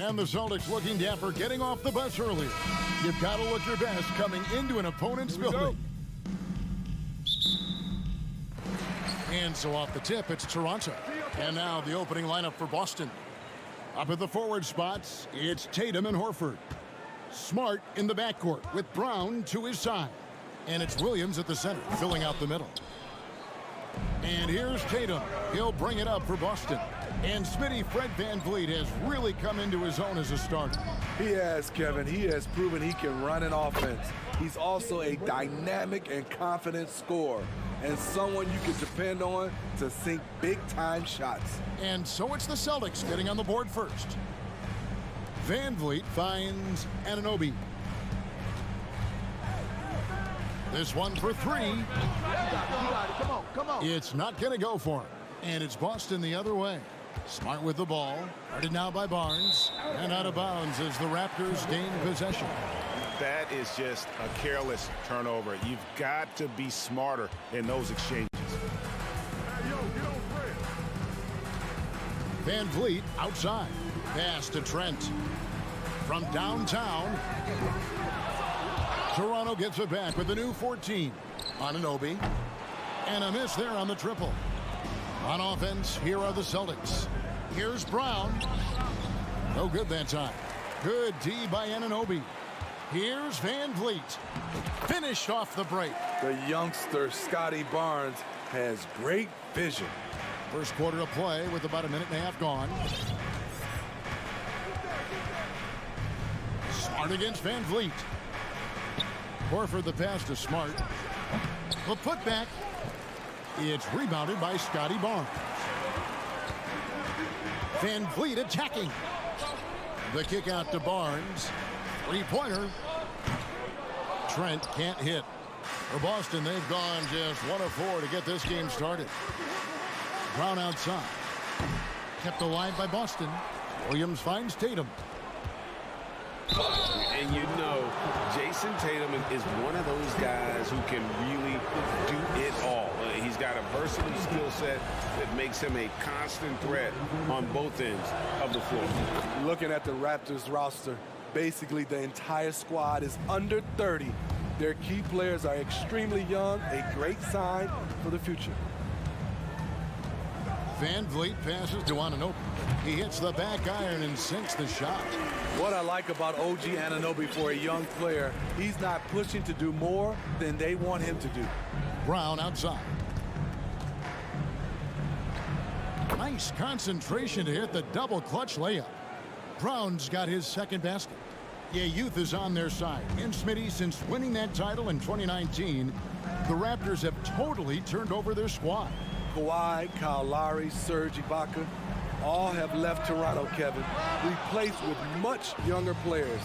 And the Celtics looking dapper, getting off the bus earlier. You've got to look your best coming into an opponent's building. And so off the tip, it's Toronto. And now the opening lineup for Boston. Up at the forward spots, it's Tatum and Horford. Smart in the backcourt with Brown to his side. And it's Williams at the center, filling out the middle. And here's Tatum. He'll bring it up for Boston. And Smitty, Fred VanVleet has really come into his own as a starter. He has, Kevin. He has proven he can run an offense. He's also a dynamic and confident scorer, and someone you can depend on to sink big-time shots. And so it's the Celtics getting on the board first. VanVleet finds Anunoby. This one for three. You got it. Come on. It's not going to go for him. And it's Boston the other way. Smart with the ball. Guarded now by Barnes. And out of bounds as the Raptors gain possession. That is just a careless turnover. You've got to be smarter in those exchanges. VanVleet outside. Pass to Trent. From downtown. Toronto gets it back with the new 14. Anunoby. And a miss there on the triple. On offense, here are the Celtics. Here's Brown. No good that time. Good D by Anunoby. Here's VanVleet. Finished off the break. The youngster, Scotty Barnes, has great vision. First quarter of play with about a minute and a half gone. Smart against VanVleet. Horford the pass to Smart. The putback. It's rebounded by Scotty Barnes. VanVleet attacking. The kick out to Barnes. Three-pointer. Trent can't hit. For Boston, they've gone just 1 of 4 to get this game started. Brown outside. Kept alive by Boston. Williams finds Tatum. And you know, Jason Tatum is one of those guys who can really do it all. He's got a versatile skill set that makes him a constant threat on both ends of the floor. Looking at the Raptors roster, basically the entire squad is under 30. Their key players are extremely young, a great sign for the future. VanVleet passes to Anunoby. He hits the back iron and sinks the shot. What I like about OG Anunoby for a young player, he's not pushing to do more than they want him to do. Brown outside. Nice concentration to hit the double clutch layup. Brown's got his second basket. Yeah, youth is on their side. And Smitty, since winning that title in 2019, the Raptors have totally turned over their squad. Kawhi, Kyle Lowry, Serge Ibaka, all have left Toronto, Kevin, replaced with much younger players.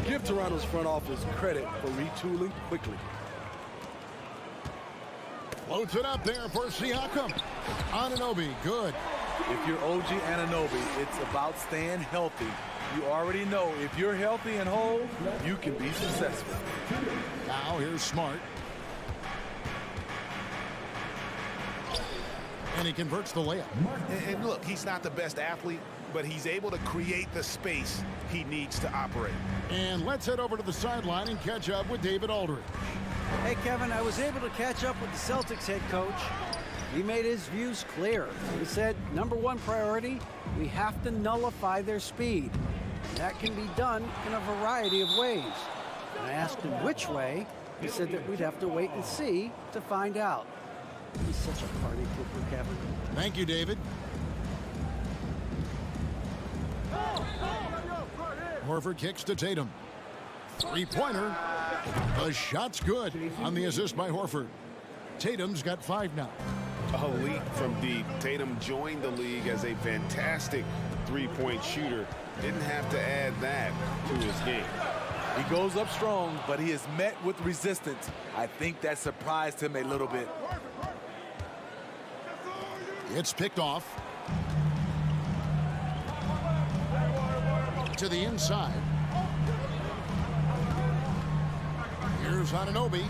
Give Toronto's front office credit for retooling quickly. Floats it up there for Siakam. Anunoby, good. If you're OG Anunoby, it's about staying healthy. You already know if you're healthy and whole, you can be successful. Now here's Smart. And he converts the layup. And look, he's not the best athlete, but he's able to create the space he needs to operate. And let's head over to the sideline and catch up with David Aldridge. Hey, Kevin, I was able to catch up with the Celtics head coach. He made his views clear. He said, #1 priority, we have to nullify their speed. And that can be done in a variety of ways. And I asked him which way. He said that we'd have to wait and see to find out. He's such a party pooper, Kevin. Thank you, David. Horford kicks to Tatum. Three-pointer. The shot's good on the assist by Horford. Tatum's got 5 now. A leap from deep. Tatum joined the league as a fantastic three-point shooter. Didn't have to add that to his game. He goes up strong, but he is met with resistance. I think that surprised him a little bit. It's picked off. To the inside. Here's Anunoby.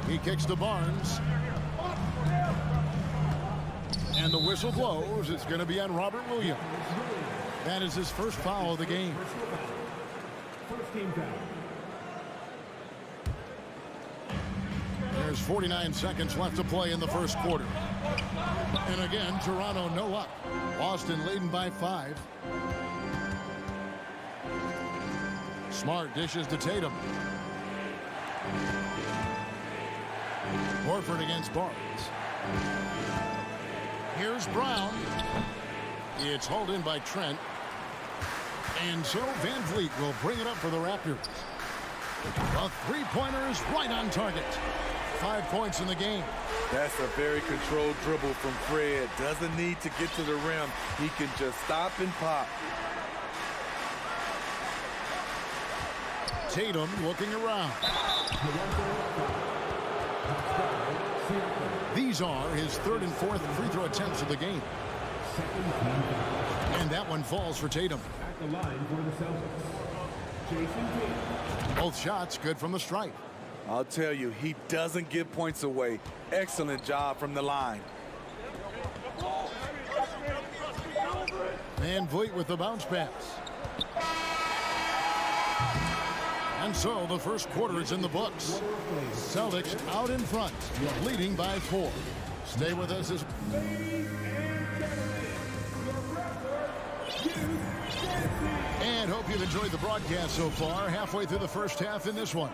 He kicks to Barnes. And the whistle blows. It's going to be on Robert Williams. That is his first foul of the game. First team foul. There's 49 seconds left to play in the first quarter. And again, Toronto no luck. Boston leading by 5. Smart dishes to Tatum. Horford against Barnes. Here's Brown. It's hauled in by Trent. And so Van Vliet will bring it up for the Raptors. The three-pointer is right on target. 5 points in the game. That's a very controlled dribble from Fred. Doesn't need to get to the rim. He can just stop and pop. Tatum looking around. These are his third and fourth free throw attempts of the game. And that one falls for Tatum. At the line for the Celtics, Jason Tatum. Both shots good from the stripe. I'll tell you, he doesn't give points away. Excellent job from the line. Van Vliet with the bounce pass. And so the first quarter is in the books. Celtics out in front, leading by 4. Stay with us as... And hope you've enjoyed the broadcast so far. Halfway through the first half in this one.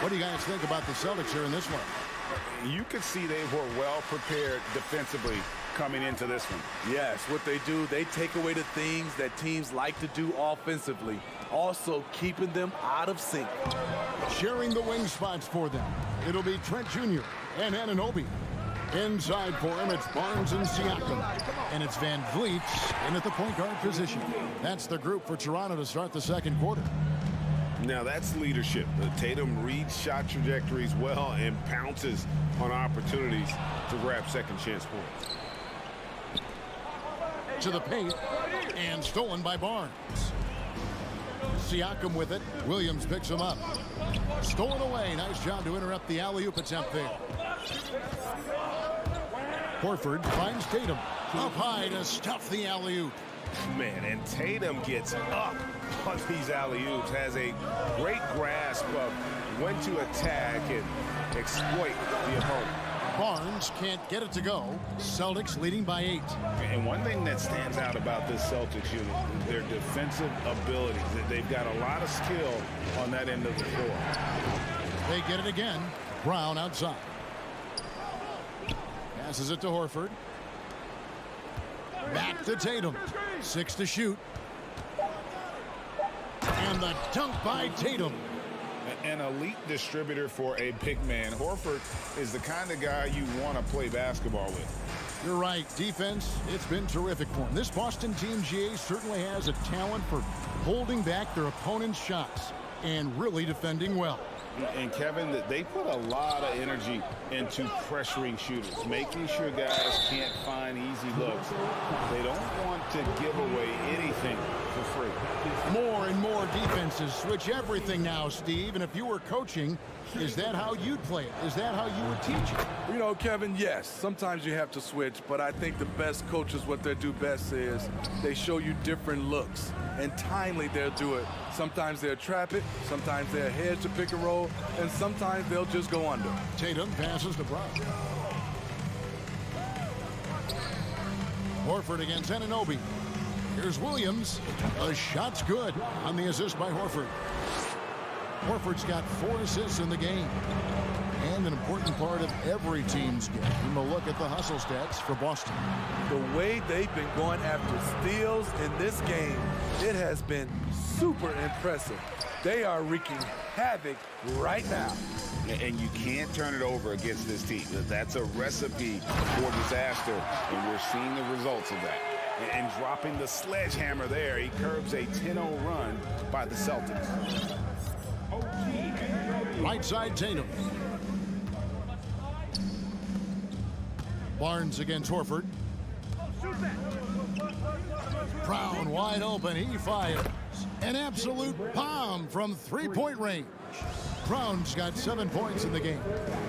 What do you guys think about the Celtics here in this one? You could see they were well prepared defensively coming into this one. Yes, what they do, they take away the things that teams like to do offensively. Also keeping them out of sync. Sharing the wing spots for them. It'll be Trent Jr. and Anunoby. Inside for him, it's Barnes and Siakam. And it's Van Vliet in at the point guard position. That's the group for Toronto to start the second quarter. Now that's leadership. Tatum reads shot trajectories well and pounces on opportunities to grab second chance points. To the paint and stolen by Barnes. Siakam with it. Williams picks him up. Stolen away. Nice job to interrupt the alley-oop attempt there. Horford finds Tatum. Up high to stuff the alley-oop. Man, and Tatum gets up on these alley-oops, has a great grasp of when to attack and exploit the opponent. Barnes can't get it to go. Celtics leading by 8. And one thing that stands out about this Celtics unit, their defensive abilities. They've got a lot of skill on that end of the floor. They get it again. Brown outside. Passes it to Horford. Back to Tatum. 6 to shoot. And the dunk by Tatum. An elite distributor for a big man. Horford is the kind of guy you want to play basketball with. You're right. Defense, it's been terrific for him. This Boston team, GA, certainly has a talent for holding back their opponent's shots and really defending well. And Kevin, they put a lot of energy into pressuring shooters, making sure guys can't find easy looks. They don't want to give away anything for free. More and more defenses switch everything now, Steve. And if you were coaching, is that how you'd play it? Is that how you would teach it? You know, Kevin, yes, sometimes you have to switch, but I think the best coaches, what they do best is they show you different looks, and timely they'll do it. Sometimes they'll trap it, sometimes they'll hedge the pick and roll, and sometimes they'll just go under. Tatum passes to Brown. Horford against Anunoby. Here's Williams. The shot's good on the assist by Horford. Horford's got 4 assists in the game. And an important part of every team's game. And we'll look at the hustle stats for Boston. The way they've been going after steals in this game, it has been super impressive. They are wreaking havoc right now. And you can't turn it over against this team. That's a recipe for disaster, and we're seeing the results of that. And dropping the sledgehammer there, he curbs a 10-0 run by the Celtics. Right side Tatum. Barnes against Horford. Brown wide open. He fires. An absolute bomb from three-point range. Brown's got 7 points in the game.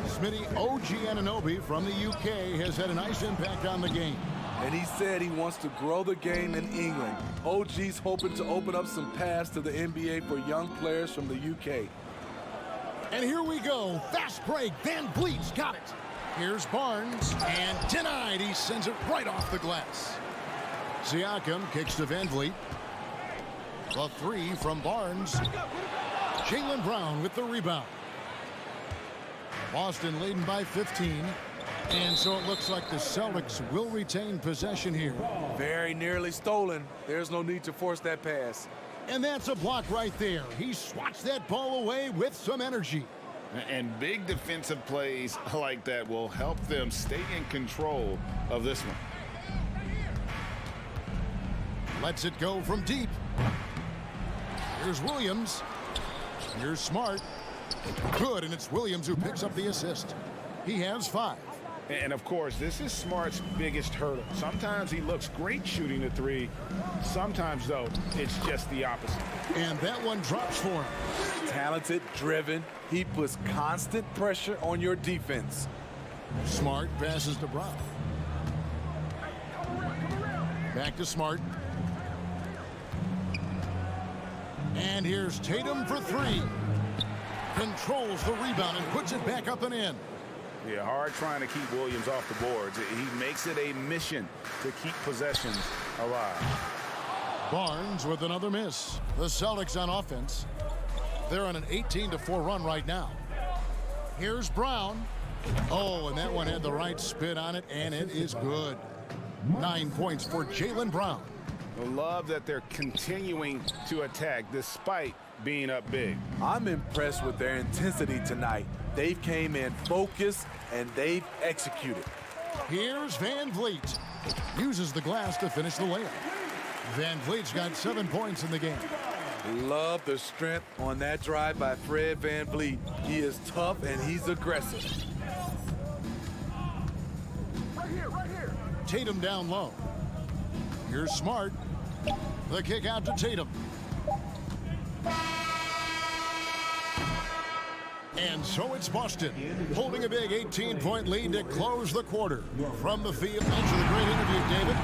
Smitty OG Anunoby from the UK has had a nice impact on the game. and he said he wants to grow the game in England. OG's hoping to open up some paths to the NBA for young players from the UK. And here we go. Fast break. Van Vliet's got it. Here's Barnes, and denied. He sends it right off the glass. Siakam kicks to Van Vliet. The three from Barnes. Jaylen Brown with the rebound. Boston leading by 15. And so it looks like the Celtics will retain possession here. Very nearly stolen. There's no need to force that pass. And that's a block right there. He swats that ball away with some energy. And big defensive plays like that will help them stay in control of this one. Lets it go from deep. Here's Williams. Here's Smart. Good, and it's Williams who picks up the assist. He has 5. And, of course, this is Smart's biggest hurdle. Sometimes he looks great shooting the three. Sometimes, though, it's just the opposite. And that one drops for him. Talented, driven. He puts constant pressure on your defense. Smart passes to Brown. Back to Smart. And here's Tatum for 3. Controls the rebound and puts it back up and in. Yeah, hard trying to keep Williams off the boards. He makes it a mission to keep possessions alive. Barnes with another miss. The Celtics on offense. They're on an 18-4 run right now. Here's Brown. Oh, and that one had the right spin on it, and it is good. 9 points for Jaylen Brown. I love that they're continuing to attack despite being up big. I'm impressed with their intensity tonight. They've came in focused, and they've executed. Here's Van Vliet. Uses the glass to finish the layup. Van Vliet's got 7 points in the game. Love the strength on that drive by Fred Van Vliet. He is tough, and he's aggressive. Right here. Tatum down low. Here's Smart. The kick out to Tatum. And so it's Boston, holding a big 18-point lead to close the quarter. From the field, thanks for the great interview, David.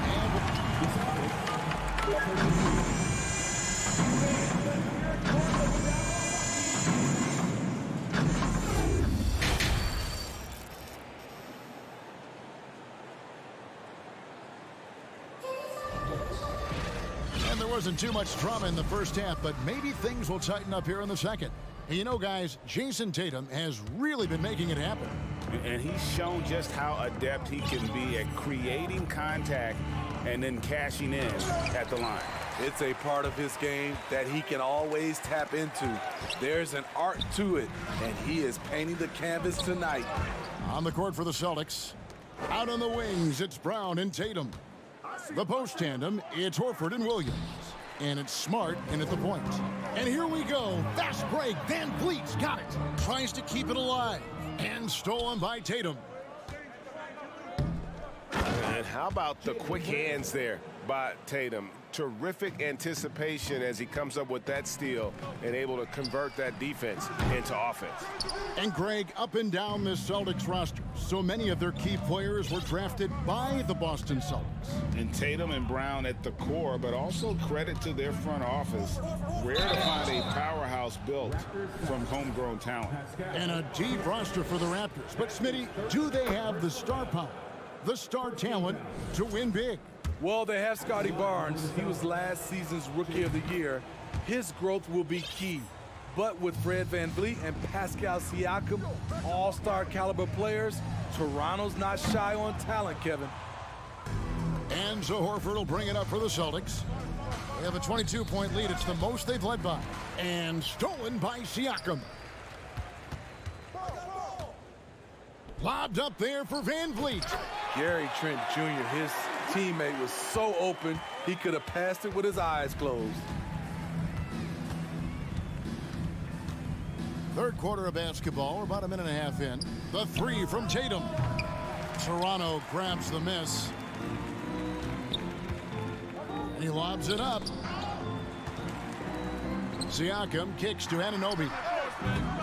And there wasn't too much drama in the first half, but maybe things will tighten up here in the second. And you know, guys, Jason Tatum has really been making it happen. And he's shown just how adept he can be at creating contact and then cashing in at the line. It's a part of his game that he can always tap into. There's an art to it, and he is painting the canvas tonight. On the court for the Celtics. Out on the wings, it's Brown and Tatum. The post tandem, it's Horford and Williams. And it's Smart in at the point. And here we go. Fast break. Van Vliet's got it. Tries to keep it alive. And stolen by Tatum. And how about the quick hands there by Tatum? Terrific anticipation as he comes up with that steal and able to convert that defense into offense. And Greg, up and down this Celtics roster, so many of their key players were drafted by the Boston Celtics. And Tatum and Brown at the core, but also credit to their front office. Rare to find a powerhouse built from homegrown talent. And a deep roster for the Raptors. But Smitty, do they have the star power, the star talent to win big? Well, they have Scotty Barnes. He was last season's Rookie of the Year. His growth will be key. But with Fred Van Vliet and Pascal Siakam, all-star caliber players, Toronto's not shy on talent, Kevin. And so Horford will bring it up for the Celtics. They have a 22-point lead. It's the most they've led by. And stolen by Siakam. Lobbed up there for Van Vliet. Gary Trent Jr., his teammate, was so open, he could have passed it with his eyes closed. Third quarter of basketball, we're about a minute and a half in. The three from Tatum. Toronto grabs the miss. And he lobs it up. Siakam kicks to Anunoby.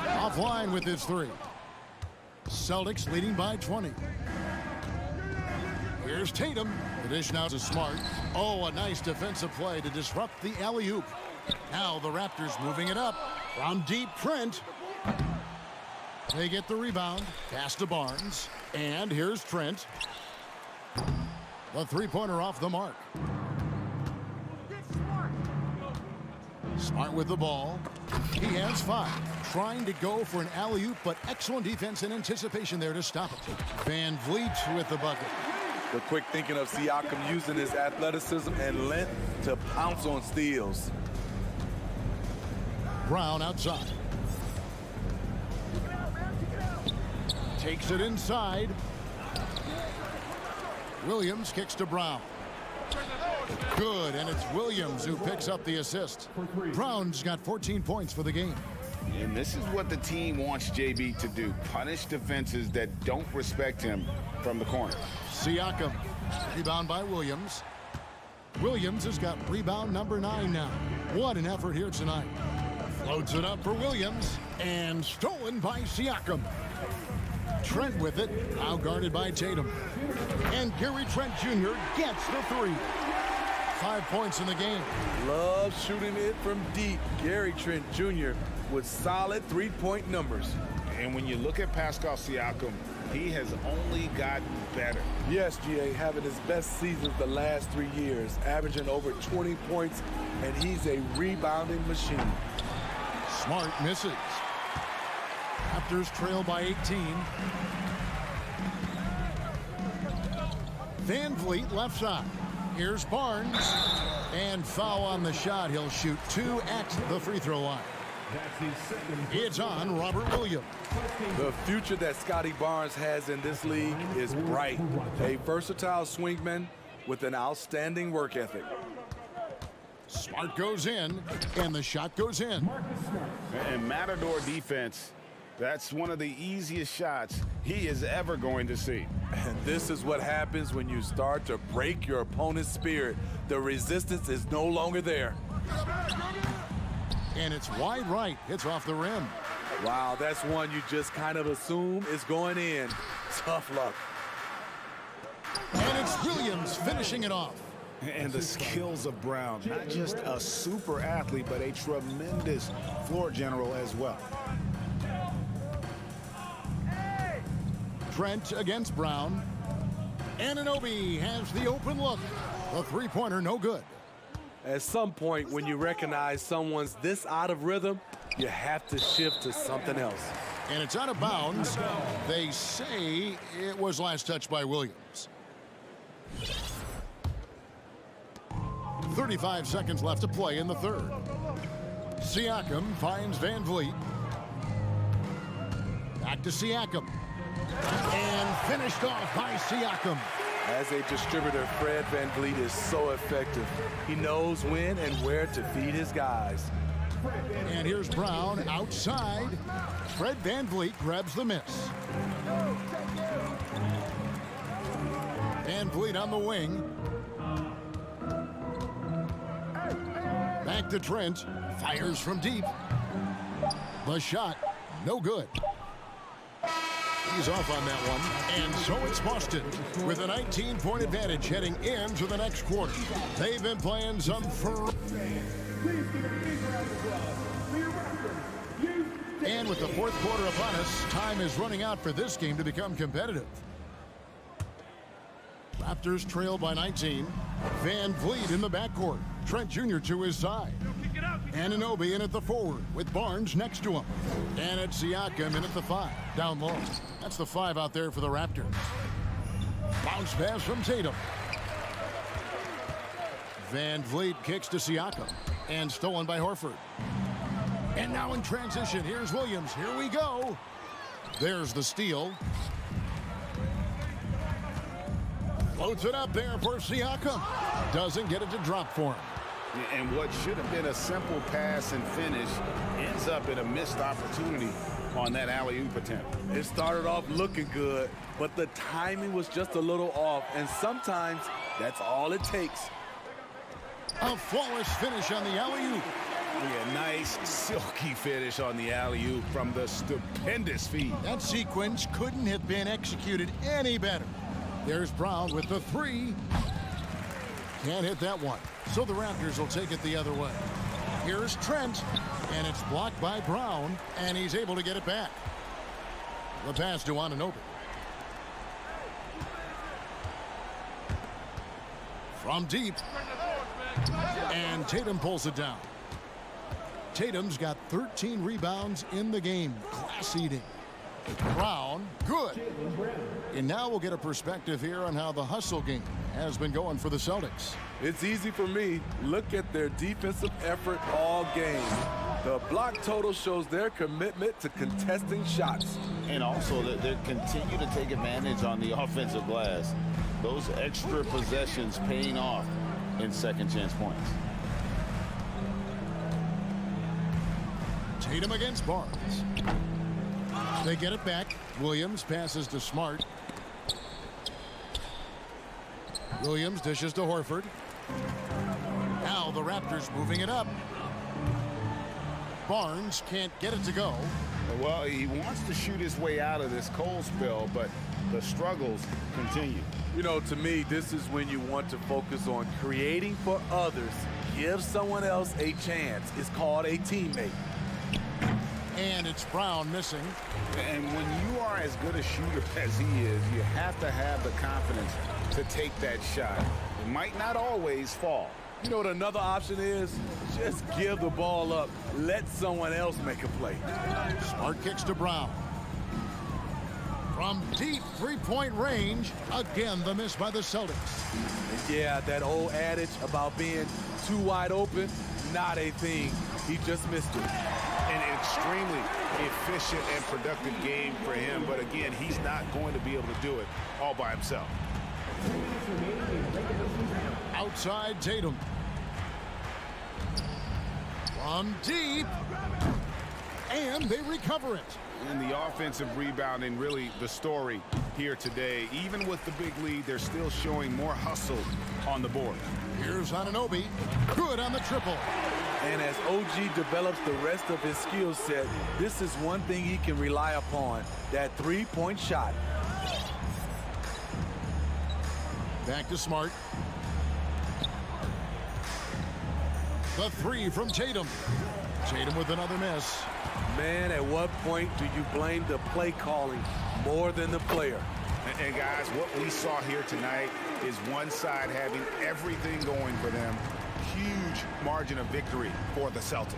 Offline with his three. Celtics leading by 20. Here's Here's Tatum. The dish now to Smart. Oh, a nice defensive play to disrupt the alley-oop. Now the Raptors moving it up. From deep, Trent. They get the rebound. Pass to Barnes. And here's Trent. The three-pointer off the mark. Smart with the ball. He has 5. Trying to go for an alley-oop, but excellent defense and anticipation there to stop it. Van Vliet with the bucket. The quick thinking of Siakam using his athleticism and length to pounce on steals. Brown outside. Takes it inside. Williams kicks to Brown. Good, and it's Williams who picks up the assist. Brown's got 14 points for the game. And this is what the team wants JB to do. Punish defenses that don't respect him from the corner. Siakam, rebound by Williams. Williams has got rebound number 9 now. What an effort here tonight. Floats it up for Williams, and stolen by Siakam. Trent with it, now guarded by Tatum. And Gary Trent Jr. gets the 3. 5 points in the game. Love shooting it from deep. Gary Trent Jr. with solid three-point numbers. And when you look at Pascal Siakam, he has only gotten better. Yes, GA, having his best seasons the last 3 years, averaging over 20 points, and he's a rebounding machine. Smart misses. Raptors trail by 18. Van Vliet left side. Here's Barnes. And foul on the shot. He'll shoot 2 at the free throw line. It's on Robert Williams. The future that Scotty Barnes has in this league is bright. A versatile swingman with an outstanding work ethic. Smart goes in, and the shot goes in. And Matador defense, that's one of the easiest shots he is ever going to see. And this is what happens when you start to break your opponent's spirit. The resistance is no longer there. And it's wide right. It's off the rim. Wow, that's one you just kind of assume is going in. Tough luck. And it's Williams finishing it off. And the skills of Brown, not just a super athlete, but a tremendous floor general as well. Trent against Brown. Anunoby has the open look. The three-pointer no good. At some point, when you recognize someone's this out of rhythm, you have to shift to something else. And it's out of bounds. They say it was last touched by Williams. 35 seconds left to play in the third. Siakam finds Van Vliet. Back to Siakam. And finished off by Siakam. As a distributor, Fred Van Vliet is so effective. He knows when and where to feed his guys. And here's Brown outside. Fred Van Vliet grabs the miss. Van Vliet on the wing. Back to Trent. Fires from deep. The shot, no good. He's off on that one. And so it's Boston with a 19-point advantage heading into the next quarter. They've been playing some And with the fourth quarter upon us, time is running out for this game to become competitive. Raptors trail by 19. Van Vliet in the backcourt. Trent Jr. to his side. Anunoby in at the forward with Barnes next to him. And it's Siakam in at the 5, down low. That's the 5 out there for the Raptors. Bounce pass from Tatum. Van Vliet kicks to Siakam. And stolen by Horford. And now in transition, here's Williams. Here we go. There's the steal. Floats it up there for Siakam. Doesn't get it to drop for him. And what should have been a simple pass and finish ends up in a missed opportunity on that alley-oop attempt. It started off looking good, but the timing was just a little off, and sometimes that's all it takes. A flawless finish on the alley-oop. Yeah, nice, silky finish on the alley-oop from the stupendous feed. That sequence couldn't have been executed any better. There's Brown with the three. Can't hit that one. So the Raptors will take it the other way. Here's Trent, and it's blocked by Brown, and he's able to get it back. The pass to Anunoby. From deep. And Tatum pulls it down. Tatum's got 13 rebounds in the game. Class eating. Brown, good. And now we'll get a perspective here on how the hustle game has been going for the Celtics. It's easy for me. Look at their defensive effort all game. The block total shows their commitment to contesting shots. And also that they continue to take advantage on the offensive glass. Those extra possessions paying off in second chance points. Tatum against Barnes. They get it back. Williams passes to Smart. Williams dishes to Horford. Now the Raptors moving it up. Barnes can't get it to go. Well, he wants to shoot his way out of this cold spell, but the struggles continue. You know, to me, this is when you want to focus on creating for others. Give someone else a chance. It's called a teammate. And it's Brown missing. And when you are as good a shooter as he is, you have to have the confidence to take that shot. It might not always fall. You know what another option is? Just give the ball up. Let someone else make a play. Smart kicks to Brown. From deep three-point range, again the miss by the Celtics. Yeah, that old adage about being too wide open, not a thing. He just missed it. An extremely efficient and productive game for him, but again, he's not going to be able to do it all by himself. Outside Tatum. From deep. And they recover it. And the offensive rebounding, really the story here today. Even with the big lead, they're still showing more hustle on the board. Here's Anunoby. Good on the triple. And as OG develops the rest of his skill set, this is one thing he can rely upon, that three-point shot. Back to Smart. The three from Tatum. Tatum with another miss. Man, at what point do you blame the play calling more than the player? And guys, what we saw here tonight is one side having everything going for them. Huge margin of victory for the Celtics.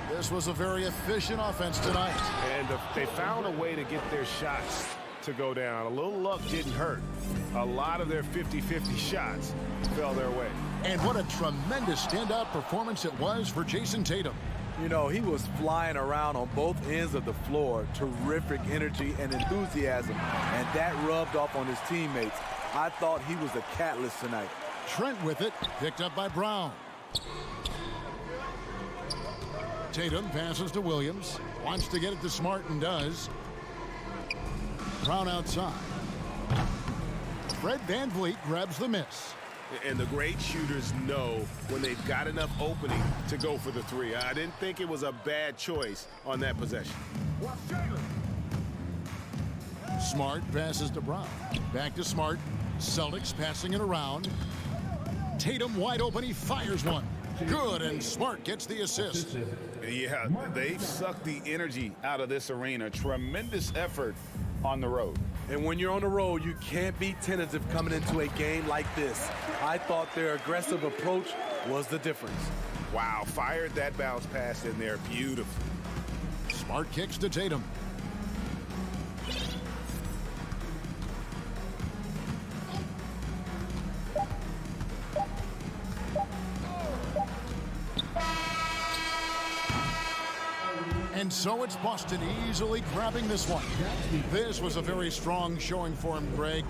This was a very efficient offense tonight. And they found a way to get their shots to go down. A little luck didn't hurt. A lot of their 50-50 shots fell their way. And what a tremendous standout performance it was for Jason Tatum. You know, he was flying around on both ends of the floor. Terrific energy and enthusiasm. And that rubbed off on his teammates. I thought he was a catalyst tonight. Trent with it, picked up by Brown. Tatum passes to Williams. Wants to get it to Smart and does. Brown outside. Fred VanVleet grabs the miss. And the great shooters know when they've got enough opening to go for the three. I didn't think it was a bad choice on that possession. Smart passes to Brown. Back to Smart. Celtics passing it around. Tatum wide open. He fires one. Good, and Smart gets the assist. Yeah, they sucked the energy out of this arena. Tremendous effort on the road. And when you're on the road, you can't be tentative coming into a game like this. I thought their aggressive approach was the difference. Wow, fired that bounce pass in there beautifully. Smart kicks to Tatum. And so it's Boston easily grabbing this one. This was a very strong showing for him, Greg.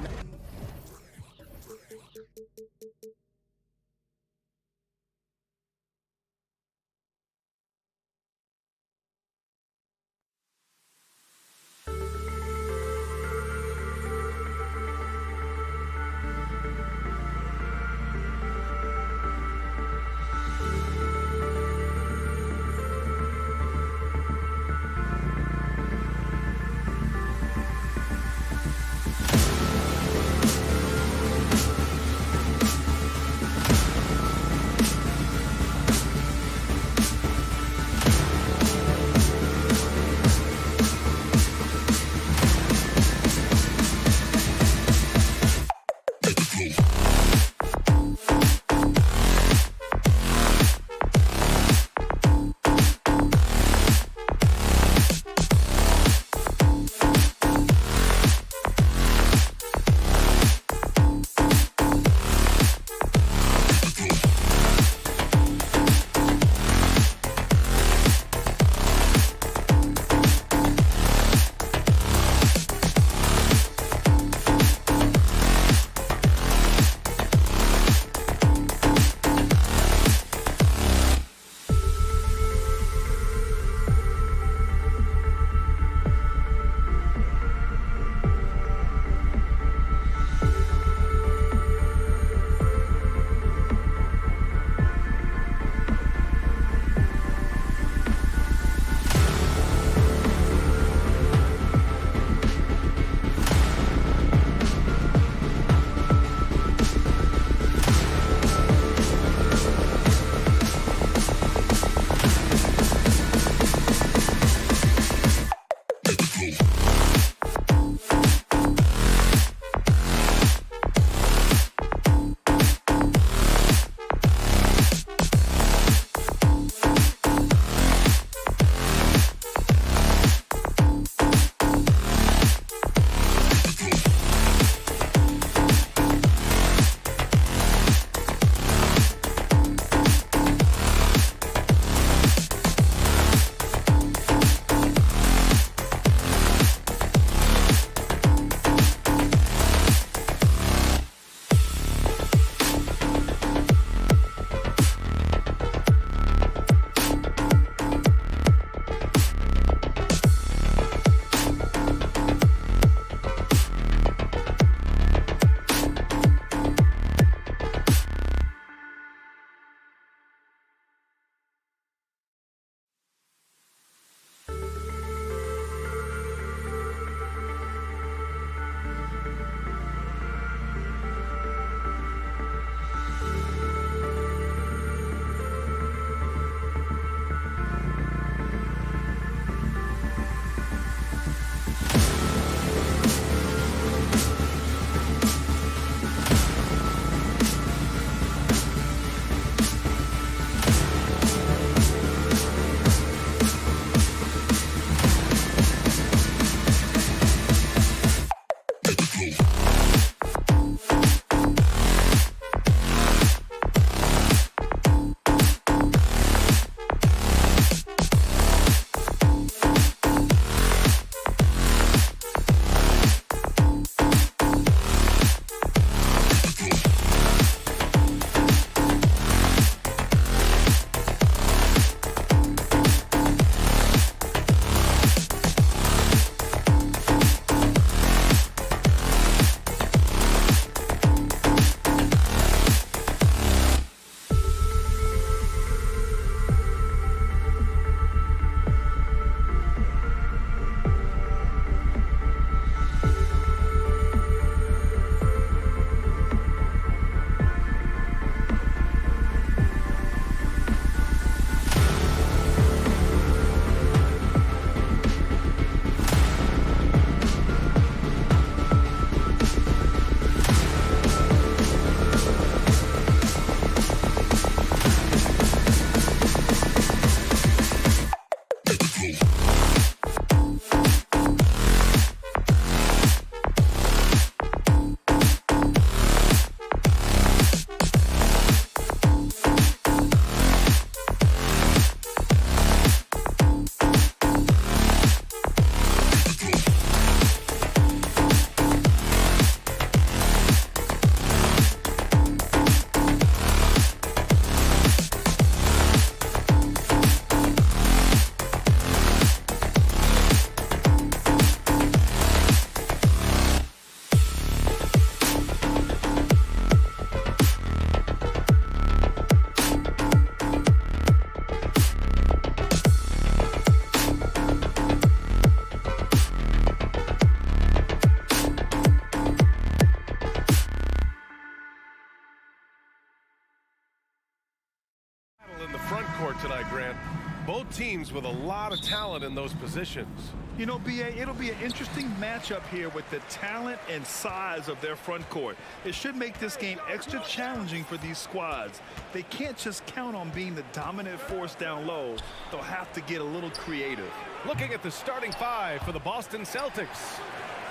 court tonight, Grant. Both teams with a lot of talent in those positions. You know, B.A., it'll be an interesting matchup here with the talent and size of their front court. It should make this game extra challenging for these squads. They can't just count on being the dominant force down low. They'll have to get a little creative. Looking at the starting five for the Boston Celtics.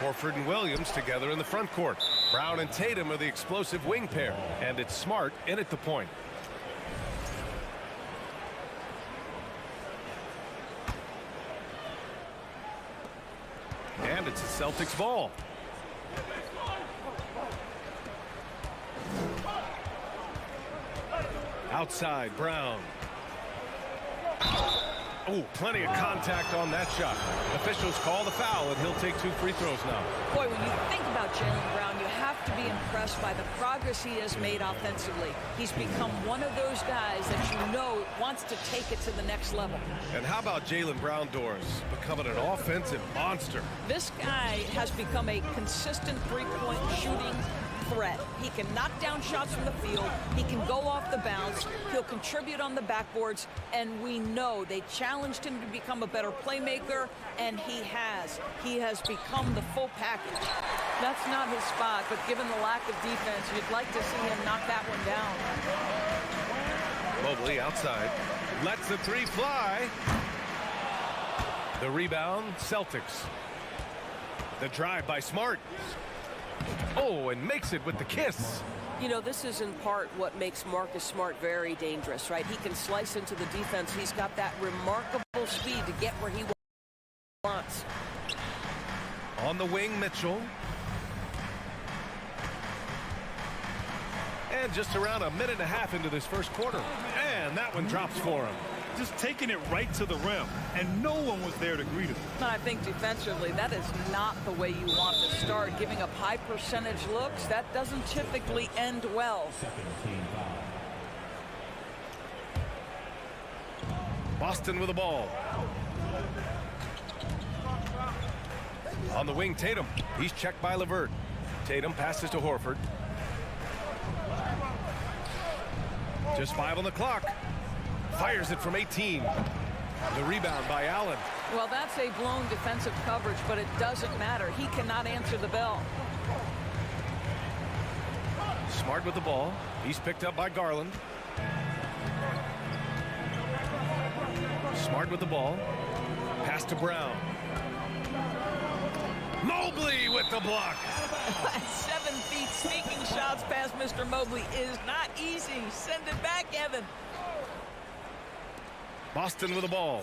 Horford and Williams together in the front court. Brown and Tatum are the explosive wing pair. And it's Smart in at the point. And it's a Celtics ball. Outside, Brown. Oh, plenty of contact on that shot. Officials call the foul, and he'll take 2 free throws now. Boy, when you think about Jaylen Brown, you have to be impressed by the progress he has made offensively. He's become one of those guys that you know wants to take it to the next level. And how about Jaylen Brown, Doris, becoming an offensive monster? This guy has become a consistent three-point shooting threat. He can knock down shots from the field. He can go off the bounce. He'll contribute on the backboards. And we know they challenged him to become a better playmaker, and he has. He has become the full package. That's not his spot, but given the lack of defense, you'd like to see him knock that one down. Mobley outside. Lets the three fly. The rebound, Celtics. The drive by Smart. Oh, and makes it with the kiss. You know, this is in part what makes Marcus Smart very dangerous, right? He can slice into the defense. He's got that remarkable speed to get where he wants. On the wing, Mitchell. And just around a minute and a half into this first quarter. And that one drops for him. Just taking it right to the rim, and no one was there to greet him. I think defensively, that is not the way you want to start. Giving up high percentage looks, that doesn't typically end well. Boston with the ball. On the wing, Tatum. He's checked by LeVert. Tatum passes to Horford. Just 5 on the clock. Fires it from 18. The rebound by Allen. Well, that's a blown defensive coverage, but it doesn't matter. He cannot answer the bell. Smart with the ball. He's picked up by Garland. Smart with the ball. Pass to Brown. Mobley with the block. 7 feet sneaking shots past Mr. Mobley is not easy. Send it back, Evan. Boston with the ball.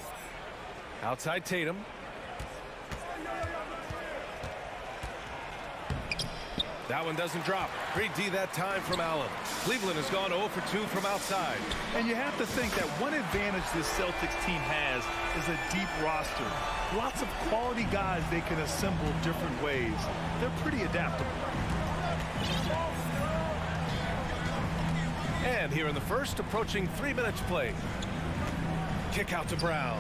Outside Tatum. That one doesn't drop. Great D that time from Allen. Cleveland has gone 0 for 2 from outside. And you have to think that one advantage this Celtics team has is a deep roster. Lots of quality guys they can assemble different ways. They're pretty adaptable. And here in the first, approaching 3 minutes played. Kick out to Brown.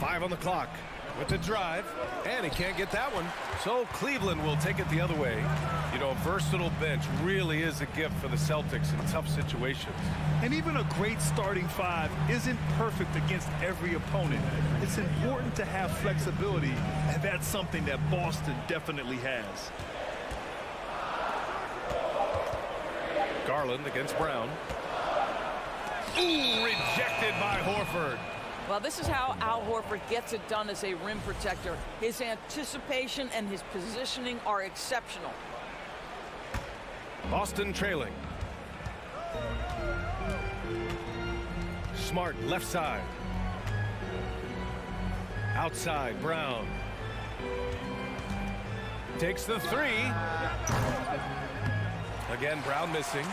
5 on the clock with the drive, and he can't get that one. So Cleveland will take it the other way. You know, a versatile bench really is a gift for the Celtics in tough situations. And even a great starting 5 isn't perfect against every opponent. It's important to have flexibility, and that's something that Boston definitely has. Garland against Brown. Ooh, rejected by Horford. Well, this is how Al Horford gets it done as a rim protector. His anticipation and his positioning are exceptional. Boston trailing. Smart left side. Outside, Brown. Takes the 3. Again, Brown missing.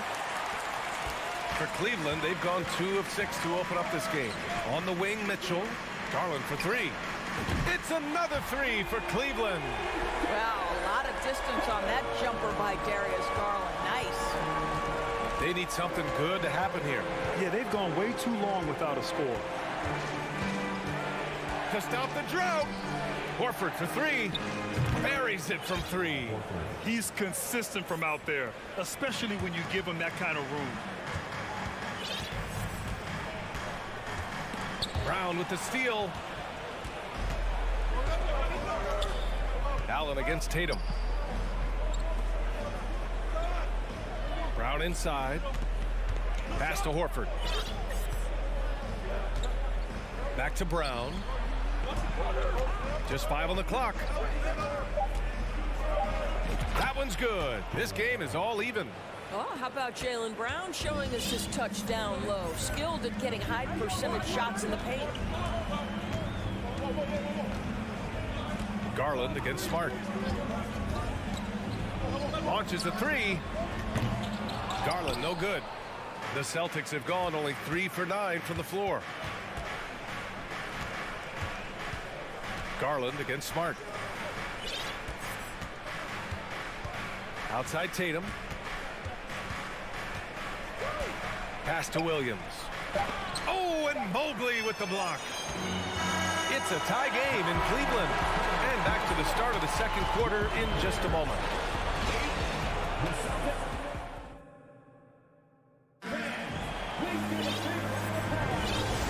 For Cleveland, they've gone 2 of 6 to open up this game. On the wing, Mitchell. Garland for 3. It's another 3 for Cleveland. Wow, a lot of distance on that jumper by Darius Garland. Nice. They need something good to happen here. Yeah, they've gone way too long without a score. To stop the drought. Horford for 3. Buries lays it from three. He's consistent from out there, especially when you give him that kind of room. Brown with the steal. Allen against Tatum. Brown inside. Pass to Horford. Back to Brown. Just 5 on the clock. That one's good. This game is all even. Oh, how about Jaylen Brown showing us his touchdown low? Skilled at getting high percentage shots in the paint. Garland against Smart. Launches a three. Garland, no good. The Celtics have gone only 3 for 9 from the floor. Garland against Smart. Outside Tatum. Pass to Williams. Oh, and Mobley with the block. It's a tie game in Cleveland. And back to the start of the second quarter in just a moment.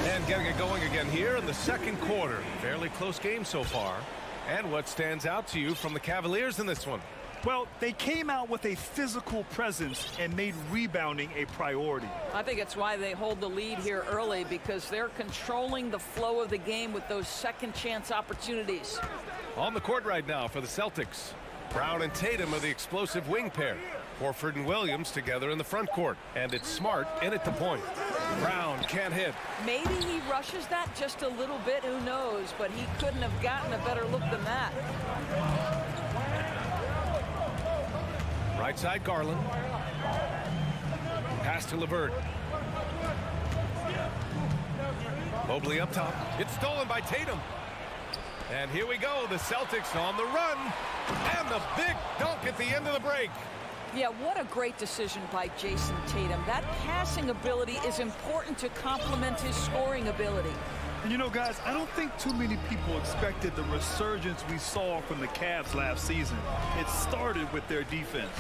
And getting it going again here in the second quarter. Fairly close game so far. And what stands out to you from the Cavaliers in this one? Well, they came out with a physical presence and made rebounding a priority. I think it's why they hold the lead here early, because they're controlling the flow of the game with those second chance opportunities. On the court right now for the Celtics. Brown and Tatum are the explosive wing pair. Horford and Williams together in the front court. And it's Smart in at the point. Brown can't hit. Maybe he rushes that just a little bit, who knows, but he couldn't have gotten a better look than that. Right side Garland. Pass to LeVert. Mobley up top. It's stolen by Tatum. And here we go. The Celtics on the run. And the big dunk at the end of the break. Yeah, what a great decision by Jason Tatum. That passing ability is important to complement his scoring ability. And you know, guys, I don't think too many people expected the resurgence we saw from the Cavs last season. It started with their defense.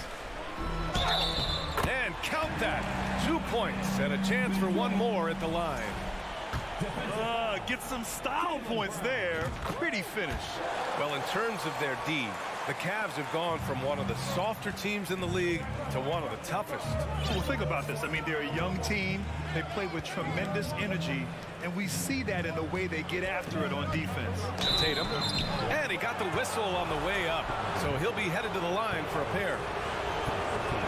And count that. 2 points and a chance for one more at the line. Get some style points there. Pretty finish. Well, in terms of their D, the Cavs have gone from one of the softer teams in the league to one of the toughest. Well, think about this. I mean, they're a young team. They play with tremendous energy, and we see that in the way they get after it on defense. Tatum, and he got the whistle on the way up, so he'll be headed to the line for a pair.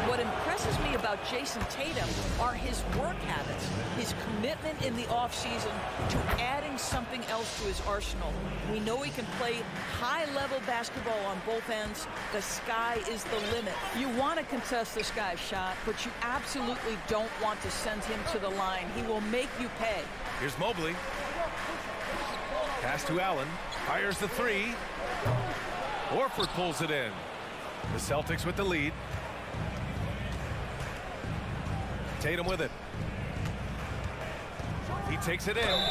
What impresses me about Jason Tatum are his work habits, his commitment in the offseason to adding something else to his arsenal. We know he can play high-level basketball on both ends. The sky is the limit. You want to contest this guy's shot, but you absolutely don't want to send him to the line. He will make you pay. Here's Mobley. Pass to Allen. Fires the three. Horford pulls it in. The Celtics with the lead. Tatum with it. He takes it in.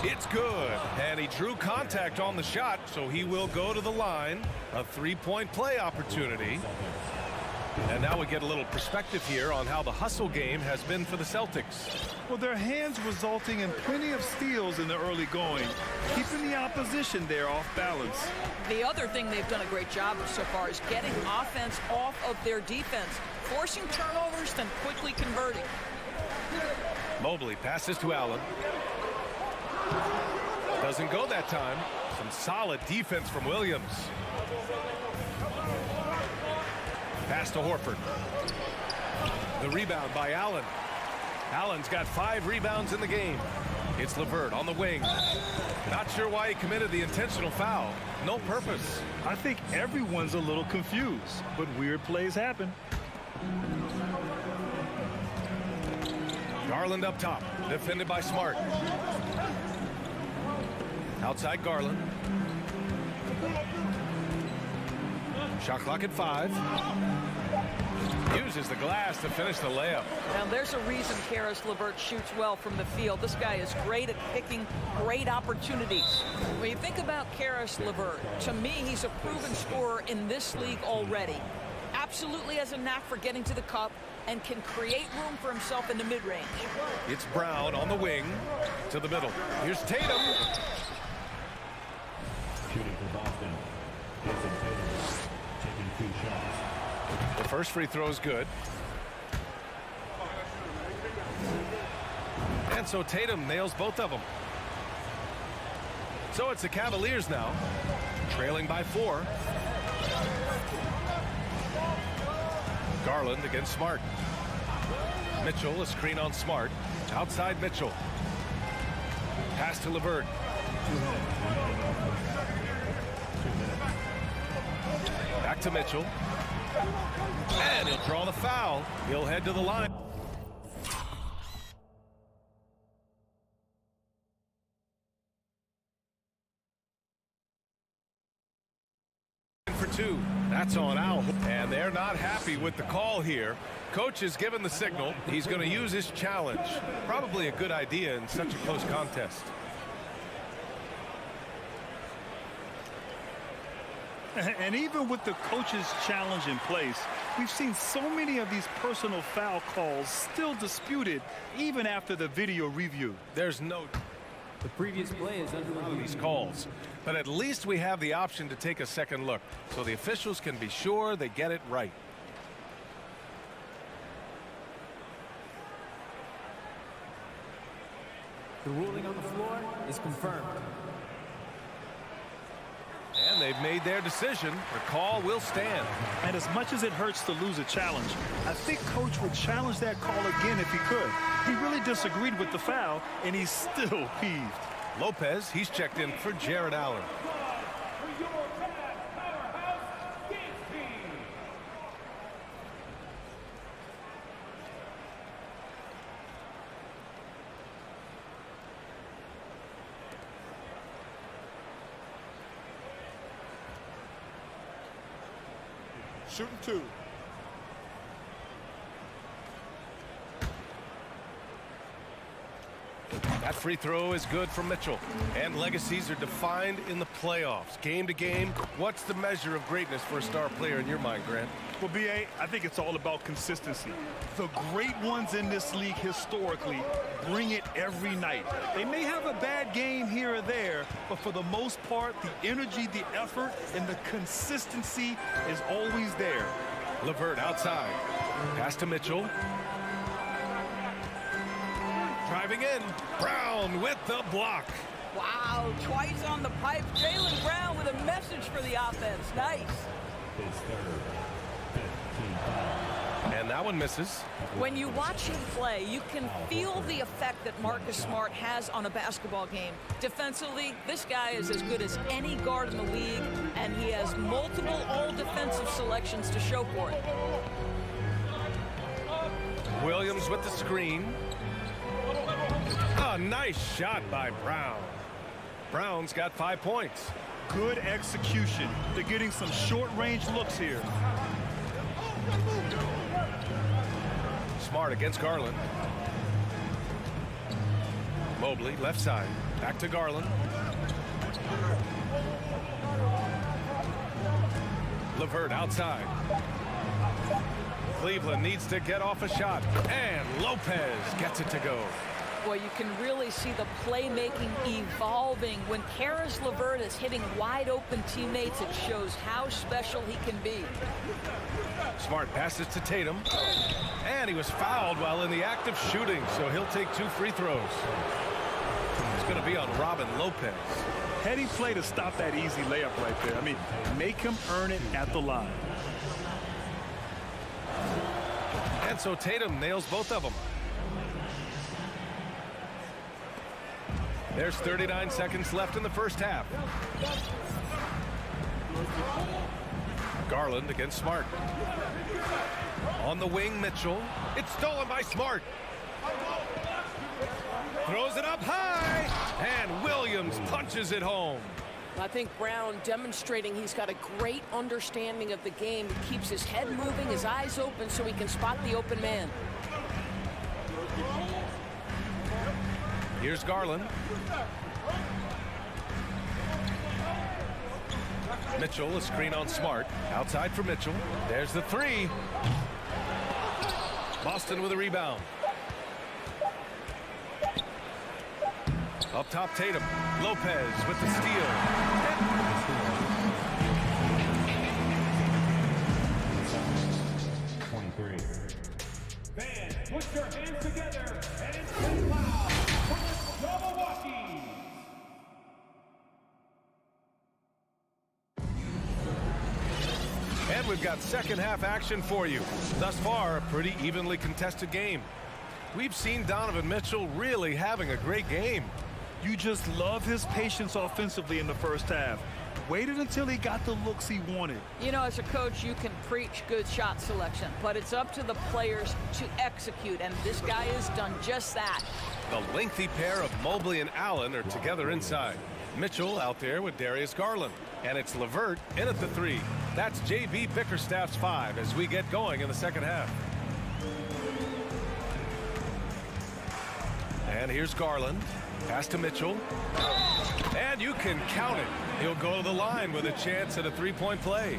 It's good. And he drew contact on the shot, so he will go to the line. A three-point play opportunity. And now we get a little perspective here on how the hustle game has been for the Celtics. Well, their hands resulting in plenty of steals in the early going, keeping the opposition there off balance. The other thing they've done a great job of so far is getting offense off of their defense, forcing turnovers, then quickly converting. Mobley passes to Allen. Doesn't go that time. Some solid defense from Williams. Pass to Horford. The rebound by Allen. Allen's got 5 rebounds in the game. It's LeVert on the wing. Not sure why he committed the intentional foul. No purpose. I think everyone's a little confused, but weird plays happen. Garland up top, defended by Smart. Outside Garland. Shot clock at 5. Uses the glass to finish the layup. Now there's a reason Karis LeVert shoots well from the field. This guy is great at picking great opportunities. When you think about Karis LeVert, to me he's a proven scorer in this league already. Absolutely has a knack for getting to the cup and can create room for himself in the mid-range. It's Brown on the wing to the middle. Here's Tatum. Shooting for Boston. Jason Tatum taking 2 shots. The first free throw is good. And so Tatum nails both of them. So it's the Cavaliers now, trailing by 4. Garland against Smart. Mitchell, a screen on Smart. Outside Mitchell. Pass to LeVert. Back to Mitchell. And he'll draw the foul. He'll head to the line. For 2. That's on Al. And they're not happy with the call here. Coach has given the signal. He's going to use his challenge. Probably a good idea in such a close contest. And even with the coach's challenge in place, we've seen so many of these personal foul calls still disputed even after the video review. There's no the previous play is under these calls, but at least we have the option to take a second look so the officials can be sure they get it right. The ruling on the floor is confirmed. And they've made their decision. The call will stand. And as much as it hurts to lose a challenge, I think Coach would challenge that call again if he could. He really disagreed with the foul, and he's still peeved. Lopez, he's checked in for Jared Allen. Shooting 2. That free throw is good for Mitchell. And legacies are defined in the playoffs. Game to game, what's the measure of greatness for a star player in your mind, Grant? Well, B.A., I think it's all about consistency. The great ones in this league historically bring it every night. They may have a bad game here or there, but for the most part, the energy, the effort, and the consistency is always there. LeVert outside. Pass to Mitchell. Driving in. Brown with the block. Wow, twice on the pipe. Jaylen Brown with a message for the offense. Nice. His third. 15. And that one misses. When you watch him play, you can feel the effect that Marcus Smart has on a basketball game. Defensively, this guy is as good as any guard in the league, and he has multiple all-defensive selections to show for it. Williams with the screen. A nice shot by Brown. Brown's got 5 points. Good execution. They're getting some short-range looks here. Smart against Garland. Mobley, left side. Back to Garland. LeVert outside. Cleveland needs to get off a shot. And Lopez gets it to go. Boy, you can really see the playmaking evolving. When Karis LeVert is hitting wide open teammates, it shows how special he can be. Smart passes to Tatum. And he was fouled while in the act of shooting, so he'll take 2 free throws. It's going to be on Robin Lopez. Heady play to stop that easy layup right there. I mean, make him earn it at the line. And so Tatum nails both of them. There's 39 seconds left in the first half. Garland against Smart. On the wing, Mitchell. It's stolen by Smart. Throws it up high. And Williams punches it home. I think Brown demonstrating he's got a great understanding of the game. He keeps his head moving, his eyes open so he can spot the open man. Here's Garland. Mitchell, a screen on Smart. Outside for Mitchell. There's the three. Boston with a rebound. Up top, Tatum. Lopez with the steal. 23. Fans, put your hands together and say loud for the Milwaukee. And we've got second half action for you. Thus far, a pretty evenly contested game. We've seen Donovan Mitchell really having a great game. You just love his patience offensively in the first half. Waited until he got the looks he wanted. You know, as a coach, you can preach good shot selection, but it's up to the players to execute, and this guy has done just that. The lengthy pair of Mobley and Allen are together inside. Mitchell out there with Darius Garland. And it's LeVert in at the three. That's J.B. Bickerstaff's 5 as we get going in the second half. And here's Garland. Pass to Mitchell. And you can count it. He'll go to the line with a chance at a three-point play.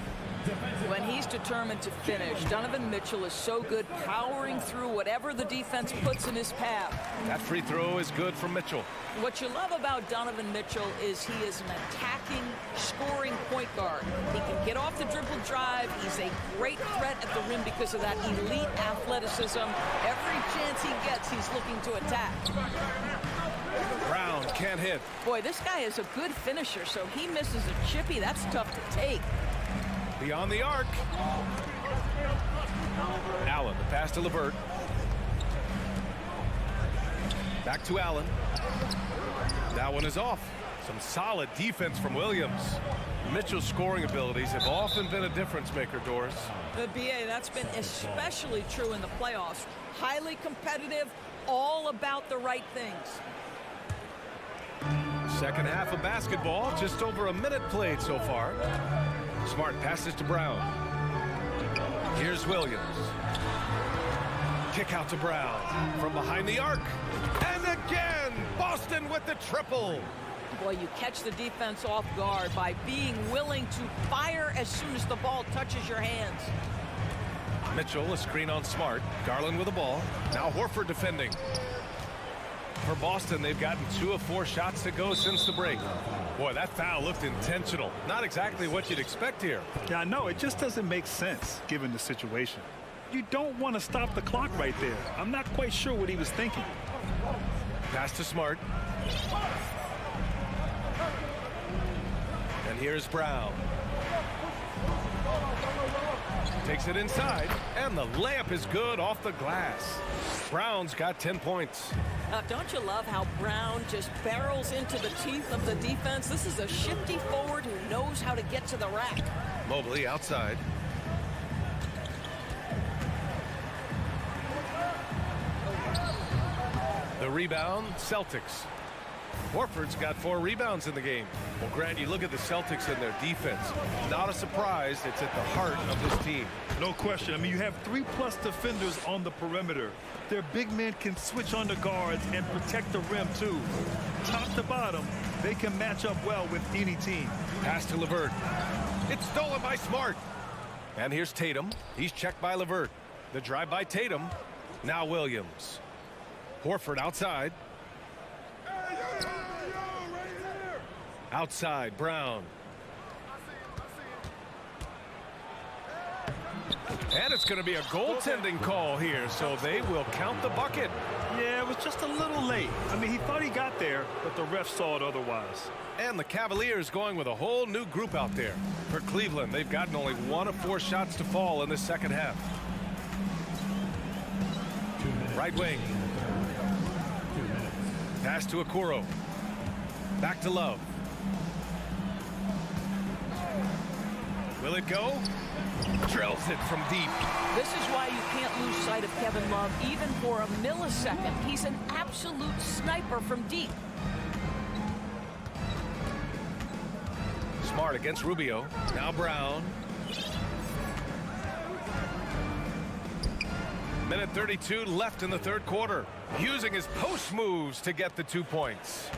When he's determined to finish, Donovan Mitchell is so good powering through whatever the defense puts in his path. That free throw is good from Mitchell. What you love about Donovan Mitchell is he is an attacking, scoring point guard. He can get off the dribble drive. He's a great threat at the rim because of that elite athleticism. Every chance he gets, he's looking to attack. Brown can't hit. Boy, this guy is a good finisher, so he misses a chippy. That's tough to take. Beyond the arc. Allen, the pass to LeVert. Back to Allen. That one is off. Some solid defense from Williams. Mitchell's scoring abilities have often been a difference maker, Doris. The BA, that's been especially true in the playoffs. Highly competitive, all about the right things. Second half of basketball, just over a minute played so far. Smart passes to Brown. Here's Williams. Kick out to Brown from behind the arc. And again, Boston with the triple. Boy, you catch the defense off guard by being willing to fire as soon as the ball touches your hands. Mitchell, a screen on Smart. Garland with the ball. Now Horford defending. For Boston, they've gotten 2 of 4 shots to go since the break. Boy, that foul looked intentional. Not exactly what you'd expect here. Yeah, I know. It just doesn't make sense given the situation. You don't want to stop the clock right there. I'm not quite sure what he was thinking. Pass to Smart. And here's Brown. Takes it inside, and the layup is good off the glass. Brown's got 10 points. Don't you love how Brown just barrels into the teeth of the defense? This is a shifty forward who knows how to get to the rack. Mobley outside. The rebound, Celtics. Horford's got 4 rebounds in the game. Well, Grant, you look at the Celtics and their defense. Not a surprise. It's at the heart of this team. No question. I mean, you have 3+ defenders on the perimeter. Their big men can switch on the guards and protect the rim, too. Top to bottom, they can match up well with any team. Pass to LeVert. It's stolen by Smart. And here's Tatum. He's checked by LeVert. The drive by Tatum. Now Williams. Horford outside. Outside, Brown. And it's going to be a goaltending call here, so they will count the bucket. Yeah, it was just a little late. I mean, he thought he got there, but the ref saw it otherwise. And the Cavaliers going with a whole new group out there. For Cleveland, they've gotten only 1 of 4 shots to fall in the second half. Right wing. Pass to Okoro. Back to Love. Will it go? Drills it from deep. This is why you can't lose sight of Kevin Love even for a millisecond. He's an absolute sniper from deep. Smart against Rubio. Now Brown. Minute 32 left in the third quarter. Using his post moves to get the 2 points.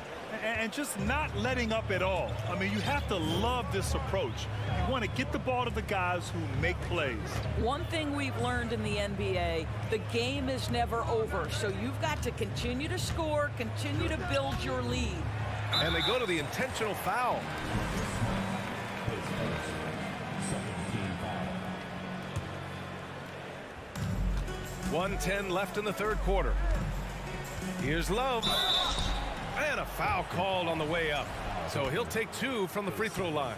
And just not letting up at all. I mean, you have to love this approach. You want to get the ball to the guys who make plays. One thing we've learned in the NBA, the game is never over. So you've got to continue to score, continue to build your lead. And they go to the intentional foul. .110 left in the third quarter. Here's Love. And a foul called on the way up. So he'll take 2 from the free throw line.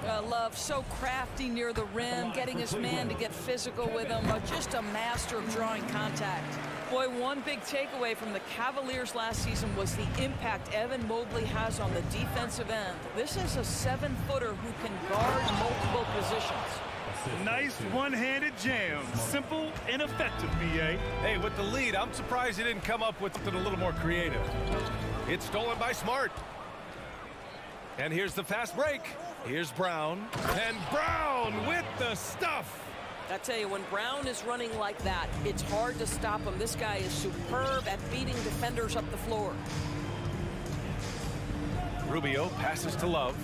Love so crafty near the rim, getting his man to get physical with him. Just a master of drawing contact. Boy, one big takeaway from the Cavaliers last season was the impact Evan Mobley has on the defensive end. This is a 7-footer who can guard multiple positions. Nice one-handed jam. Simple and effective, B.A. Hey, with the lead, I'm surprised he didn't come up with something a little more creative. It's stolen by Smart. And here's the fast break. Here's Brown. And Brown with the stuff. I tell you, when Brown is running like that, it's hard to stop him. This guy is superb at beating defenders up the floor. Rubio passes to Love.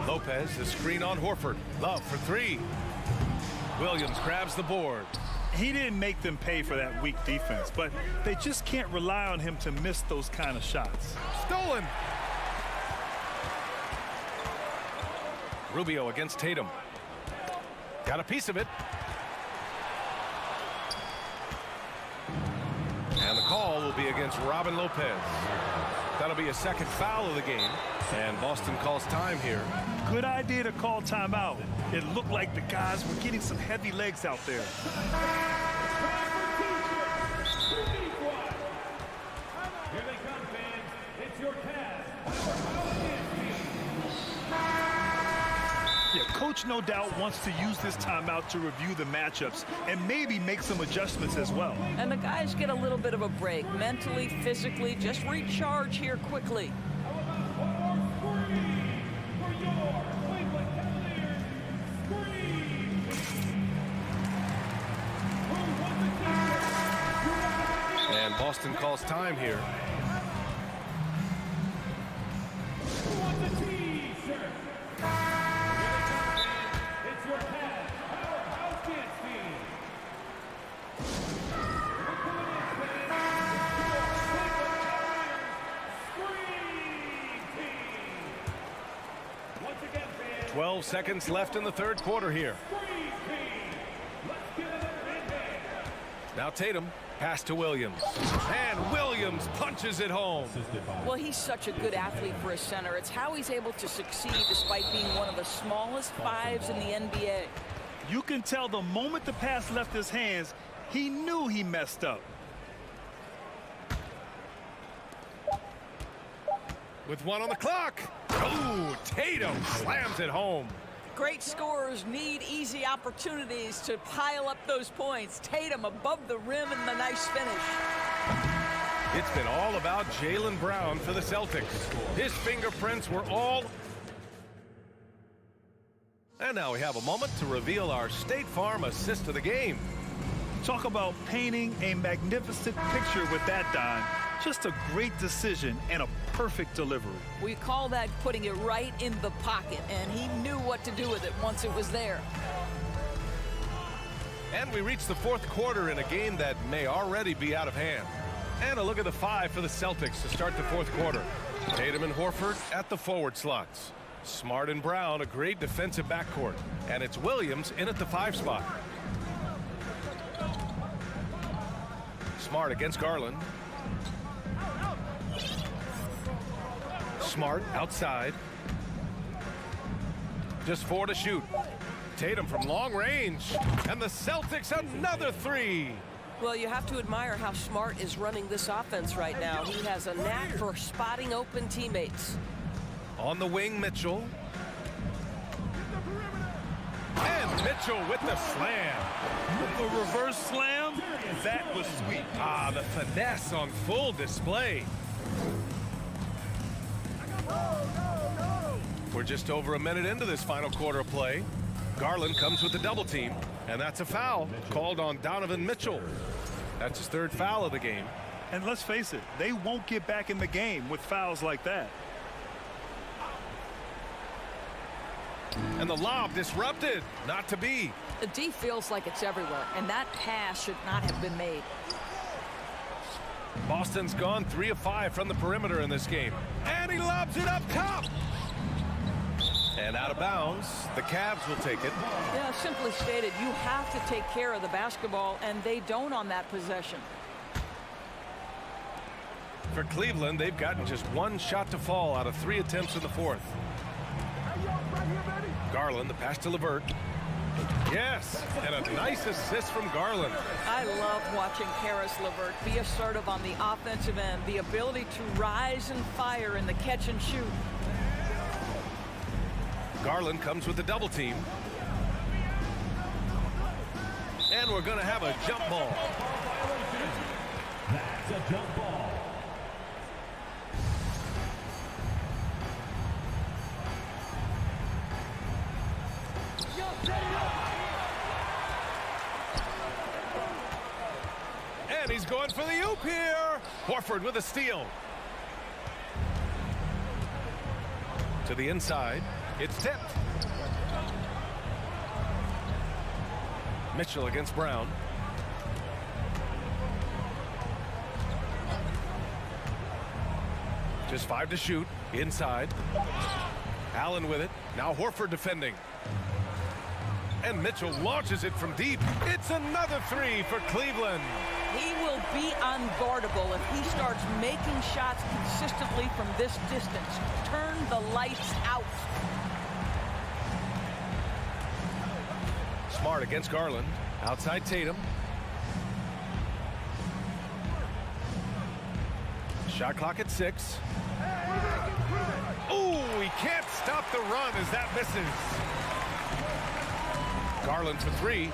Lopez, the screen on Horford. Love for 3. Williams grabs the board. He didn't make them pay for that weak defense, but they just can't rely on him to miss those kind of shots. Stolen. Rubio against Tatum. Got a piece of it. And the call will be against Robin Lopez. That'll be a second foul of the game. And Boston calls time here. Good idea to call timeout. It looked like the guys were getting some heavy legs out there. Here they come, fans. It's your Cavs. Yeah, Coach no doubt wants to use this timeout to review the matchups and maybe make some adjustments as well. And the guys get a little bit of a break, mentally, physically, just recharge here quickly. And Boston calls time here. Once again, fans, 12 seconds left in the third quarter here. Now Tatum, pass to Williams. And Williams punches it home. Well, he's such a good athlete for a center. It's how he's able to succeed despite being one of the smallest 5s in the NBA. You can tell the moment the pass left his hands, he knew he messed up. With 1 on the clock. Oh, Tatum slams it home. Great scorers need easy opportunities to pile up those points. Tatum above the rim and the nice finish. It's been all about Jaylen Brown for the Celtics. His fingerprints were all... And now we have a moment to reveal our State Farm assist of the game. Talk about painting a magnificent picture with that, Don. Just a great decision and a perfect delivery. We call that putting it right in the pocket, and he knew what to do with it once it was there. And we reach the fourth quarter in a game that may already be out of hand. And a look at the 5 for the Celtics to start the fourth quarter. Tatum and Horford at the forward slots. Smart and Brown, a great defensive backcourt. And it's Williams in at the 5 spot. Smart against Garland. Smart outside. Just 4 to shoot. Tatum from long range. And the Celtics another 3. Well, you have to admire how Smart is running this offense right now. He has a knack for spotting open teammates. On the wing, Mitchell. And Mitchell with the slam. The reverse slam, that was sweet. Ah, the finesse on full display. We're just over a minute into this final quarter of play. Garland comes with the double team, and that's a foul called on Donovan Mitchell. That's his third foul of the game. And let's face it, they won't get back in the game with fouls like that. And the lob disrupted. Not to be. The D feels like it's everywhere, and that pass should not have been made. Boston's gone 3 of 5 from the perimeter in this game. And he lobs it up top. And out of bounds. The Cavs will take it. Yeah, simply stated, you have to take care of the basketball, and they don't on that possession. For Cleveland, they've gotten just one shot to fall out of 3 attempts in the fourth. Garland, the pass to LeVert. Yes, and a nice assist from Garland. I love watching Karis LeVert be assertive on the offensive end, the ability to rise and fire in the catch and shoot. Garland comes with the double team. And we're going to have a jump ball. That's a jump ball. And he's going for the oop here. Horford with a steal. To the inside. It's tipped. Mitchell against Brown. Just 5 to shoot. Inside. Allen with it. Now Horford defending. And Mitchell launches it from deep. It's another 3 for Cleveland. He will be unguardable if he starts making shots consistently from this distance. Turn the lights out. Smart against Garland. Outside Tatum. Shot clock at 6. Ooh, he can't stop the run as that misses. Garland for 3.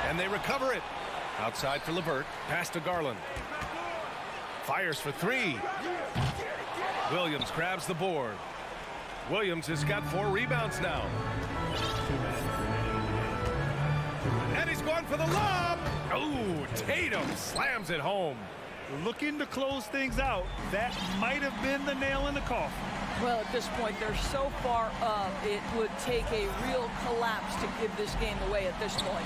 And they recover it. Outside for LeVert. Pass to Garland. Fires for 3. Williams grabs the board. Williams has got 4 rebounds now. And he's going for the lob. Oh, Tatum slams it home. Looking to close things out. That might have been the nail in the coffin. Well, at this point, they're so far up, it would take a real collapse to give this game away at this point.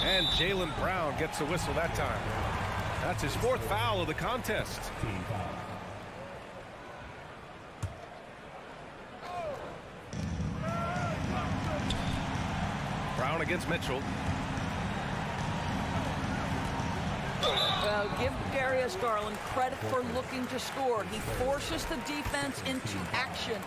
And Jaylen Brown gets a whistle that time. That's his 4th foul of the contest. Brown against Mitchell. Well, give Darius Garland credit for looking to score. He forces the defense into action.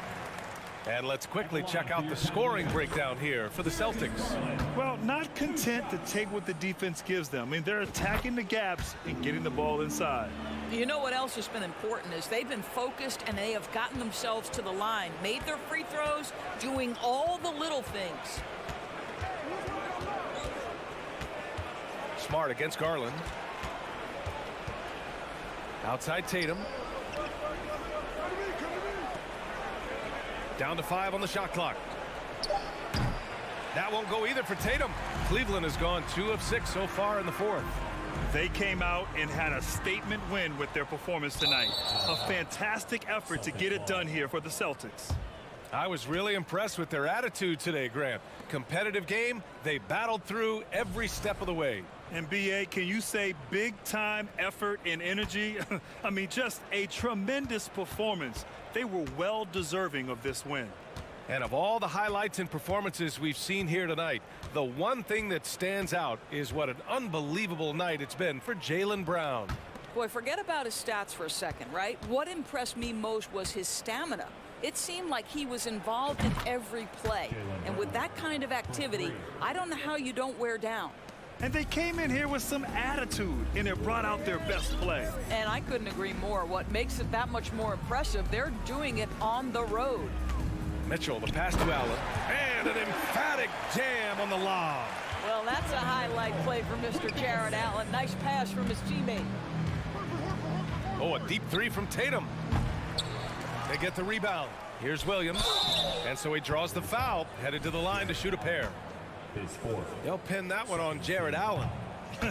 And let's quickly check out the scoring breakdown here for the Celtics. Well, not content to take what the defense gives them. I mean, they're attacking the gaps and getting the ball inside. You know what else has been important is they've been focused and they have gotten themselves to the line, made their free throws, doing all the little things. Smart against Garland. Outside Tatum. Down to 5 on the shot clock. That won't go either for Tatum. Cleveland has gone 2 of 6 so far in the fourth. They came out and had a statement win with their performance tonight. A fantastic effort to get it done here for the Celtics. I was really impressed with their attitude today, Grant. Competitive game, they battled through every step of the way. And B.A., can you say big-time effort and energy? I mean, just a tremendous performance. They were well deserving of this win. And of all the highlights and performances we've seen here tonight, the one thing that stands out is what an unbelievable night it's been for Jaylen Brown. Boy, forget about his stats for a second, right? What impressed me most was his stamina. It seemed like he was involved in every play. And with that kind of activity, I don't know how you don't wear down. And they came in here with some attitude, and it brought out their best play. And I couldn't agree more. What makes it that much more impressive, they're doing it on the road. Mitchell, the pass to Allen, and an emphatic jam on the lob. Well, that's a highlight play for Mr. Jared Allen. Nice pass from his teammate. Oh, a deep three from Tatum. They get the rebound. Here's Williams. And so he draws the foul, headed to the line to shoot a pair. They'll pin that one on Jared Allen.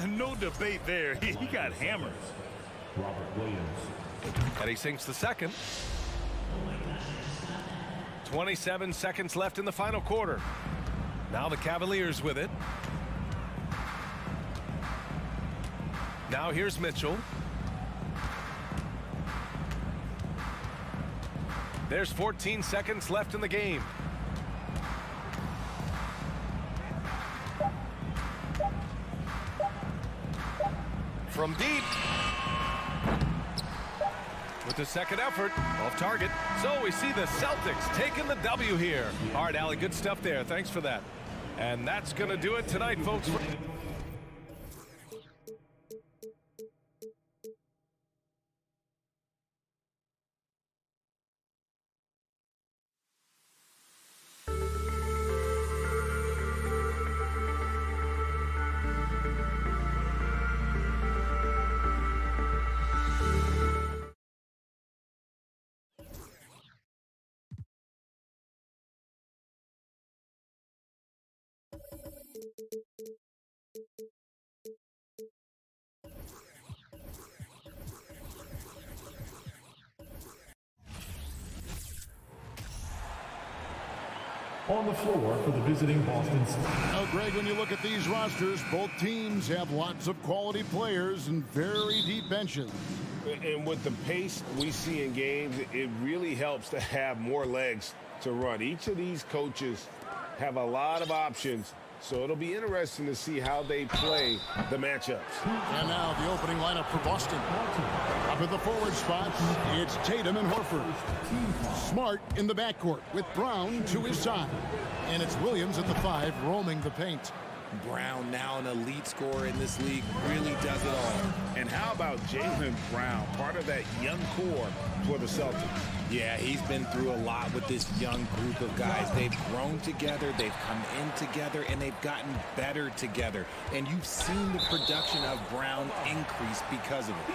No debate there. He got hammered. Robert Williams. And he sinks the second. 27 seconds left in the final quarter. Now the Cavaliers with it. Now here's Mitchell. There's 14 seconds left in the game. From deep. With the second effort, off target. So we see the Celtics taking the W here. All right, Allie, good stuff there. Thanks for that. And that's going to do it tonight, folks. On the floor for the visiting Boston Celtics. Now, Greg, when you look at these rosters, both teams have lots of quality players and very deep benches. And with the pace we see in games, it really helps to have more legs to run. Each of these coaches have a lot of options, so it'll be interesting to see how they play the matchups. And now the opening lineup for Boston. Up at the forward spots, it's Tatum and Horford. Smart in the backcourt with Brown to his side. And it's Williams at the 5 roaming the paint. Brown, now an elite scorer in this league, really does it all. And how about Jaylen Brown, part of that young core for the Celtics? Yeah, he's been through a lot with this young group of guys. They've grown together, they've come in together, and they've gotten better together. And you've seen the production of Brown increase because of it.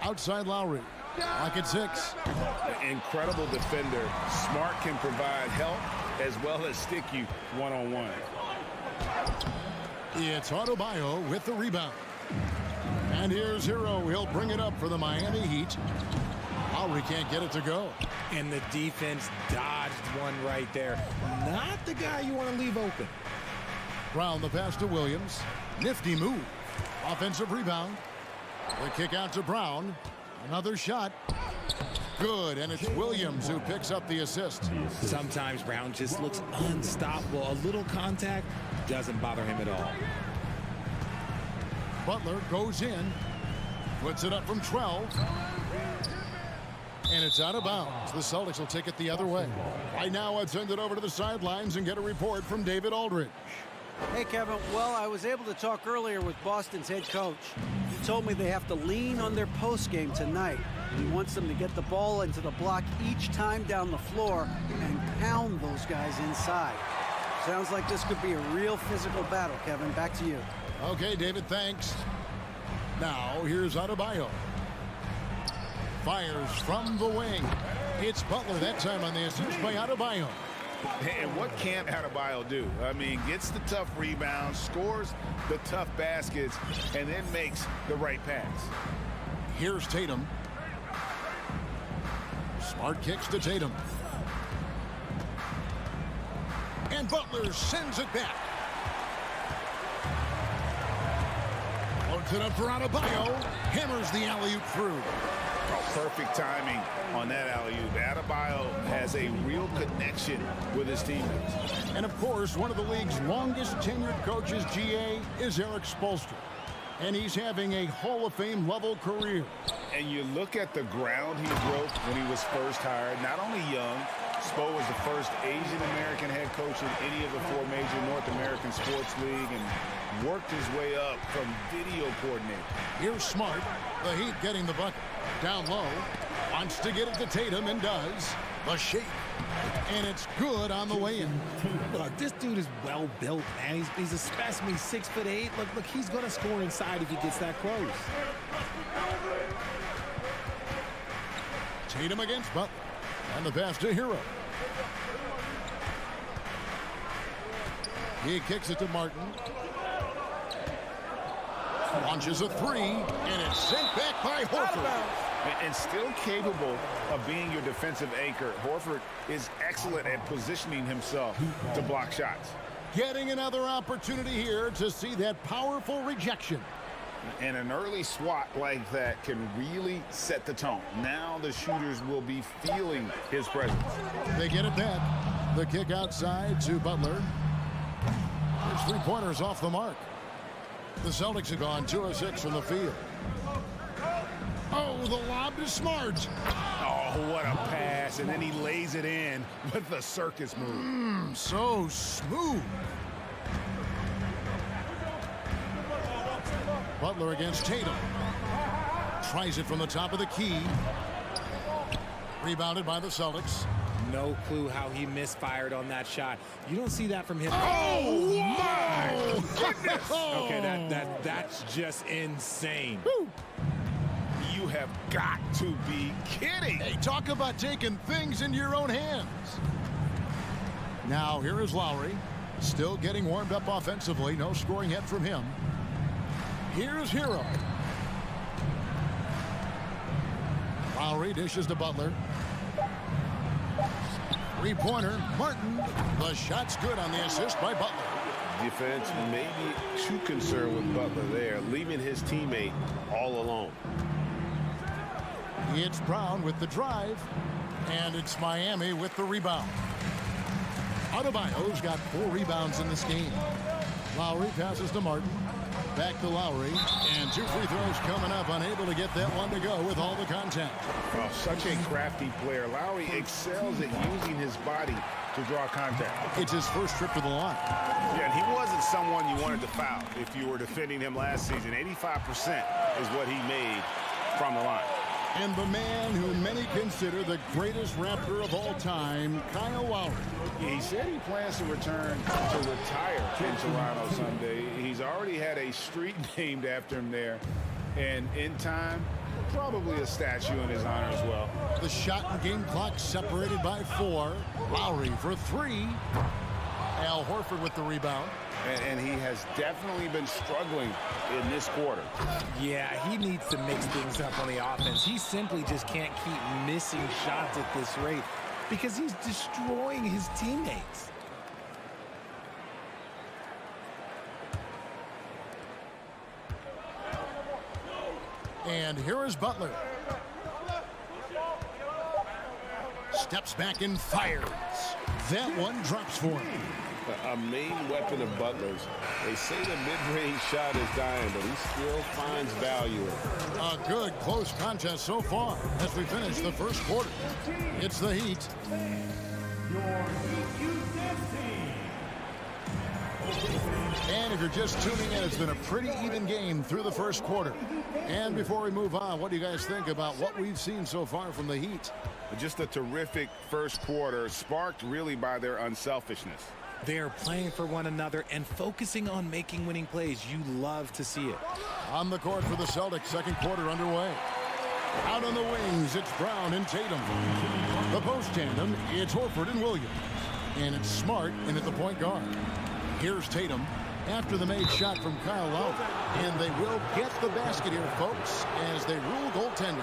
Outside Lowry, lock at 6. Incredible defender. Smart can provide help as well as stick you one-on-one. It's Adebayo with the rebound. And here's Hero. He'll bring it up for the Miami Heat. Lowry can't get it to go. And the defense dodged one right there. Not the guy you want to leave open. Brown the pass to Williams. Nifty move. Offensive rebound. The kick out to Brown. Another shot. Good, and it's Williams who picks up the assist. Sometimes Brown just looks unstoppable. A little contact doesn't bother him at all. Butler goes in. Puts it up from 12. And it's out of bounds. The Celtics will take it the other way. Right now, I'd send it over to the sidelines and get a report from David Aldridge. Hey, Kevin. Well, I was able to talk earlier with Boston's head coach. He told me they have to lean on their post game tonight. He wants them to get the ball into the block each time down the floor and pound those guys inside. Sounds like this could be a real physical battle, Kevin. Back to you. Okay, David, thanks. Now, here's Adebayo. Fires from the wing. It's Butler that time on the assist by Adebayo. And what can't Adebayo do? I mean, gets the tough rebounds, scores the tough baskets, and then makes the right pass. Here's Tatum. Smart kicks to Tatum. And Butler sends it back. Loads it up for Adebayo. Hammers the alley-oop through. Perfect timing on that alley-oop. Adebayo has a real connection with his teammates. And of course, one of the league's longest tenured coaches, GA, is Eric Spoelstra. And he's having a Hall of Fame level career. And you look at the ground he broke when he was first hired. Not only young, Spo was the first Asian American head coach in any of the 4 major North American sports league and worked his way up from video coordinator. Here's Smart. The Heat getting the bucket. Down low. Wants to get it to Tatum and does. The shake. And it's good on the way in. Look, this dude is well built, man. He's a specimen. He's 6'8". Look, he's going to score inside if he gets that close. Tatum against Butler. And the pass to Hero. He kicks it to Martin. Launches a three, and it's sent back by Horford. And still capable of being your defensive anchor. Horford is excellent at positioning himself to block shots. Getting another opportunity here to see that powerful rejection. And an early swat like that can really set the tone. Now the shooters will be feeling his presence. They get it back. The kick outside to Butler. His three-pointers off the mark. The Celtics have gone 2 of 6 from the field. Oh, the lob to Smart. Oh, what a pass. And then he lays it in with the circus move. So smooth. Butler against Tatum. Tries it from the top of the key. Rebounded by the Celtics. No clue how he misfired on that shot. You don't see that from him. Oh, my goodness. Okay, that's just insane. Woo. You have got to be kidding. Hey, talk about taking things into your own hands. Now, here is Lowry. Still getting warmed up offensively. No scoring yet from him. Here's Hero. Lowry dishes to Butler. Three-pointer, Martin. The shot's good on the assist by Butler. Defense may be too concerned with Butler there, leaving his teammate all alone. It's Brown with the drive, and it's Miami with the rebound. Adebayo's got 4 rebounds in this game. Lowry passes to Martin. Back to Lowry, and 2 free throws coming up, unable to get that one to go with all the contact. Oh, such a crafty player. Lowry excels at using his body to draw contact. It's his first trip to the line. Yeah, and he wasn't someone you wanted to foul if you were defending him last season. 85% is what he made from the line. And the man who many consider the greatest Raptor of all time, Kyle Lowry. He said he plans to return to retire in Toronto someday. He's already had a street named after him there. And in time, probably a statue in his honor as well. The shot and game clock separated by 4. Lowry for 3. Al Horford with the rebound. And he has definitely been struggling in this quarter. Yeah, he needs to mix things up on the offense. He simply just can't keep missing shots at this rate because he's destroying his teammates. And here is Butler. Steps back and fires. That one drops for him. A main weapon of Butler's. They say the mid-range shot is dying, but he still finds value in it. A good close contest so far as we finish the first quarter. It's the Heat. And if you're just tuning in, it's been a pretty even game through the first quarter. And before we move on, what do you guys think about what we've seen so far from the Heat? Just a terrific first quarter, sparked really by their unselfishness. They are playing for one another and focusing on making winning plays. You love to see it. On the court for the Celtics, second quarter underway. Out on the wings, it's Brown and Tatum. The post tandem, it's Horford and Williams. And it's Smart in at the point guard. Here's Tatum after the made shot from Kyle Lowry. And they will get the basket here, folks, as they rule goaltender.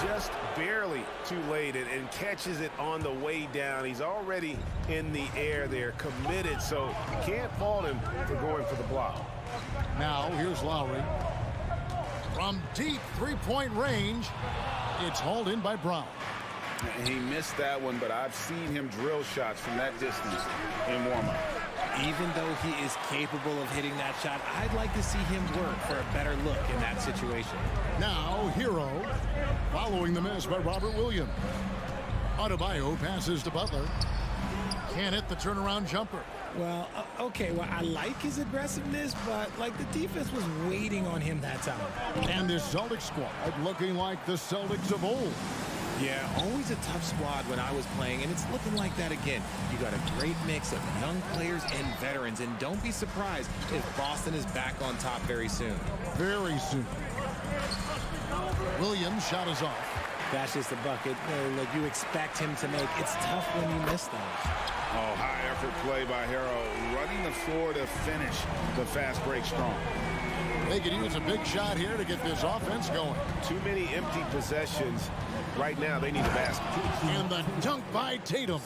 Just barely too late and catches it on the way down. He's already in the air there, committed, so can't fault him for going for the block. Now here's Lowry. From deep three-point range, it's hauled in by Brown. He missed that one, but I've seen him drill shots from that distance in warm-up. Even though he is capable of hitting that shot, I'd like to see him work for a better look in that situation. Now, Hero, following the miss by Robert Williams. Adebayo passes to Butler. Can't hit the turnaround jumper. Well, okay, well, I like his aggressiveness, but, like, the defense was waiting on him that time. And this Celtics squad looking like the Celtics of old. Yeah, always a tough squad when I was playing, and it's looking like that again. You got a great mix of young players and veterans, and don't be surprised if Boston is back on top very soon. Very soon. Williams' shot is off. That's just a bucket that you expect him to make. It's tough when you miss those. Oh, high effort play by Hero, running the floor to finish the fast break strong. They could use a big shot here to get this offense going. Too many empty possessions. Right now, they need a basket. And the dunk by Tatum.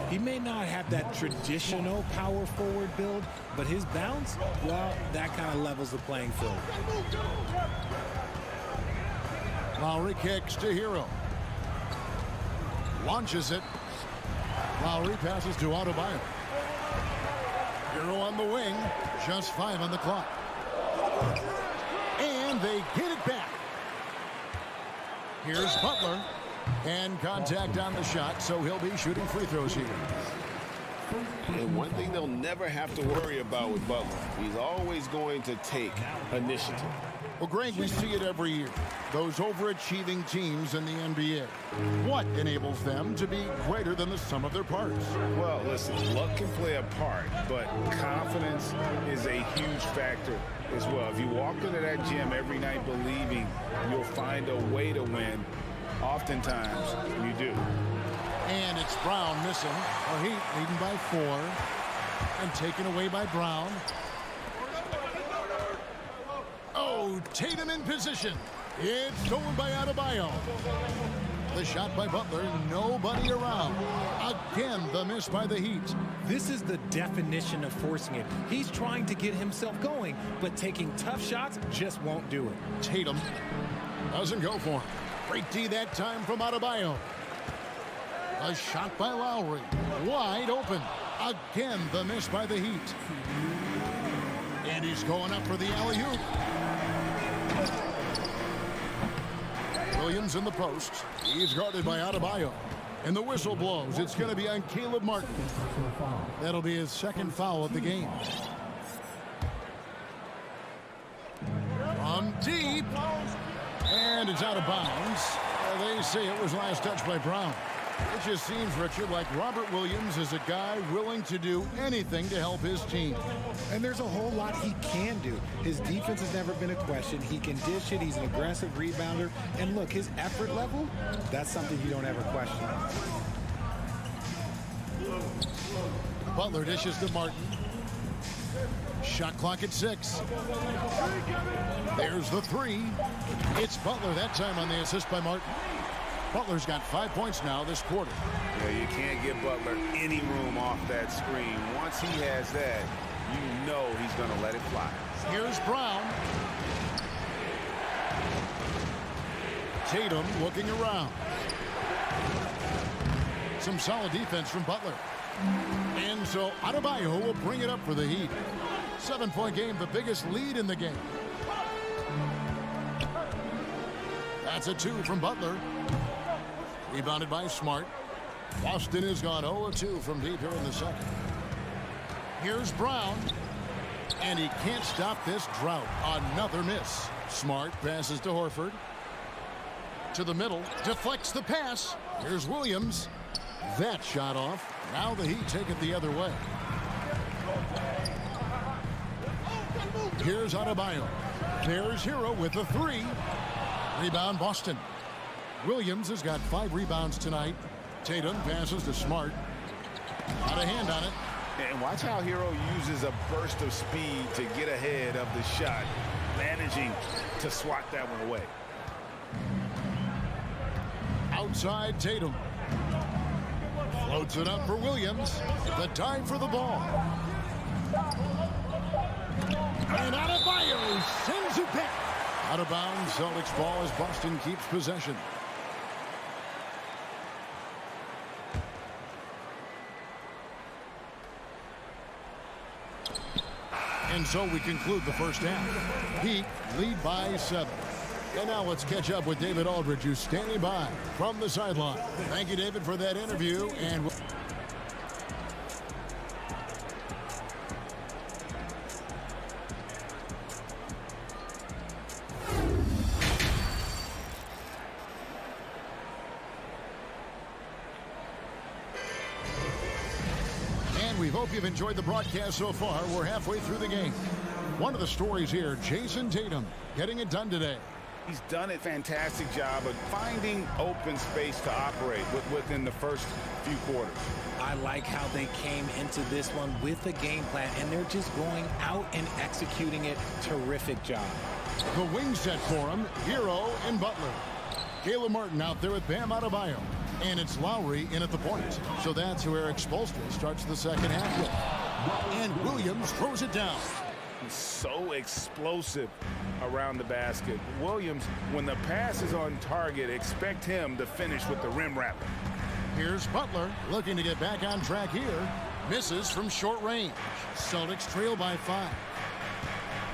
He may not have that traditional power forward build, but his bounce, well, that kind of levels the playing field. Lowry kicks to Hero. Launches it. Lowry passes to Adebayo. Hero on the wing. Just 5 on the clock. And they get it back. Here's Butler. And contact on the shot, so he'll be shooting free throws here. And one thing they'll never have to worry about with Butler, he's always going to take initiative. Well, Greg, we see it every year. Those overachieving teams in the NBA. What enables them to be greater than the sum of their parts? Well, listen, luck can play a part, but confidence is a huge factor as well. If you walk into that gym every night believing you'll find a way to win, oftentimes you do. And it's Brown missing. Our Heat leading by 4 and taken away by Brown. Oh, Tatum in position. It's stolen by Adebayo. The shot by Butler, nobody around. Again, the miss by the Heat. This is the definition of forcing it. He's trying to get himself going, but taking tough shots just won't do it. Tatum doesn't go for him. Great D that time from Adebayo. A shot by Lowry. Wide open. Again, the miss by the Heat. And he's going up for the alley-oop. Williams in the post. He's guarded by Adebayo. And the whistle blows. It's going to be on Caleb Martin. That'll be his second foul of the game. From deep. And it's out of bounds. They say it was last touched by Brown. It just seems, Richard, like Robert Williams is a guy willing to do anything to help his team. And there's a whole lot he can do. His defense has never been a question. He can dish it. He's an aggressive rebounder. And look, his effort level, that's something you don't ever question. Butler dishes to Martin. Shot clock at 6. There's the 3. It's Butler that time on the assist by Martin. Butler's got 5 points now this quarter. Yeah, you can't give Butler any room off that screen. Once he has that, you know he's going to let it fly. Here's Brown. Tatum looking around. Some solid defense from Butler. And so Adebayo will bring it up for the Heat. 7-point game, the biggest lead in the game. That's a 2 from Butler. Rebounded by Smart. Boston has gone 0-2 from deep here in the second. Here's Brown. And he can't stop this drought. Another miss. Smart passes to Horford. To the middle. Deflects the pass. Here's Williams. That shot off. Now the Heat take it the other way. Here's Adebayo. There's Hero with the 3. Rebound Boston. Williams has got 5 rebounds tonight. Tatum passes to Smart. Got a hand on it. And watch how Hero uses a burst of speed to get ahead of the shot, managing to swat that one away. Outside Tatum. Floats it up for Williams. The dive for the ball. And Adebayo sends it back. Out of bounds, Celtics ball as Boston keeps possession. And so we conclude the first half. Heat lead by 7. And now let's catch up with David Aldridge, who's standing by from the sideline. Thank you, David, for that interview. And hope you've enjoyed the broadcast so far. We're halfway through the game. One of the stories here, Jason Tatum getting it done today. He's done a fantastic job of finding open space to operate within the first few quarters. I like how they came into this one with a game plan, and they're just going out and executing it. Terrific job. The wing set for him, Hero and Butler. Caleb Martin out there with Bam Adebayo. And it's Lowry in at the point. So that's who Eric Spoelstra starts the second half with. And Williams throws it down. He's so explosive around the basket. Williams, when the pass is on target, expect him to finish with the rim wrapper. Here's Butler looking to get back on track here. Misses from short range. Celtics trail by 5.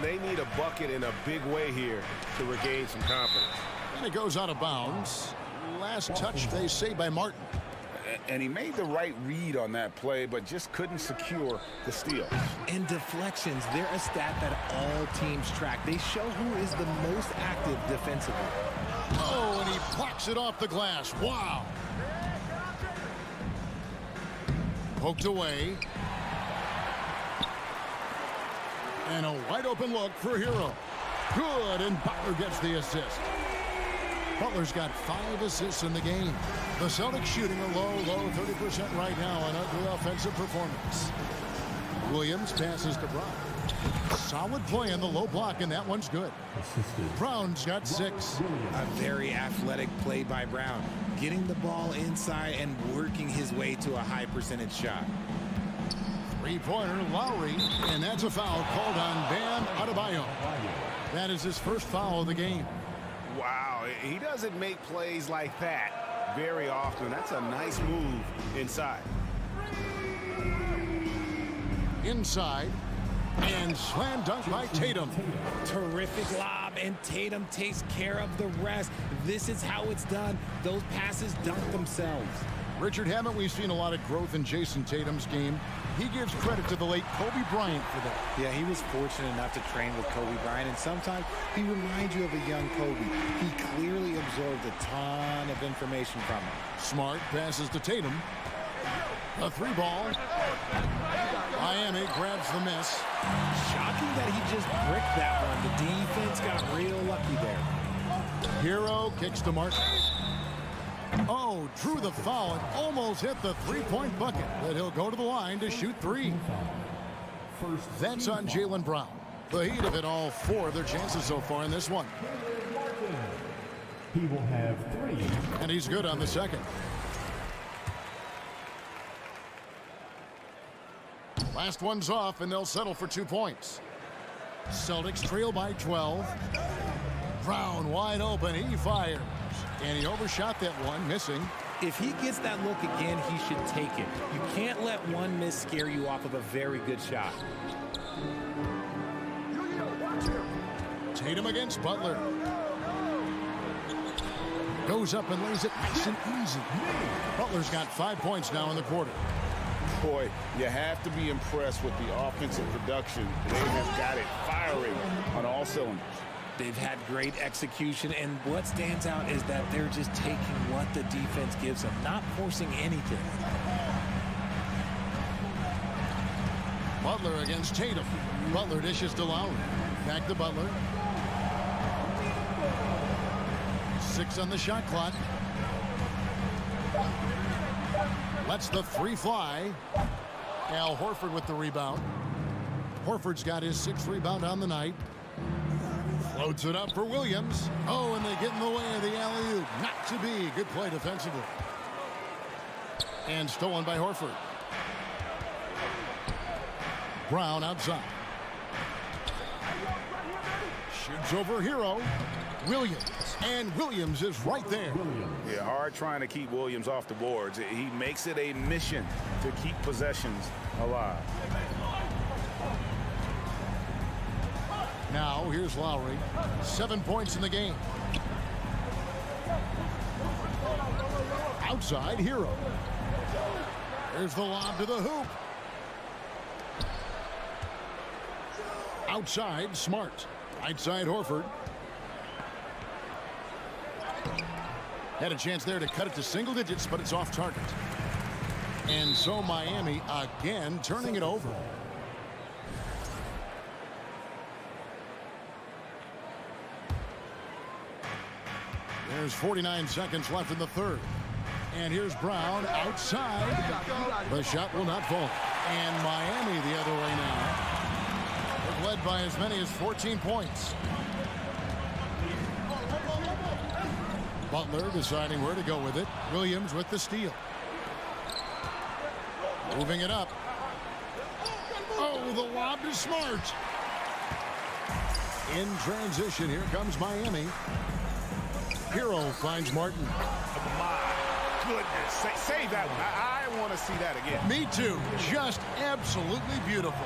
They need a bucket in a big way here to regain some confidence. And it goes out of bounds. Last touch, they say, by Martin. And he made the right read on that play, but just couldn't secure the steal. And deflections, they're a stat that all teams track. They show who is the most active defensively. Oh, and he blocks it off the glass. Wow. Poked away. And a wide open look for Hero. Good, and Butler gets the assist. Butler's got 5 assists in the game. The Celtics shooting a low 30% right now, an ugly offensive performance. Williams passes to Brown. Solid play in the low block, and that one's good. Brown's got 6. A very athletic play by Brown, getting the ball inside and working his way to a high percentage shot. Three-pointer, Lowry, and that's a foul called on Bam Adebayo. That is his first foul of the game. Wow, he doesn't make plays like that very often. That's a nice move inside. Inside, and slam dunk by Tatum. Terrific lob, and Tatum takes care of the rest. This is how it's done. Those passes dunk themselves. Richard, haven't we seen a lot of growth in Jason Tatum's game? He gives credit to the late Kobe Bryant for that. Yeah, he was fortunate enough to train with Kobe Bryant, and sometimes he reminds you of a young Kobe. He clearly absorbed a ton of information from him. Smart passes to Tatum. A 3-ball. Miami grabs the miss. Shocking that he just bricked that one. The defense got real lucky there. Hero kicks to Martin. Oh, drew the foul and almost hit the 3-point bucket, but he'll go to the line to shoot 3. That's on Jaylen Brown. The heat of it, all 4 of their chances so far in this one. He will have 3. And he's good on the second. Last one's off, and they'll settle for 2 points. Celtics trail by 12. Brown wide open, he fires. And he overshot that one, missing. If he gets that look again, he should take it. You can't let one miss scare you off of a very good shot. Tatum against Butler. Goes up and lays it nice and easy. Butler's got 5 points now in the quarter. Boy, you have to be impressed with the offensive production. They have got it firing on all cylinders. They've had great execution, and what stands out is that they're just taking what the defense gives them, not forcing anything. Butler against Tatum. Butler dishes to Lowry. Back to Butler. 6 on the shot clock. Lets the 3 fly. Al Horford with the rebound. Horford's got his 6th rebound on the night. Floats it up for Williams. Oh, and they get in the way of the alley-oop. Not to be. Good play defensively. And stolen by Horford. Brown outside. Shoots over Hero. Williams. And Williams is right there. Yeah, hard trying to keep Williams off the boards. He makes it a mission to keep possessions alive. Now, here's Lowry. 7 points in the game. Outside, Hero. There's the lob to the hoop. Outside, Smart. Right side, Horford. Had a chance there to cut it to single digits, but it's off target. And so Miami again turning it over. There's 49 seconds left in the third. And here's Brown outside. The shot will not fall. And Miami the other way now. They've led by as many as 14 points. Butler deciding where to go with it. Williams with the steal. Moving it up. Oh, the lob to Smart. In transition, here comes Miami. Hero finds Martin. My goodness. Save that one. I want to see that again. Me too. Just absolutely beautiful.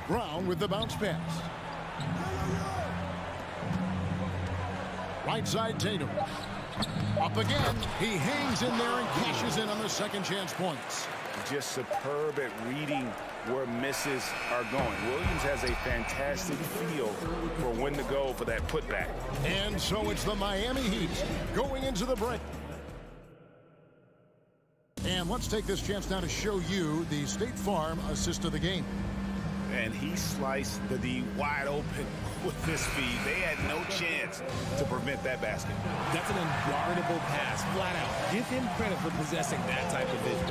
Brown with the bounce pass. Right side Tatum. Up again. He hangs in there and cashes in on the second chance points. Just superb at reading where misses are going. Williams has a fantastic feel for when to go for that putback. And so it's the Miami Heat going into the break. And let's take this chance now to show you the State Farm assist of the game. And he sliced the D wide open with this feed. They had no chance to prevent that basket. That's an unguardable pass, flat out. Give him credit for possessing that type of vision.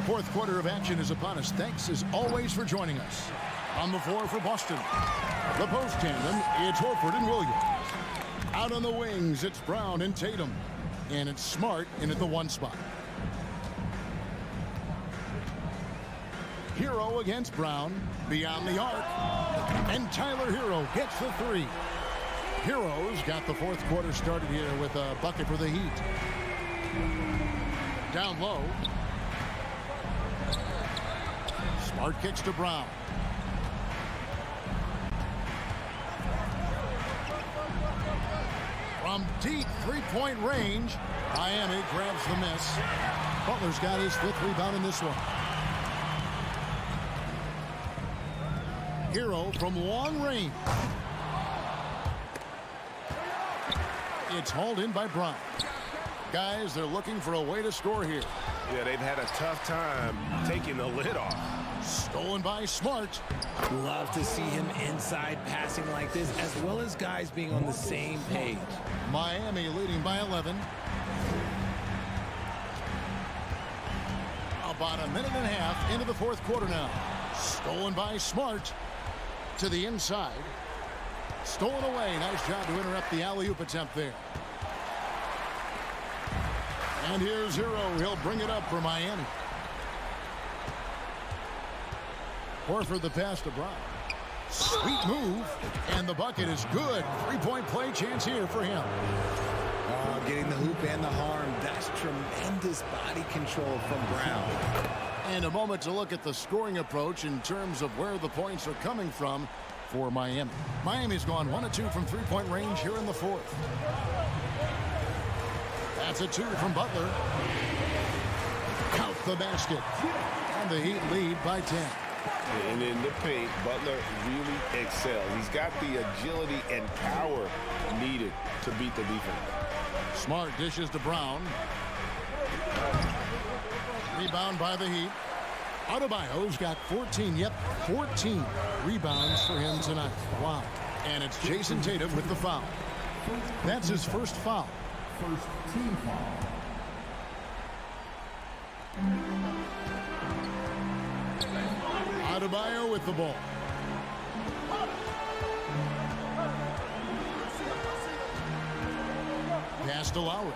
Fourth quarter of action is upon us. Thanks as always for joining us. On the floor for Boston, the post tandem, it's Horford and Williams. Out on the wings, it's Brown and Tatum. And it's Smart in at the one spot. Hero against Brown, beyond the arc, and Tyler Hero gets the three. Hero's got the fourth quarter started here with a bucket for the Heat. Down low. Smart kicks to Brown. From deep three-point range, Miami grabs the miss. Butler's got his fifth rebound in this one. Hero from long range. It's hauled in by Brown. Guys, they're looking for a way to score here. Yeah, they've had a tough time taking the lid off. Stolen by Smart. Love to see him inside passing like this, as well as guys being on the same page. Miami leading by 11. About a minute and a half into the fourth quarter now. Stolen by Smart. To the inside. Stolen away. Nice job to interrupt the alley-oop attempt there. And here's Hero. He'll bring it up for Miami. Horford the pass to Brown. Sweet move. And the bucket is good. Three-point play chance here for him. Getting the hoop and the harm. That's tremendous body control from Brown. And a moment to look at the scoring approach in terms of where the points are coming from for Miami. Miami's gone 1 of 2 from three-point range here in the fourth. That's a 2 from Butler. Count the basket. And the Heat lead by 10. And in the paint, Butler really excels. He's got the agility and power needed to beat the defense. Smart dishes to Brown. Rebound by the Heat. Adebayo's got 14, 14 rebounds for him tonight. Wow. And it's Jason Tatum with the foul. That's his first foul. First team foul. Adebayo with the ball. Pass to Lowry.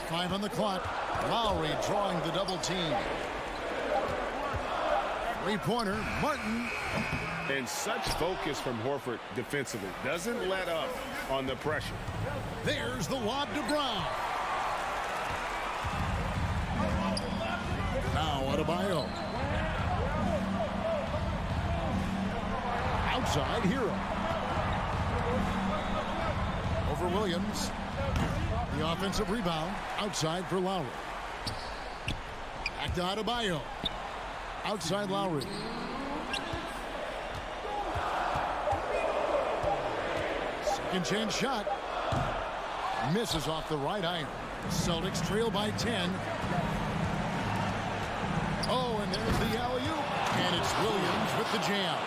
5 on the clock. Lowry drawing the double team. Three-pointer, Martin. And such focus from Horford defensively. Doesn't let up on the pressure. There's the lob to Brown. Now Adebayo. Outside, Hero. Over Williams. The offensive rebound. Outside for Lowry. Back to Adebayo. Outside Lowry. Second chance shot. Misses off the right iron. Celtics trail by 10. Oh, and there's the alley-oop. And it's Williams with the jam.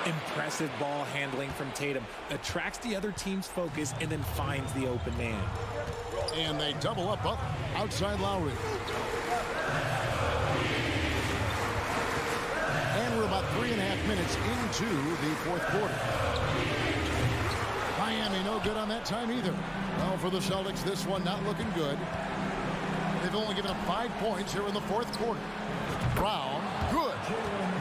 Impressive ball handling from Tatum. Attracts the other team's focus and then finds the open man. And they double up outside Lowry. And we're about 3.5 minutes into the fourth quarter. Miami no good on that time either. Well, for the Celtics, this one not looking good. They've only given up 5 points here in the fourth quarter. Brown, good.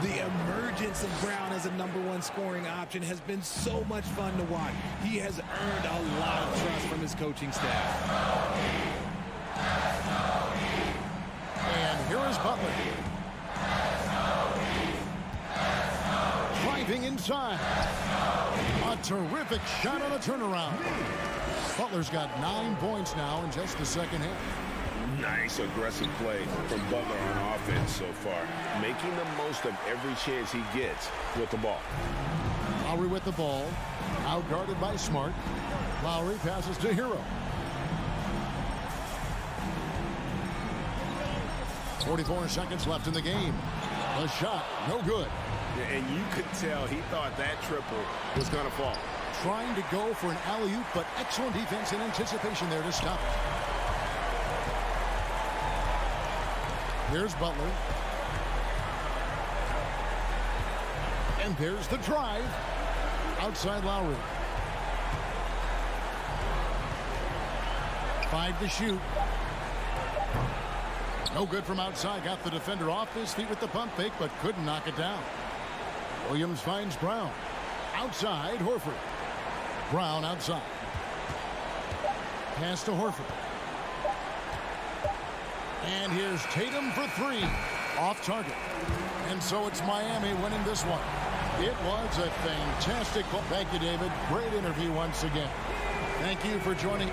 The emergence of Brown as a #1 scoring option has been so much fun to watch. He has earned a lot of trust from his coaching staff. And here is Butler. Driving inside. A terrific shot on a turnaround. Butler's got 9 points now in just the second half. Nice aggressive play from Butler on offense so far. Making the most of every chance he gets with the ball. Lowry with the ball. Outguarded by Smart. Lowry passes to Hero. 44 seconds left in the game. The shot, no good. And you could tell he thought that triple was going to fall. Trying to go for an alley-oop, but excellent defense and anticipation there to stop it. Here's Butler. And there's the drive. Outside Lowry. 5 to shoot. No good from outside. Got the defender off his feet with the pump fake, but couldn't knock it down. Williams finds Brown. Outside, Horford. Brown outside. Pass to Horford. And here's Tatum for 3. Off target. And so it's Miami winning this one. It was a fantastic. Thank you, David. Great interview once again. Thank you for joining.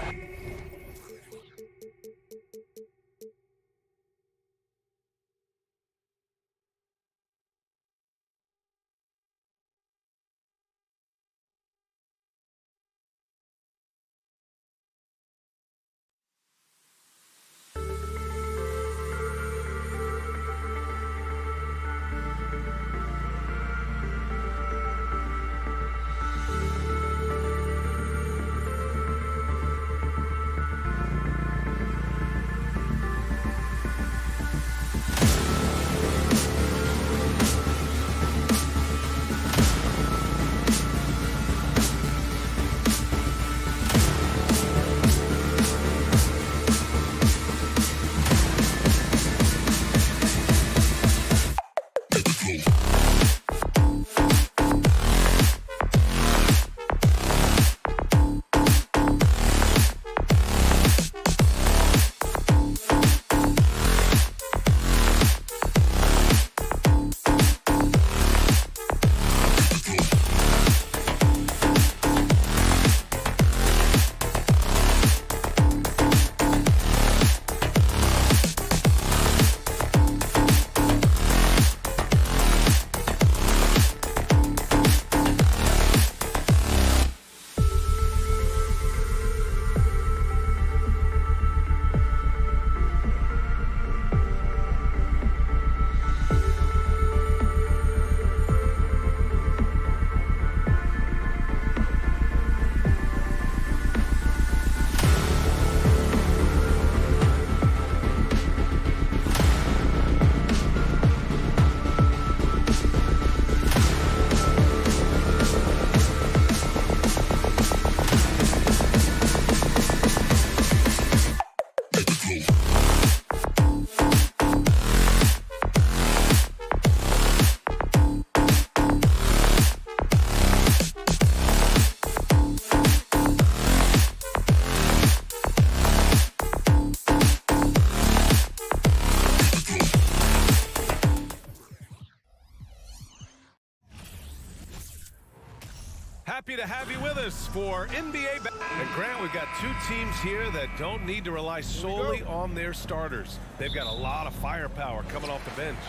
Happy to have you with us for NBA. And Grant, we've got two teams here that don't need to rely solely on their starters. They've got a lot of firepower coming off the bench.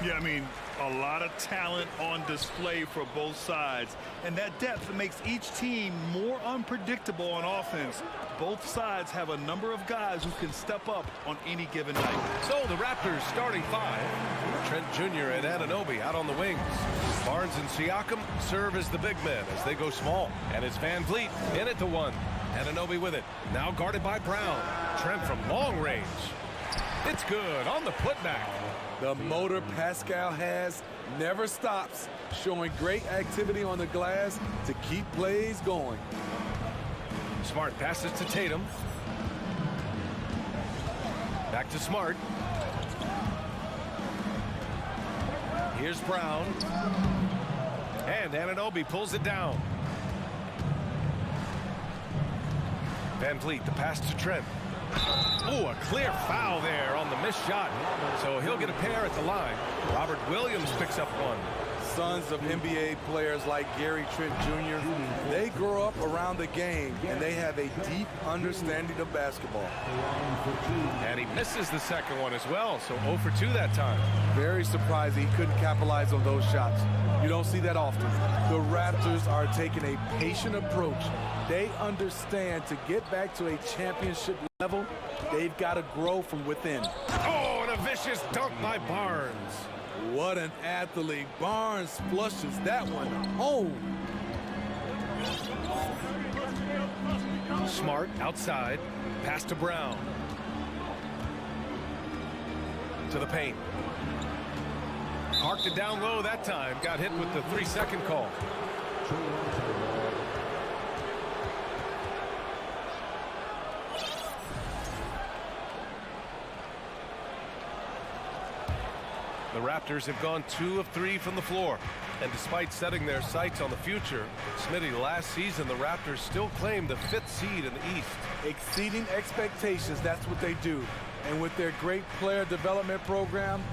Yeah, I mean, a lot of talent on display for both sides. And that depth makes each team more unpredictable on offense. Both sides have a number of guys who can step up on any given night. So the Raptors starting five. Trent Jr. and Anunoby out on the wings. Barnes and Siakam serve as the big men as they go small. And it's Van Vliet in at the one. Anunoby with it. Now guarded by Brown. Trent from long range. It's good on the putback. The motor Pascal has never stops, showing great activity on the glass to keep plays going. Smart passes to Tatum. Back to Smart. Here's Brown. And Anunoby pulls it down. Van Vliet, the pass to Trent. Oh, a clear foul there on the missed shot. So he'll get a pair at the line. Robert Williams picks up one. Sons of NBA players like Gary Trent Jr., they grow up around the game, and they have a deep understanding of basketball. And he misses the second one as well, so 0 for 2 that time. Very surprising he couldn't capitalize on those shots. You don't see that often. The Raptors are taking a patient approach. They understand to get back to a championship level, they've got to grow from within. Oh, and a vicious dunk by Barnes. What an athlete. Barnes flushes that one home. Smart outside. Pass to Brown. To the paint. Parked it down low that time. Got hit with the 3-second call. The Raptors have gone 2 of 3 from the floor. And despite setting their sights on the future, Smitty, last season the Raptors still claimed the 5th seed in the East. Exceeding expectations, that's what they do. And with their great player development program,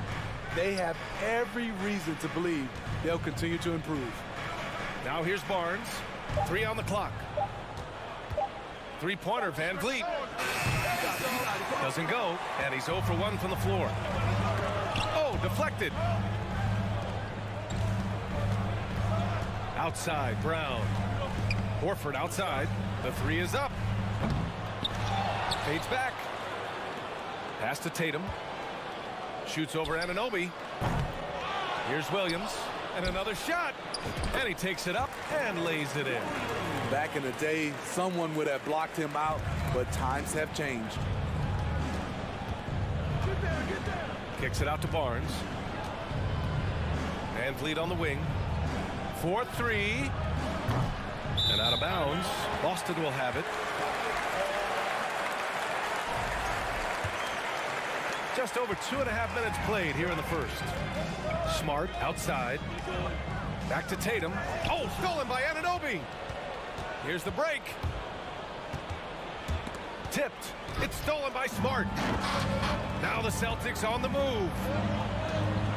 they have every reason to believe they'll continue to improve. Now here's Barnes. 3 on the clock. Three-pointer, Van Vliet. Doesn't go, and he's 0 for 1 from the floor. Oh, deflected. Outside, Brown. Horford outside. The 3 is up. Fades back. Pass to Tatum. Shoots over Anunoby. Here's Williams. And another shot. And he takes it up and lays it in. Back in the day, someone would have blocked him out, but times have changed. Kicks it out to Barnes. Van Vliet on the wing. 4-3. And out of bounds. Boston will have it. Just over 2.5 minutes played here in the first. Smart outside. Back to Tatum. Oh, stolen by Anunoby. Here's the break. Tipped. It's stolen by Smart. Now the Celtics on the move.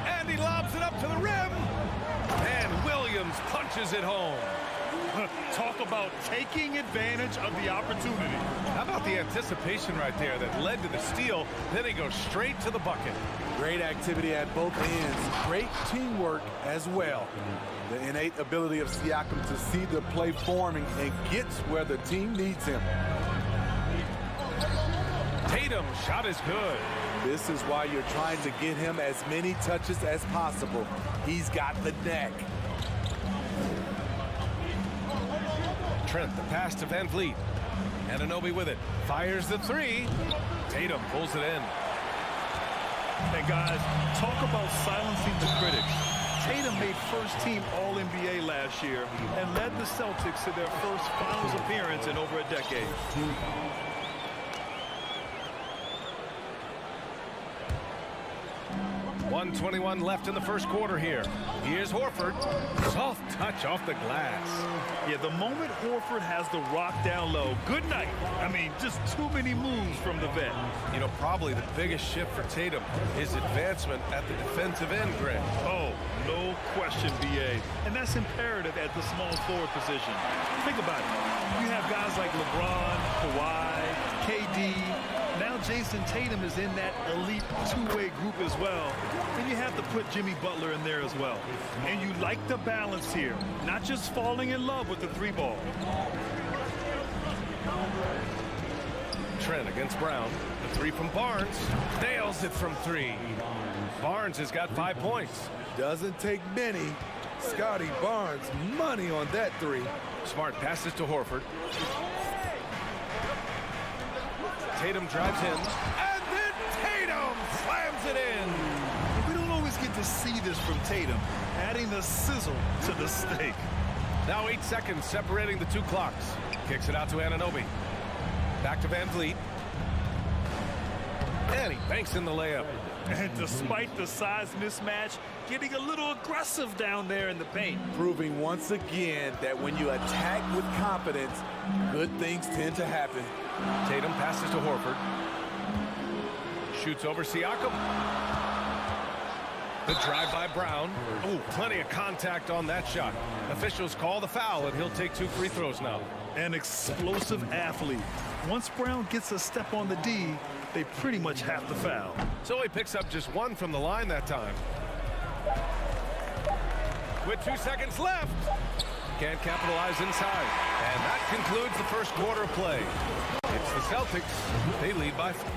And he lobs it up to the rim. And Williams punches it home. Talk about taking advantage of the opportunity. How about the anticipation right there that led to the steal? Then he goes straight to the bucket. Great activity at both ends. Great teamwork as well. The innate ability of Siakam to see the play forming and gets where the team needs him. Tatum, shot is good. This is why you're trying to get him as many touches as possible. He's got the neck. Trent, the pass to Van Vliet. Anunoby with it. Fires the 3. Tatum pulls it in. And guys, talk about silencing the critics. Tatum made first-team All-NBA last year and led the Celtics to their first finals appearance in over a decade. 1:21 left in the first quarter here. Here's Horford. Soft touch off the glass. Yeah, the moment Horford has the rock down low, good night. I mean, just too many moves from the vet. You know, probably the biggest shift for Tatum is advancement at the defensive end, Greg. Oh, no question, BA. And that's imperative at the small forward position. Think about it. You have guys like LeBron, Kawhi, KD. Now Jason Tatum is in that elite two-way group as well. And you have to put Jimmy Butler in there as well. And you like the balance here, not just falling in love with the three ball. Trent against Brown. The three from Barnes. Nails it from three. Barnes has got 5 points. Doesn't take many. Scotty Barnes, money on that three. Smart passes to Horford. Tatum drives in. And then Tatum slams it in. We don't always get to see this from Tatum, adding the sizzle to the steak. Now 8 seconds separating the two clocks. Kicks it out to Anunoby. Back to Van Vliet. And he banks in the layup. And despite the size mismatch, getting a little aggressive down there in the paint. Proving once again that when you attack with confidence, good things tend to happen. Tatum passes to Horford. Shoots over Siakam. The drive by Brown. Oh, plenty of contact on that shot. Officials call the foul, and he'll take 2 free throws now. An explosive athlete. Once Brown gets a step on the D, they pretty much have to foul. So he picks up just 1 from the line that time. With 2 seconds left. Can't capitalize inside. And that concludes the first quarter of play. It's the Celtics. They lead by 4.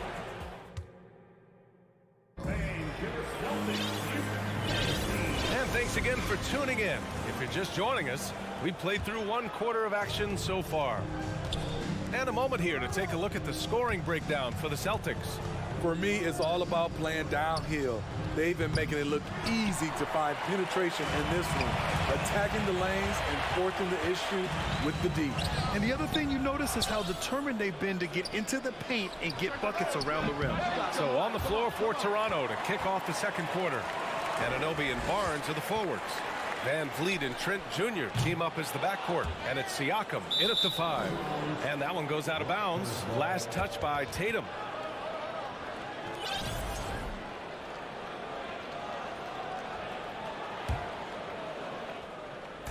And thanks again for tuning in. If you're just joining us, we've played through 1 quarter of action so far. And a moment here to take a look at the scoring breakdown for the Celtics. For me, it's all about playing downhill. They've been making it look easy to find penetration in this one, attacking the lanes and forcing the issue with the D. And the other thing you notice is how determined they've been to get into the paint and get buckets around the rim. So on the floor for Toronto to kick off the second quarter. Anunoby and Barnes are the forwards. Van Vliet and Trent Jr. team up as the backcourt, and it's Siakam in at the 5. And that one goes out of bounds. Last touch by Tatum.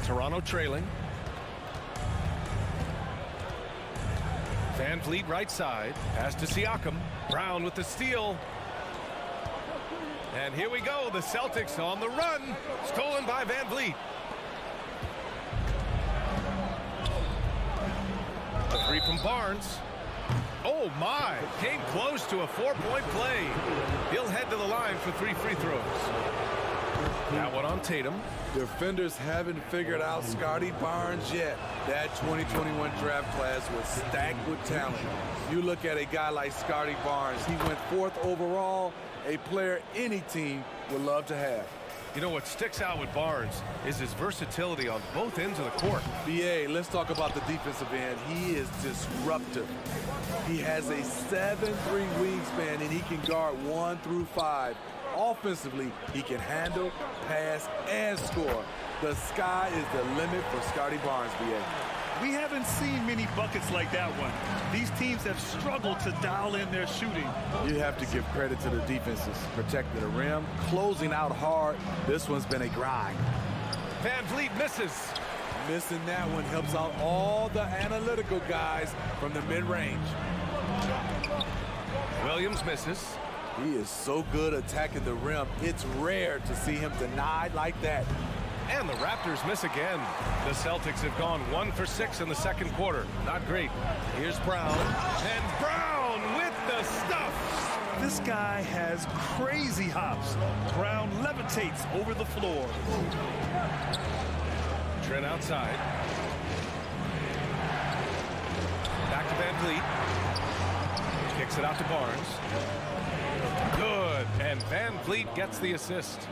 Toronto trailing. Van Vliet right side. Pass to Siakam. Brown with the steal. And here we go. The Celtics on the run. Stolen by Van Vliet. The 3 from Barnes. Oh my. Came close to a 4-point play. He'll head to the line for 3 free throws. That one on Tatum. Defenders haven't figured out Scotty Barnes yet. That 2021 draft class was stacked with talent. You look at a guy like Scotty Barnes, he went 4th overall, a player any team would love to have. You know what sticks out with Barnes is his versatility on both ends of the court. BA, let's talk about the defensive end. He is disruptive. He has a 7'3" wingspan and he can guard 1 through 5. Offensively, he can handle, pass, and score. The sky is the limit for Scotty Barnes, BA. We haven't seen many buckets like that one. These teams have struggled to dial in their shooting. You have to give credit to the defenses. Protecting the rim, closing out hard. This one's been a grind. Van Vliet misses. Missing that one helps out all the analytical guys from the mid-range. Williams misses. He is so good attacking the rim. It's rare to see him denied like that. And the Raptors miss again. The Celtics have gone 1 for 6 in the second quarter. Not great. Here's Brown. And Brown with the stuff. This guy has crazy hops. Brown levitates over the floor. Trent outside. Back to Van Vliet. Kicks it out to Barnes. Good. And Van Vliet gets the assist.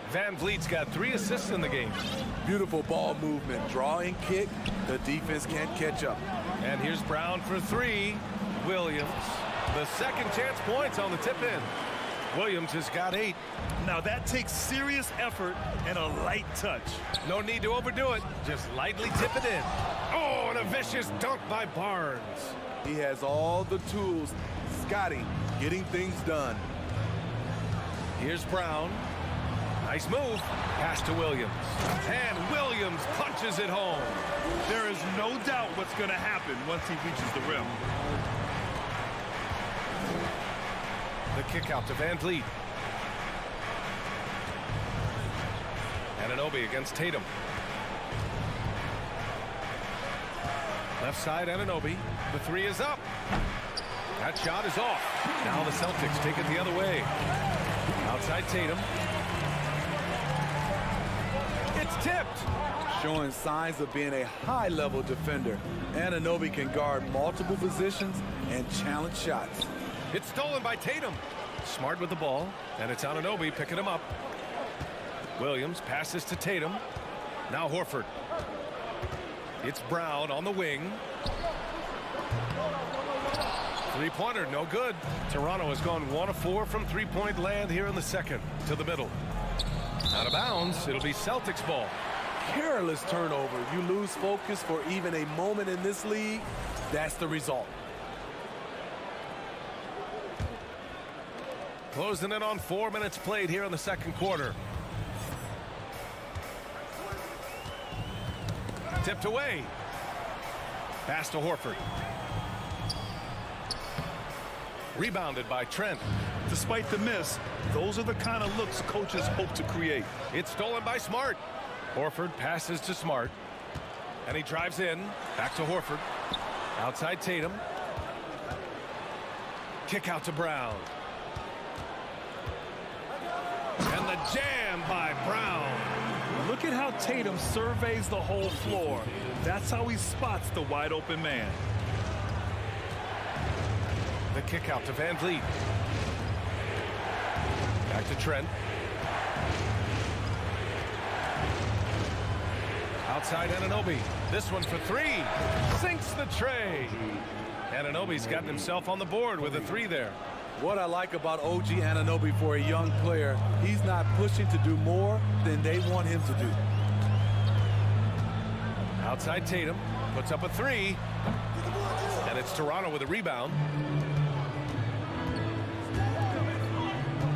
Van Vliet's got 3 assists in the game. Beautiful ball movement. Draw and kick. The defense can't catch up. And here's Brown for 3. Williams. The second chance points on the tip in. Williams has got 8. Now that takes serious effort and a light touch. No need to overdo it. Just lightly tip it in. Oh, and a vicious dunk by Barnes. He has all the tools. Scotty getting things done. Here's Brown. Nice move. Pass to Williams. And Williams punches it home. There is no doubt what's going to happen once he reaches the rim. The kick out to Van Vliet. Anunoby against Tatum. Left side, Anunoby. The 3 is up. That shot is off. Now the Celtics take it the other way. Outside Tatum. It's tipped. Showing signs of being a high-level defender. Anunoby can guard multiple positions and challenge shots. It's stolen by Tatum. Smart with the ball, and it's Anunoby picking him up. Williams passes to Tatum. Now Horford. It's Brown on the wing. Three-pointer, no good. Toronto has gone 1 of 4 from three-point land here in the second. To the middle. Out of bounds. It'll be Celtics ball. Careless turnover. You lose focus for even a moment in this league. That's the result. Closing in on 4 minutes played here in the second quarter. Tipped away. Pass to Horford. Rebounded by Trent. Despite the miss, those are the kind of looks coaches hope to create. It's stolen by Smart. Horford passes to Smart. And he drives in. Back to Horford. Outside Tatum. Kick out to Brown. And the jam by Brown. Look at how Tatum surveys the whole floor. That's how he spots the wide open man. The kick out to Van Vliet. Back to Trent. Outside Anunoby. This one for 3. Sinks the tray. Anunoby's gotten himself on the board with a 3 there. What I like about OG Anunoby for a young player, he's not pushing to do more than they want him to do. Outside Tatum. Puts up a 3. And it's Toronto with a rebound.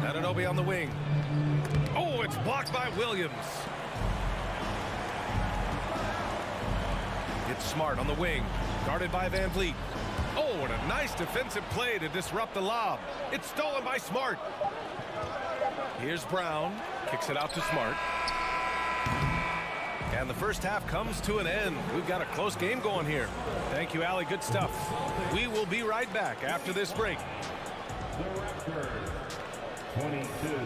Anunoby on the wing. Oh, it's blocked by Williams. It's Smart on the wing. Guarded by Van Vliet. Oh, and a nice defensive play to disrupt the lob. It's stolen by Smart. Here's Brown. Kicks it out to Smart. And the first half comes to an end. We've got a close game going here. Thank you, Allie. Good stuff. We will be right back after this break. The Raptors, 22.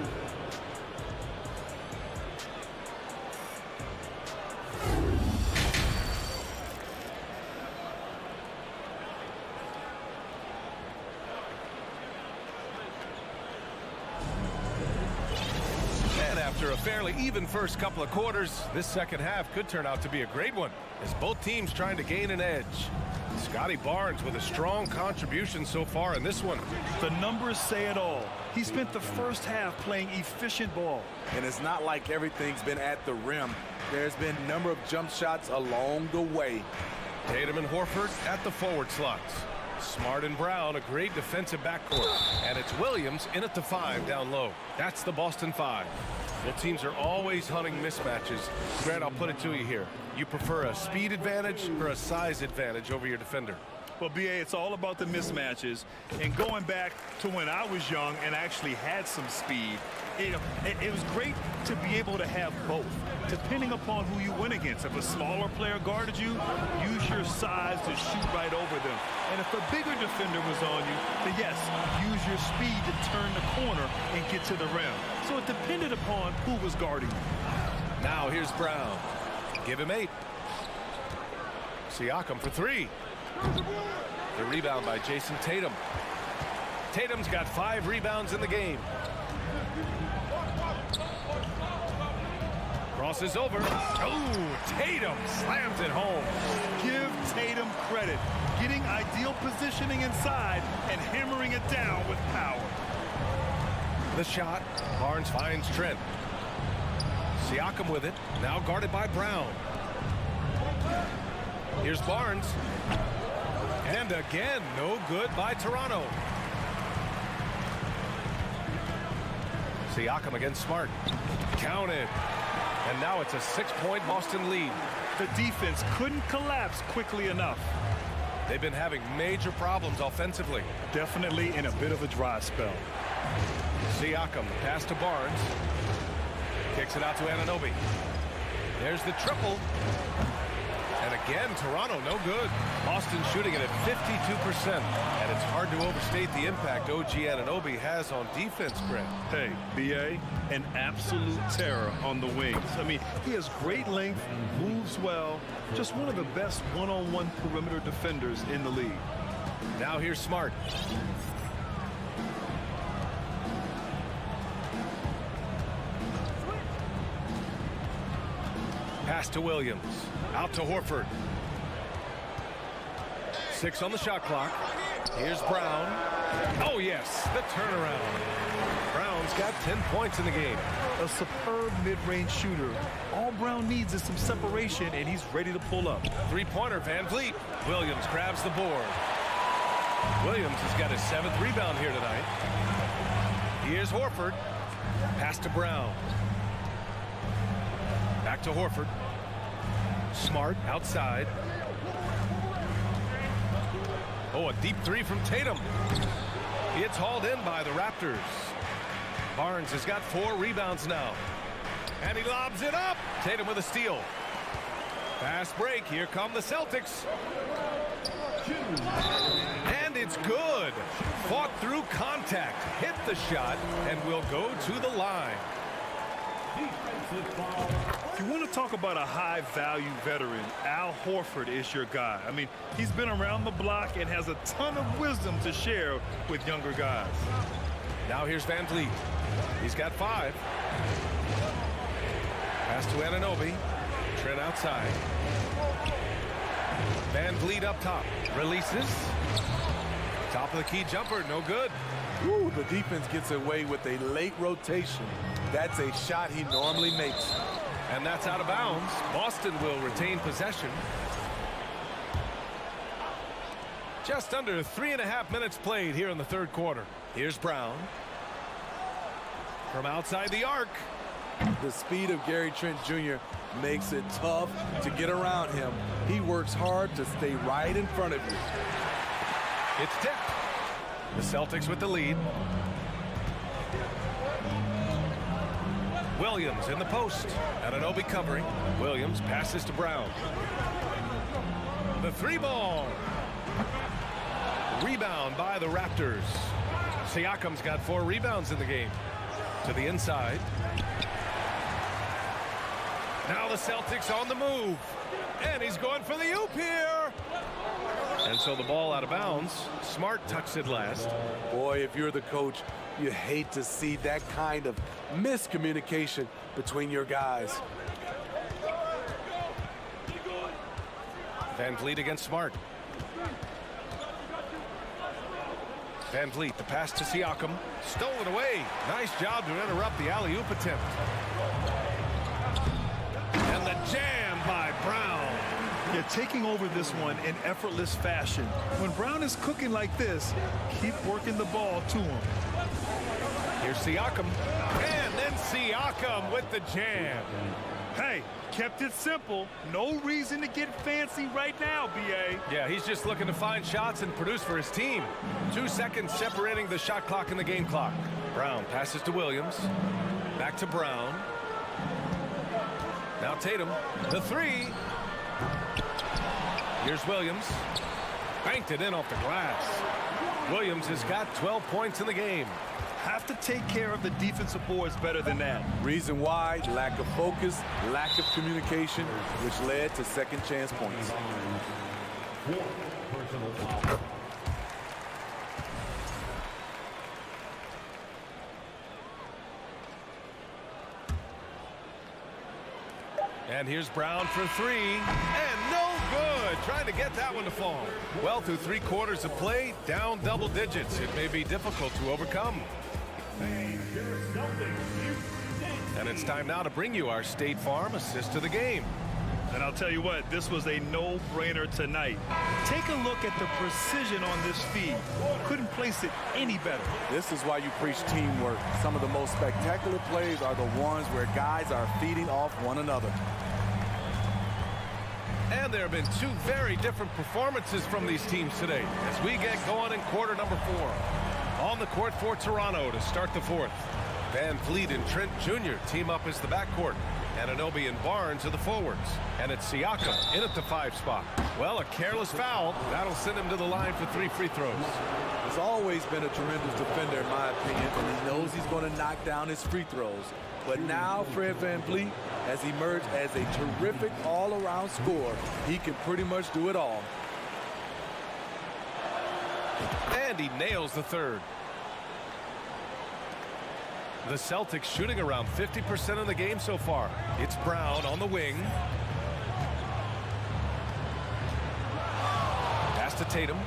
After a fairly even first couple of quarters, this second half could turn out to be a great one as both teams trying to gain an edge. Scotty Barnes with a strong contribution so far in this one. The numbers say it all. He spent the first half playing efficient ball. And it's not like everything's been at the rim. There's been a number of jump shots along the way. Tatum and Horford at the forward slots. Smart and Brown, a great defensive backcourt. And it's Williams in at the 5 down low. That's the Boston 5. Both teams are always hunting mismatches. Grant, I'll put it to you here. You prefer a speed advantage or a size advantage over your defender? Well, B.A., it's all about the mismatches. And going back to when I was young and actually had some speed, it was great to be able to have both, depending upon who you went against. If a smaller player guarded you, use your size to shoot right over them. And if a bigger defender was on you, then yes, use your speed to turn the corner and get to the rim. So it depended upon who was guarding you. Now here's Brown. Give him 8. Siakam for 3. The rebound by Jason Tatum. Tatum's got 5 rebounds in the game. Crosses over. Oh, Tatum slams it home. Give Tatum credit. Getting ideal positioning inside and hammering it down with power. The shot. Barnes finds Trent. Siakam with it. Now guarded by Brown. Here's Barnes. And again, no good by Toronto. Siakam against Smart. Counted. And now it's a 6-point Boston lead. The defense couldn't collapse quickly enough. They've been having major problems offensively. Definitely in a bit of a dry spell. Siakam, pass to Barnes. Kicks it out to Anunoby. There's the triple. And again, Toronto, no good. Boston shooting it at 52%. And it's hard to overstate the impact OG Anunoby has on defense, Grant. Hey, B.A., an absolute terror on the wings. I mean, he has great length, moves well, just one of the best one-on-one perimeter defenders in the league. Now here's Smart. Pass to Williams. Out to Horford. 6 on the shot clock. Here's Brown. Oh, yes, the turnaround. Brown's got 10 points in the game. A superb mid-range shooter. All Brown needs is some separation, and he's ready to pull up. Three-pointer, Van Vliet. Williams grabs the board. Williams has got his 7th rebound here tonight. Here's Horford. Pass to Brown. Back to Horford. Smart outside. Oh, a deep 3 from Tatum. It's hauled in by the Raptors. Barnes has got 4 rebounds now. And he lobs it up. Tatum with a steal. Fast break. Here come the Celtics. And it's good. Fought through contact. Hit the shot and will go to the line. If you want to talk about a high-value veteran, Al Horford is your guy. I mean, he's been around the block and has a ton of wisdom to share with younger guys. Now here's Van Vliet. He's got 5. Pass to Anunoby. Trent outside. Van Vliet up top. Releases. Top of the key jumper. No good. Ooh, the defense gets away with a late rotation. That's a shot he normally makes. And that's out of bounds. Boston will retain possession. Just under 3.5 minutes played here in the third quarter. Here's Brown. From outside the arc. The speed of Gary Trent Jr. makes it tough to get around him. He works hard to stay right in front of you. It's tipped. The Celtics with the lead. Williams in the post. Anunoby covering. Williams passes to Brown. The 3-ball. Rebound by the Raptors. Siakam's got 4 rebounds in the game. To the inside. Now the Celtics on the move. And he's going for the oop here. And so the ball out of bounds. Smart tucks it last. Boy, if you're the coach, you hate to see that kind of miscommunication between your guys. Van Vliet against Smart. Van Vliet, the pass to Siakam. Stolen away. Nice job to interrupt the alley-oop attempt. And the jam by Brown. Yeah, taking over this one in effortless fashion. When Brown is cooking like this, keep working the ball to him. Here's Siakam. And then Siakam with the jam. Hey, kept it simple. No reason to get fancy right now, B.A. Yeah, he's just looking to find shots and produce for his team. 2 seconds separating the shot clock and the game clock. Brown passes to Williams. Back to Brown. Now Tatum. The 3. Here's Williams. Banked it in off the glass. Williams has got 12 points in the game. Have to take care of the defensive boards better than that. Reason why: lack of focus, lack of communication, which led to second chance points. And here's Brown for 3. And no good. Trying to get that one to fall. Well, through 3 quarters of play, down double digits. It may be difficult to overcome. And it's time now to bring you our State Farm assist of the game. And I'll tell you what, this was a no-brainer tonight. Take a look at the precision on this feed. Couldn't place it any better. This is why you preach teamwork. Some of the most spectacular plays are the ones where guys are feeding off one another. And there have been two very different performances from these teams today as we get going in quarter number 4. On the court for Toronto to start the fourth. Van Vliet and Trent Jr. team up as the backcourt. Anunoby and Barnes are the forwards. And it's Siakam in at the 5 spot. Well, a careless foul. That'll send him to the line for 3 free throws. He's always been a tremendous defender, in my opinion, and he knows he's going to knock down his free throws. But now Fred VanVleet has emerged as a terrific all-around scorer. He can pretty much do it all. And he nails the third. The Celtics shooting around 50% of the game so far. It's Brown on the wing. Pass to Tatum.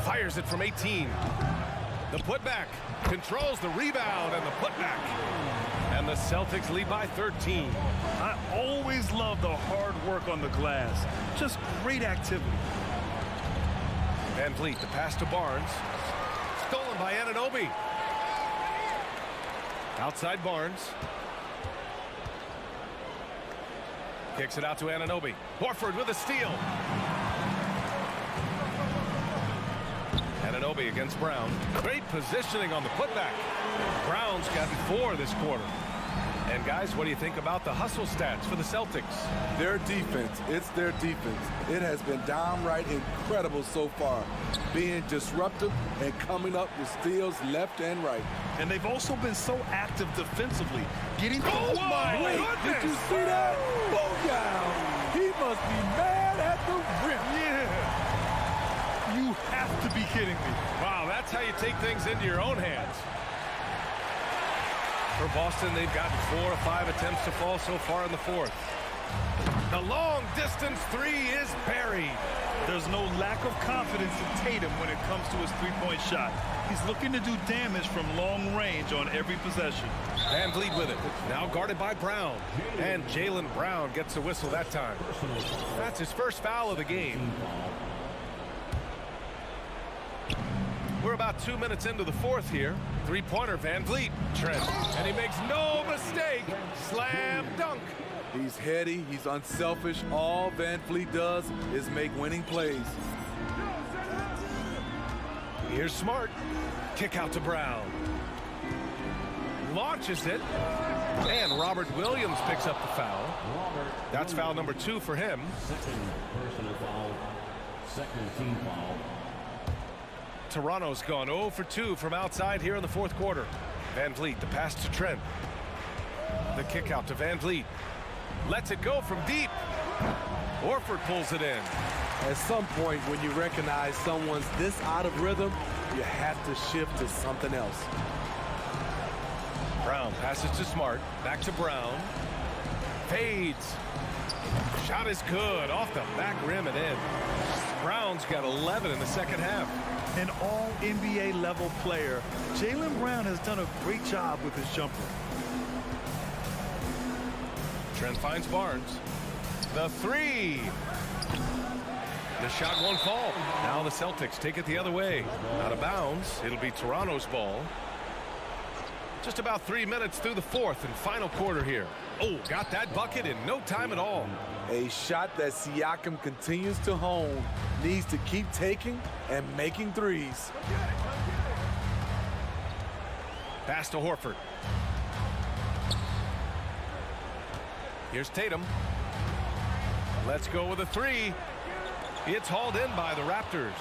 Fires it from 18. The putback. Controls the rebound and the putback. And the Celtics lead by 13. I always love the hard work on the glass. Just great activity. Van Vliet, the pass to Barnes. Stolen by Anunoby. Outside Barnes. Kicks it out to Anunoby. Horford with a steal. Anunoby against Brown. Great positioning on the putback. Brown's gotten 4 this quarter. And guys, what do you think about the hustle stats for the Celtics? Their defense, it's their defense. It has been downright incredible so far, being disruptive and coming up with steals left and right. And they've also been so active defensively, getting... Oh my goodness! Did you see that? Booyah! He must be mad at the rim. Yeah. You have to be kidding me. Wow, that's how you take things into your own hands. For Boston, they've gotten 4 of 5 attempts to fall so far in the fourth. The long-distance 3 is buried. There's no lack of confidence in Tatum when it comes to his three-point shot. He's looking to do damage from long range on every possession. Van Vliet with it. Now guarded by Brown. And Jaylen Brown gets a whistle that time. That's his first foul of the game. We're about 2 minutes into the fourth here. Three-pointer, Van Vliet. Trent. And he makes no mistake. Slam dunk. He's heady. He's unselfish. All Van Vliet does is make winning plays. Here's Smart. Kick out to Brown. Launches it. And Robert Williams picks up the foul. That's foul number 2 for him. Second personal foul. Second team foul. Toronto's gone 0 for 2 from outside here in the fourth quarter. Van Vliet, the pass to Trent. The kick out to Van Vliet. Lets it go from deep. Horford pulls it in. At some point, when you recognize someone's this out of rhythm, you have to shift to something else. Brown passes to Smart. Back to Brown. Fades. Shot is good. Off the back rim and in. Brown's got 11 in the second half. An all-NBA level player, Jaylen Brown has done a great job with his jumper. Trent finds Barnes. The 3. The shot won't fall. Now the Celtics take it the other way. Out of bounds. It'll be Toronto's ball. Just about 3 minutes through the fourth and final quarter here. Oh, got that bucket in no time at all. A shot that Siakam continues to hone. Needs to keep taking and making threes. Pass to Horford. Here's Tatum. Let's go with a 3. It's hauled in by the Raptors.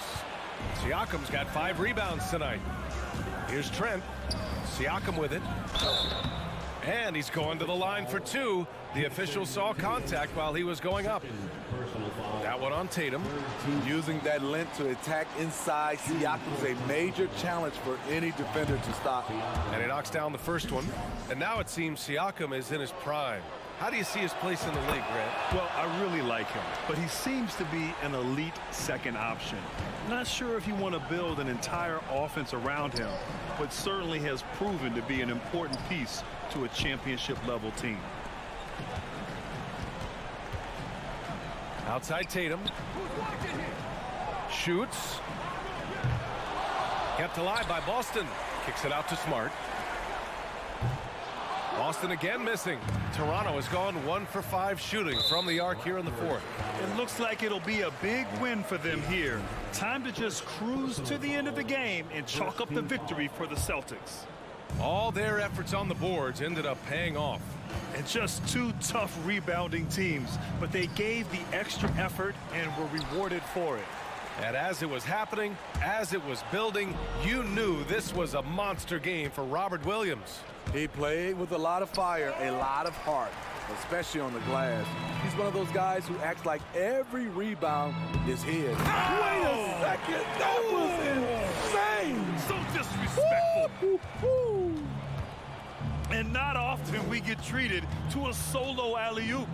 Siakam's got 5 rebounds tonight. Here's Trent. Siakam with it. And he's going to the line for 2. The official saw contact while he was going up. That one on Tatum. Using that length to attack inside Siakam's a major challenge for any defender to stop. And he knocks down the first one. And now it seems Siakam is in his prime. How do you see his place in the league, Grant? Well, I really like him, but he seems to be an elite second option. Not sure if you want to build an entire offense around him, but certainly has proven to be an important piece to a championship-level team. Outside Tatum. Shoots. Kept alive by Boston. Kicks it out to Smart. Boston again missing. Toronto has gone 1 for 5 shooting from the arc here in the fourth. It looks like it'll be a big win for them here. Time to just cruise to the end of the game and chalk up the victory for the Celtics. All their efforts on the boards ended up paying off. And just two tough rebounding teams, but they gave the extra effort and were rewarded for it. And as it was happening, as it was building, you knew this was a monster game for Robert Williams. He played with a lot of fire, a lot of heart, especially on the glass. He's one of those guys who acts like every rebound is his. Oh! Wait a second, that was insane! So disrespectful. Woo! And not often we get treated to a solo alley-oop.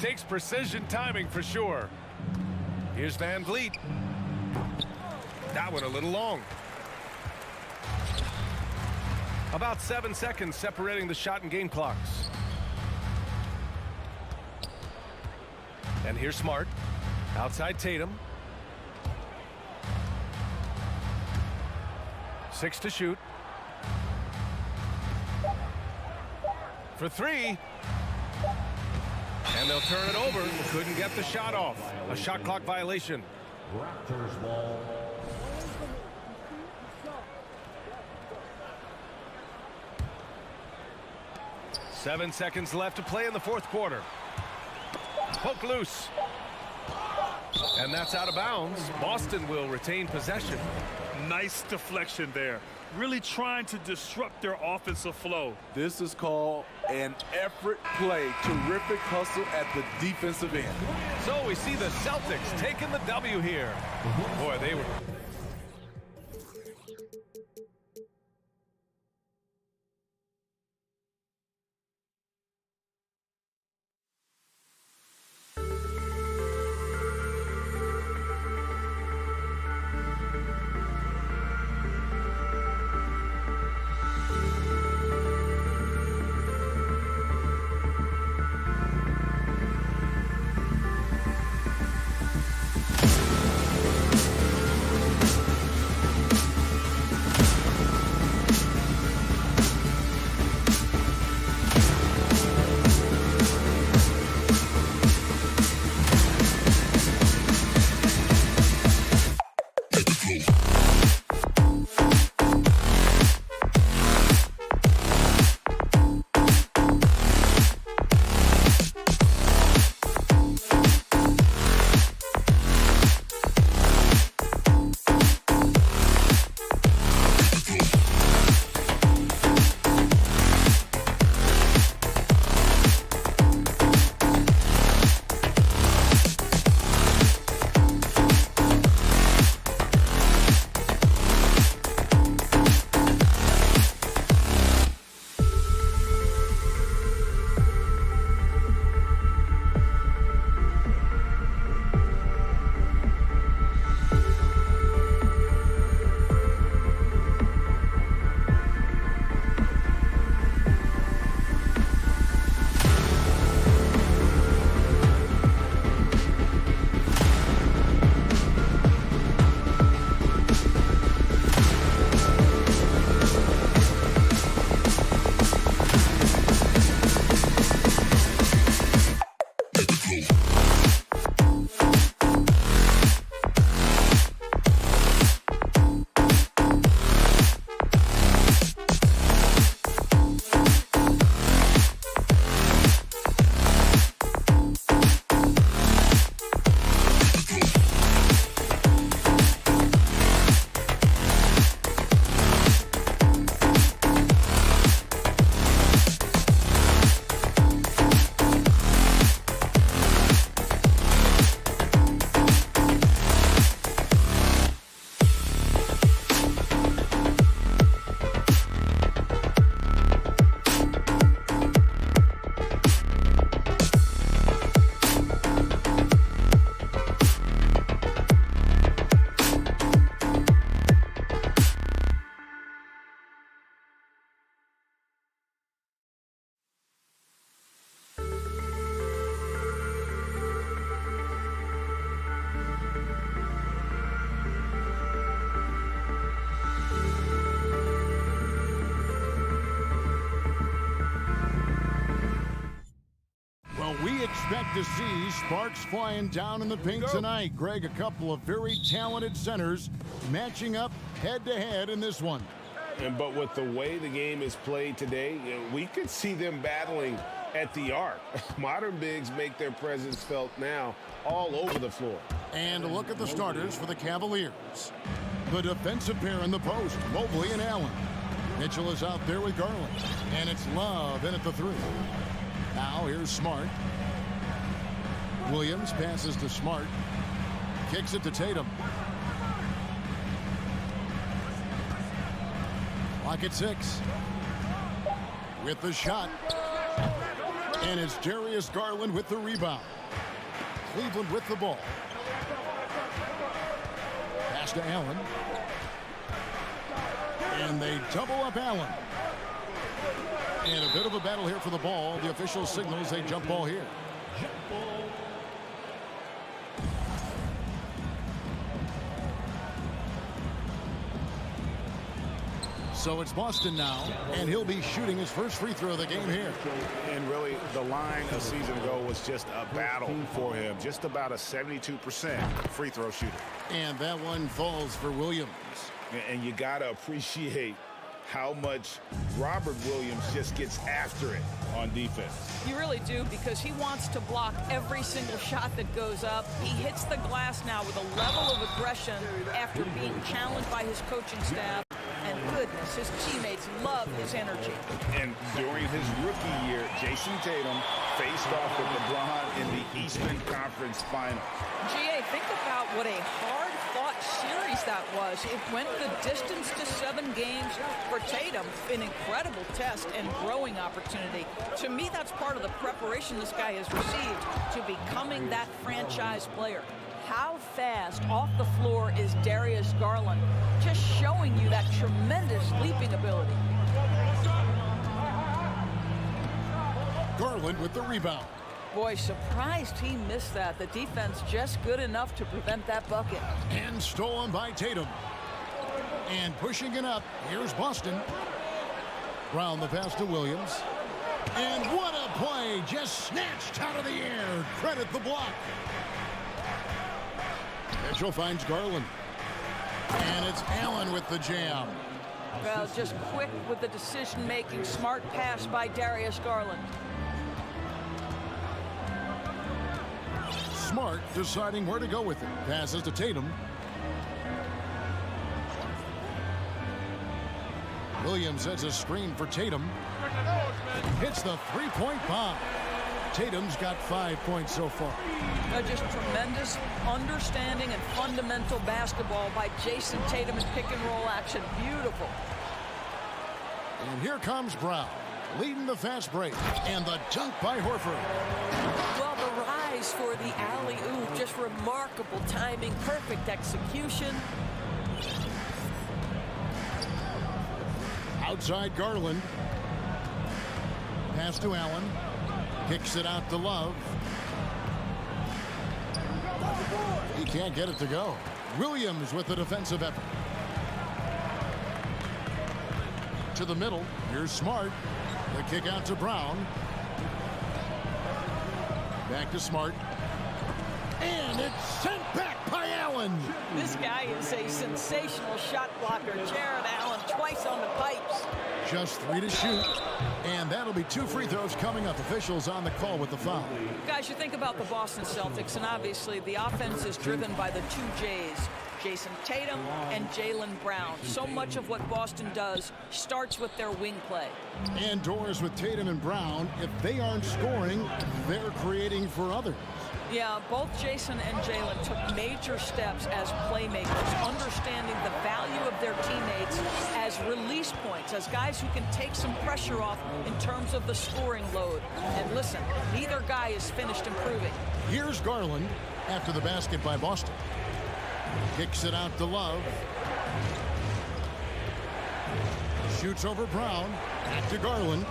Takes precision timing for sure. Here's Van Vliet. That one a little long. About 7 seconds separating the shot and game clocks. And here's Smart. Outside Tatum. 6 to shoot. For 3. And they'll turn it over. Couldn't get the shot off. A shot clock violation. Raptors ball. 7 seconds left to play in the fourth quarter. Poke loose. And that's out of bounds. Boston will retain possession. Nice deflection there. Really trying to disrupt their offensive flow. This is called an effort play. Terrific hustle at the defensive end. So we see the Celtics taking the W here. Boy, they were... to see sparks flying down in the paint tonight. Greg, a couple of very talented centers matching up head-to-head in this one. But with the way the game is played today, we could see them battling at the arc. Modern bigs make their presence felt now all over the floor. And a look at the starters for the Cavaliers. The defensive pair in the post, Mobley and Allen. Mitchell is out there with Garland. And it's Love in at the 3. Now here's Smart. Williams passes to Smart. Kicks it to Tatum. Clock at 6. With the shot. And it's Darius Garland with the rebound. Cleveland with the ball. Pass to Allen. And they double up Allen. And a bit of a battle here for the ball. The official signals a jump ball here. So it's Boston now, and he'll be shooting his first free throw of the game here. And really, the line a season ago was just a battle for him. Just about a 72% free throw shooter. And that one falls for Williams. And you got to appreciate how much Robert Williams just gets after it on defense. You really do, because he wants to block every single shot that goes up. He hits the glass now with a level of aggression after being challenged by his coaching staff. And goodness, his teammates love his energy. And during his rookie year, Jason Tatum faced off with LeBron in the Eastern Conference Final. GA, think about what a hard-fought series that was. It went the distance to 7 games for Tatum. An incredible test and growing opportunity. To me, that's part of the preparation this guy has received to becoming that franchise player. How fast off the floor is Darius Garland? Just showing you that tremendous leaping ability. Garland with the rebound. Boy, surprised he missed that. The defense just good enough to prevent that bucket. And stolen by Tatum. And pushing it up, here's Boston. Brown the pass to Williams. And what a play, just snatched out of the air. Credit the block. Mitchell finds Garland. And it's Allen with the jam. Well, just quick with the decision-making. Smart pass by Darius Garland. Smart deciding where to go with it. Passes to Tatum. Williams sets a screen for Tatum. Hits the three-point bomb. Tatum's got 5 points so far. Just tremendous understanding and fundamental basketball by Jason Tatum in pick-and-roll action. Beautiful. And here comes Brown, leading the fast break. And the dunk by Horford. Well, the rise for the alley-oop, just remarkable timing, perfect execution. Outside Garland. Pass to Allen. Kicks it out to Love. He can't get it to go. Williams with the defensive effort. To the middle. Here's Smart. The kick out to Brown. Back to Smart. And it's sent back by Allen. This guy is a sensational shot blocker. Jared Allen twice on the pipes. Just 3 to shoot. And that'll be 2 free throws coming up. Officials on the call with the foul. Guys, you think about the Boston Celtics, and obviously the offense is driven by the 2 J's, Jason Tatum and Jaylen Brown. So much of what Boston does starts with their wing play. And doors with Tatum and Brown, if they aren't scoring, they're creating for others. Yeah, both Jason and Jaylen took major steps as playmakers, understanding the value of their teammates as release points, as guys who can take some pressure off in terms of the scoring load. And listen, neither guy is finished improving. Here's Garland after the basket by Boston. Kicks it out to Love. Shoots over Brown. Back to Garland.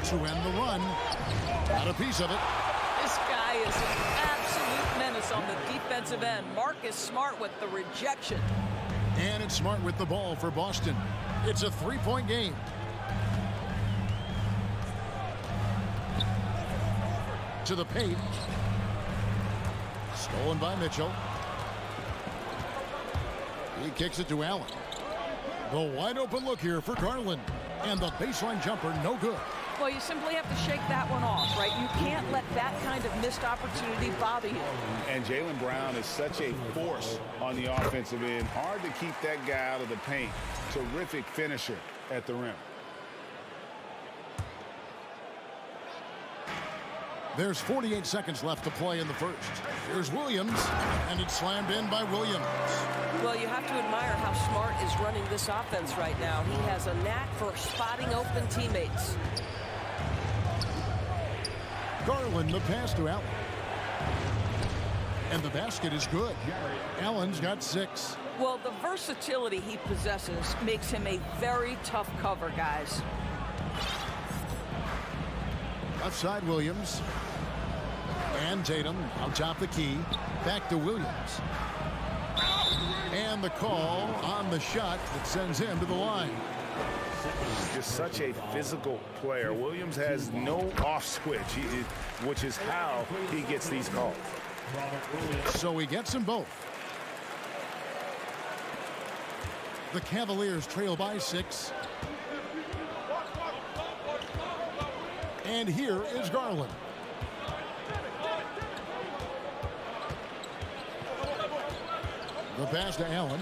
To end the run. Got a piece of it. This guy is an absolute menace on the defensive end. Marcus Smart with the rejection. And it's Smart with the ball for Boston. It's a 3-point game. To the paint. Stolen by Mitchell. He kicks it to Allen. The wide open look here for Garland. And the baseline jumper, no good. Well, you simply have to shake that one off, right? You can't let that kind of missed opportunity bother you. And Jaylen Brown is such a force on the offensive end. Hard to keep that guy out of the paint. Terrific finisher at the rim. There's 48 seconds left to play in the first. Here's Williams, and it's slammed in by Williams. Well, you have to admire how Smart is running this offense right now. He has a knack for spotting open teammates. Garland, the pass to Allen. And the basket is good. Allen's got 6. Well, the versatility he possesses makes him a very tough cover, guys. Left side, Williams. And Tatum on top the key. Back to Williams. And the call on the shot that sends him to the line. Just such a physical player. Williams has no off switch, which is how he gets these calls. So he gets them both. The Cavaliers trail by 6. And here is Garland. The pass to Allen.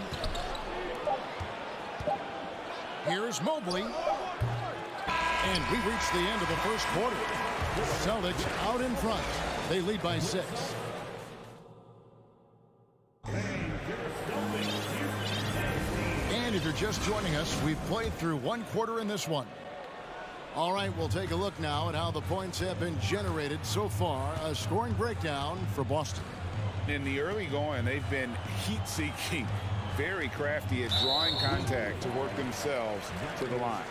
Here's Mobley. And we reach the end of the first quarter. Celtics out in front. They lead by 6. And if you're just joining us, we've played through one quarter in this one. All right, we'll take a look now at how the points have been generated so far. A scoring breakdown for Boston. In the early going, they've been heat-seeking, very crafty at drawing contact to work themselves to the line.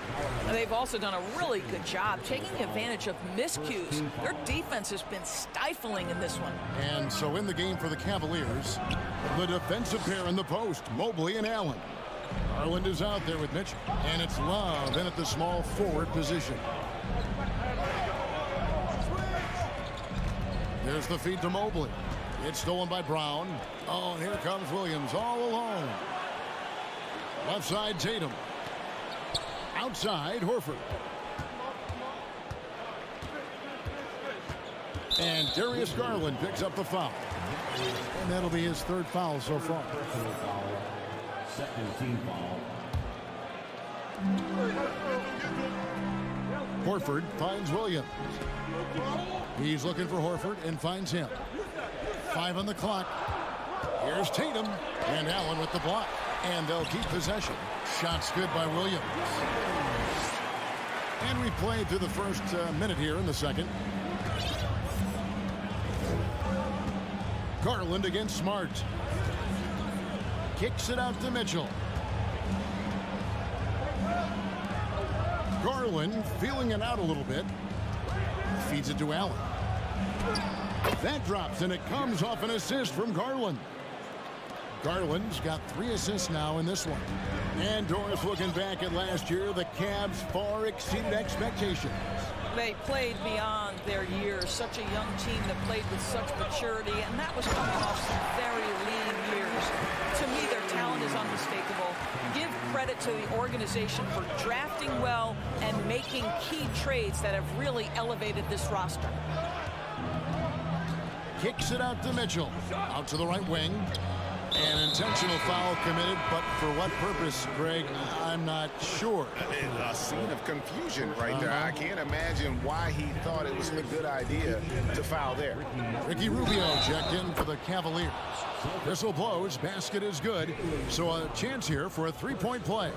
And they've also done a really good job taking advantage of miscues. Their defense has been stifling in this one. And so in the game for the Cavaliers, the defensive pair in the post, Mobley and Allen. Garland is out there with Mitchell, and it's Love in at the small forward position. There's the feed to Mobley. It's stolen by Brown. Oh, and here comes Williams all alone. Left side, Tatum. Outside, Horford. And Darius Garland picks up the foul. And that'll be his 3rd foul so far. Second team foul. Horford finds Williams. He's looking for Horford and finds him. 5 on the clock. Here's Tatum and Allen with the block. And they'll keep possession. Shots good by Williams. And we played through the first minute here in the second. Garland against Smart. Kicks it out to Mitchell. Garland feeling it out a little bit. Feeds it to Allen. That drops, and it comes off an assist from Garland. Garland's got 3 assists now in this one. And Doris, looking back at last year, the Cavs far exceeded expectations. They played beyond their years. Such a young team that played with such maturity, and that was coming off some very lean years. To me, their talent is unmistakable. Give credit to the organization for drafting well and making key trades that have really elevated this roster. Kicks it out to Mitchell. Out to the right wing. An intentional foul committed, but for what purpose, Greg, I'm not sure. A scene of confusion right there. I can't imagine why he thought it was a good idea to foul there. Ricky Rubio checked in for the Cavaliers. Whistle blows, basket is good, so a chance here for a 3-point play.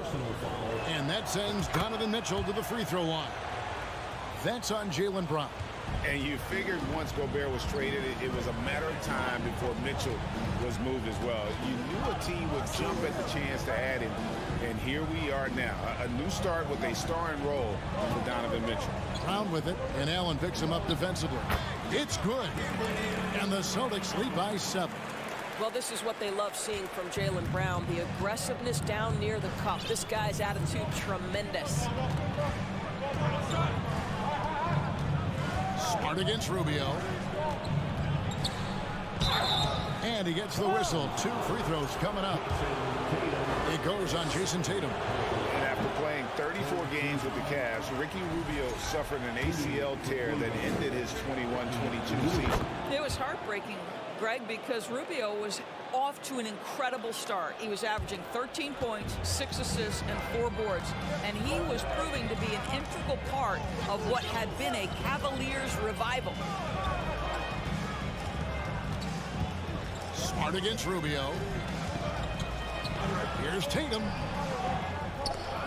And that sends Donovan Mitchell to the free throw line. That's on Jaylen Brown. And you figured once Gobert was traded, it was a matter of time before Mitchell was moved as well. You knew a team would jump at the chance to add him, and here we are now. A new start with a starring role for Donovan Mitchell. Brown with it, and Allen picks him up defensively. It's good, and the Celtics lead by 7. Well, this is what they love seeing from Jaylen Brown, the aggressiveness down near the cup. This guy's attitude, tremendous. Smart against Rubio. And he gets the whistle. 2 free throws coming up. It goes on Jason Tatum. And after playing 34 games with the Cavs, Ricky Rubio suffered an ACL tear that ended his 21-22 season. It was heartbreaking, Greg, because Rubio was off to an incredible start. He was averaging 13 points, 6 assists, and 4 boards. And he was proving to be an integral part of what had been a Cavaliers revival. Smart against Rubio. Here's Tatum.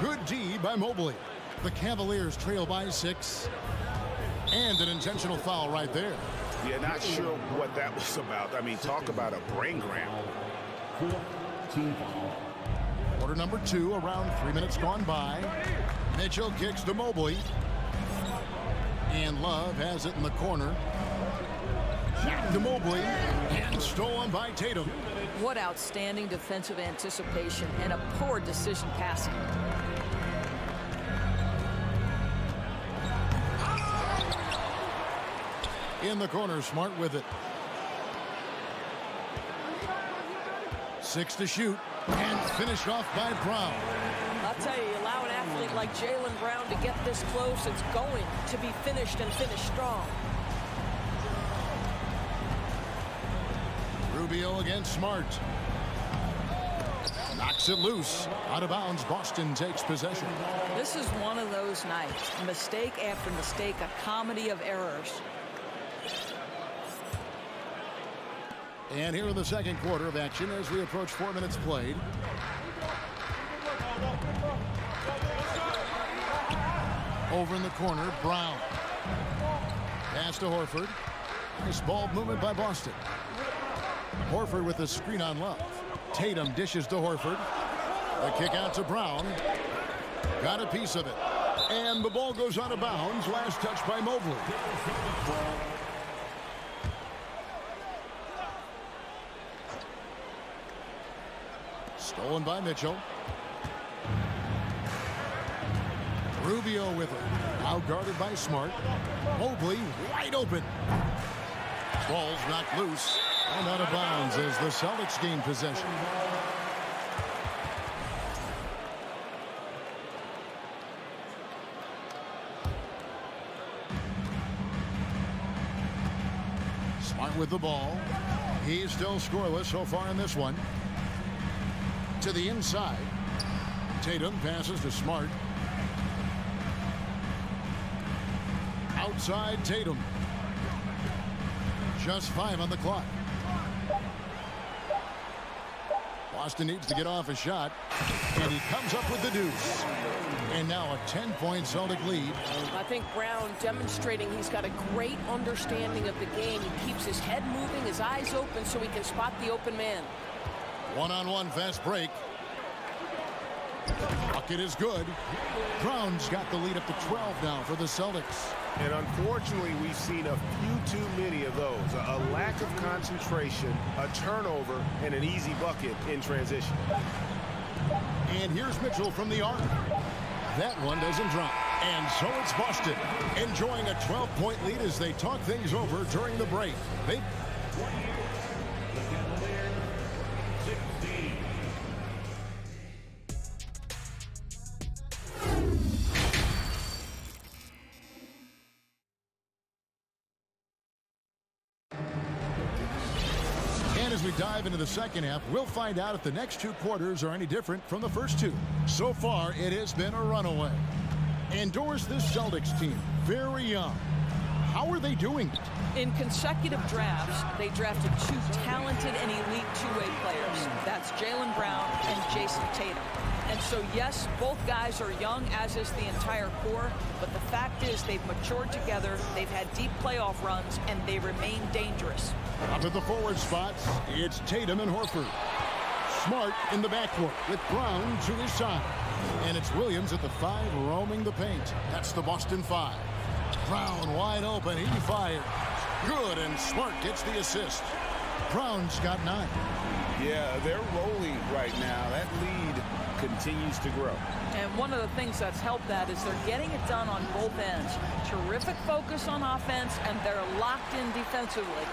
Good D by Mobley. The Cavaliers trail by 6. And an intentional foul right there. Yeah, not sure what that was about. I mean, talk about a brain cramp. Quarter number 2, around 3 minutes gone by. Mitchell kicks to Mobley. And Love has it in the corner. Back to Mobley. And stolen by Tatum. What outstanding defensive anticipation and a poor decision passing. In the corner, Smart with it. 6 to shoot. And finished off by Brown. I'll tell you, allow an athlete like Jaylen Brown to get this close, it's going to be finished and finished strong. Rubio against Smart. Knocks it loose. Out of bounds, Boston takes possession. This is one of those nights. Mistake after mistake, a comedy of errors. And here in the second quarter of action as we approach 4 minutes played. Over in the corner, Brown. Pass to Horford. Nice ball movement by Boston. Horford with the screen on Love. Tatum dishes to Horford. The kick out to Brown. Got a piece of it. And the ball goes out of bounds. Last touch by Mobley. Stolen by Mitchell. Rubio with it. Out guarded by Smart. Mobley wide open. Ball's knocked loose and out of bounds as the Celtics gain possession. Smart with the ball. He's still scoreless so far in this one. To the inside. Tatum passes to Smart. Outside Tatum. Just 5 on the clock. Boston needs to get off a shot. And he comes up with the deuce. And now a 10-point Celtic lead. I think Brown demonstrating he's got a great understanding of the game. He keeps his head moving, his eyes open so he can spot the open man. One-on-one fast break. Bucket is good. Brown's got the lead up to 12 now for the Celtics. And unfortunately, we've seen a few too many of those. A lack of concentration, a turnover, and an easy bucket in transition. And here's Mitchell from the arc. That one doesn't drop. And so it's Boston enjoying a 12-point lead as they talk things over during the break. As we dive into the second half, we'll find out if the next 2 quarters are any different from the first 2. So far, it has been a runaway. And Doris, this Celtics team, very young. How are they doing it? In consecutive drafts, they drafted 2 talented and elite two-way players. That's Jaylen Brown and Jason Tatum. And so, yes, both guys are young, as is the entire core. But the fact is they've matured together, they've had deep playoff runs, and they remain dangerous. Up at the forward spots, it's Tatum and Horford. Smart in the backcourt with Brown to his side. And it's Williams at the 5 roaming the paint. That's the Boston 5. Brown wide open, he fires. Good, and Smart gets the assist. Brown's got 9. Yeah, they're rolling right now. That lead continues to grow. And one of the things that's helped that is they're getting it done on both ends. Terrific focus on offense, and they're locked in defensively.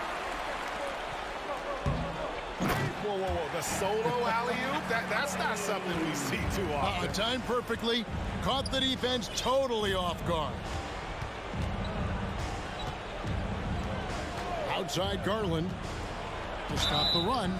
Whoa. The solo alley-oop? That's not something we see too often. Timed perfectly. Caught the defense totally off guard. Outside Garland to stop the run.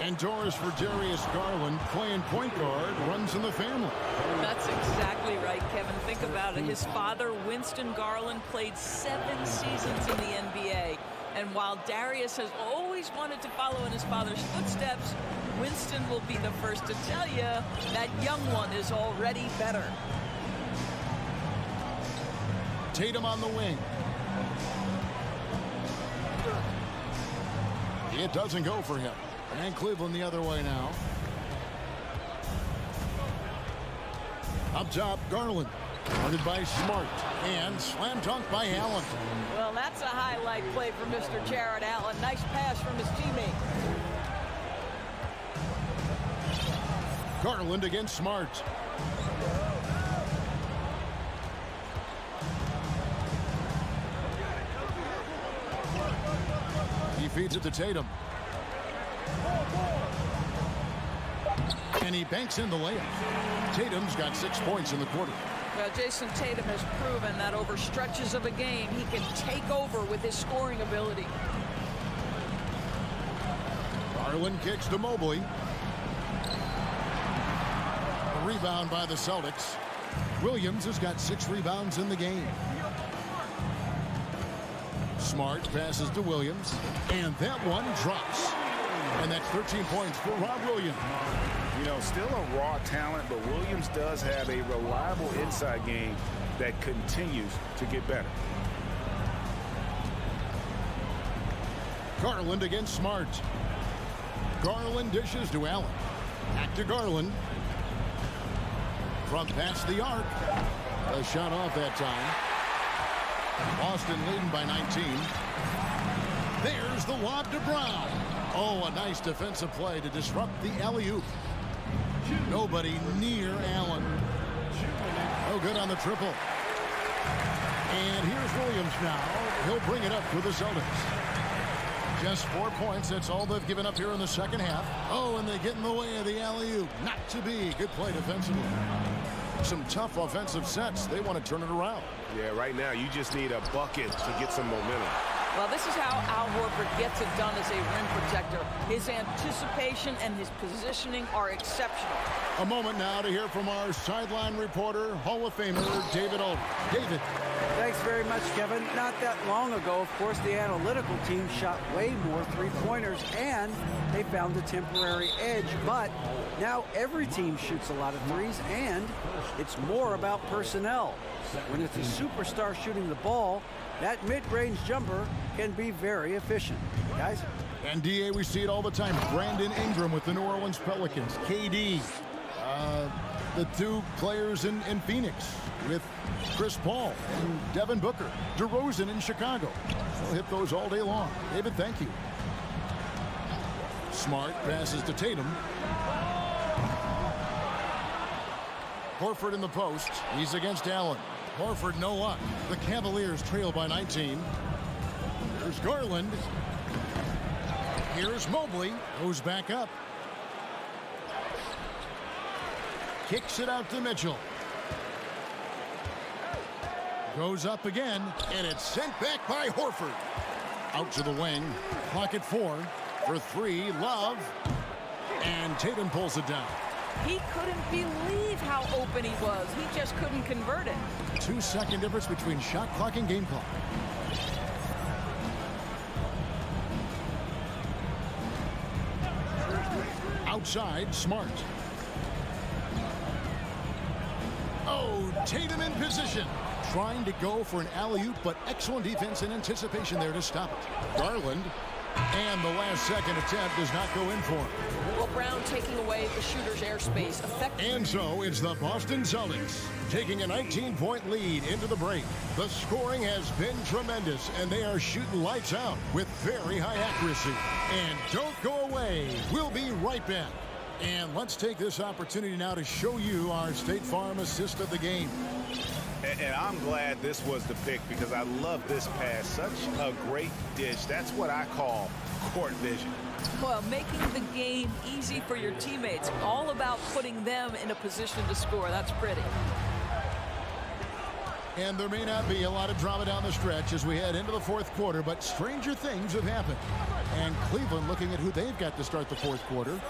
And doors for Darius Garland, playing point guard, runs in the family. That's exactly right, Kevin. Think about it. His father, Winston Garland, played 7 seasons in the NBA. And while Darius has always wanted to follow in his father's footsteps, Winston will be the first to tell you that young one is already better. Tatum on the wing. It doesn't go for him. And Cleveland the other way now. Up top, Garland. Guarded by Smart. And slam dunk by Allen. Well, that's a highlight play for Mr. Jared Allen. Nice pass from his teammate. Garland against Smart. He feeds it to Tatum. And he banks in the layup. Tatum's got 6 points in the quarter. Well, Jason Tatum has proven that over stretches of a game, he can take over with his scoring ability. Garland kicks to Mobley. A rebound by the Celtics. Williams has got 6 rebounds in the game. Smart passes to Williams. And that one drops. And that's 13 points for Rob Williams. You know, still a raw talent, but Williams does have a reliable inside game that continues to get better. Garland against Smart. Garland dishes to Allen. Back to Garland. From past the arc. A shot off that time. Boston leading by 19. There's the lob to Brown. Oh, a nice defensive play to disrupt the alley-oop. Nobody near Allen. No good on the triple. And here's Williams now. He'll bring it up for the Celtics. Just 4 points. That's all they've given up here in the second half. Oh, and they get in the way of the alley-oop. Not to be. Good play defensively. Some tough offensive sets. They want to turn it around. Yeah, right now you just need a bucket to get some momentum. Well, this is how Al Horford gets it done as a rim protector. His anticipation and his positioning are exceptional. A moment now to hear from our sideline reporter, Hall of Famer David Aldridge. David. Thanks very much, Kevin. Not that long ago, of course, the analytical team shot way more three-pointers, and they found a temporary edge. But now every team shoots a lot of threes, and it's more about personnel. When it's a superstar shooting the ball, that mid-range jumper can be very efficient. Guys? And DA, we see it all the time. Brandon Ingram with the New Orleans Pelicans. KD. The 2 players in Phoenix with Chris Paul and Devin Booker. DeRozan in Chicago. We'll hit those all day long. David, thank you. Smart passes to Tatum. Horford in the post. He's against Allen. Horford, no luck. The Cavaliers trail by 19. Here's Garland. Here's Mobley. Goes back up. Kicks it out to Mitchell. Goes up again, and it's sent back by Horford. Out to the wing. Clock at 4. For 3, Love. And Tatum pulls it down. He couldn't believe how open he was. He just couldn't convert it. 2-second difference between shot clock and game clock. Outside, Smart. Oh, Tatum in position. Trying to go for an alley-oop, but excellent defense and anticipation there to stop it. Garland. And the last second attempt does not go in for him. Well, Brown taking away the shooter's airspace. And so it's the Boston Celtics taking a 19-point lead into the break. The scoring has been tremendous, and they are shooting lights out with very high accuracy. And don't go away. We'll be right back. And let's take this opportunity now to show you our State Farm assist of the game. And I'm glad this was the pick because I love this pass. Such a great dish. That's what I call court vision. Well, making the game easy for your teammates. All about putting them in a position to score. That's pretty. And there may not be a lot of drama down the stretch as we head into the fourth quarter, but stranger things have happened. And Cleveland looking at who they've got to start the fourth quarter.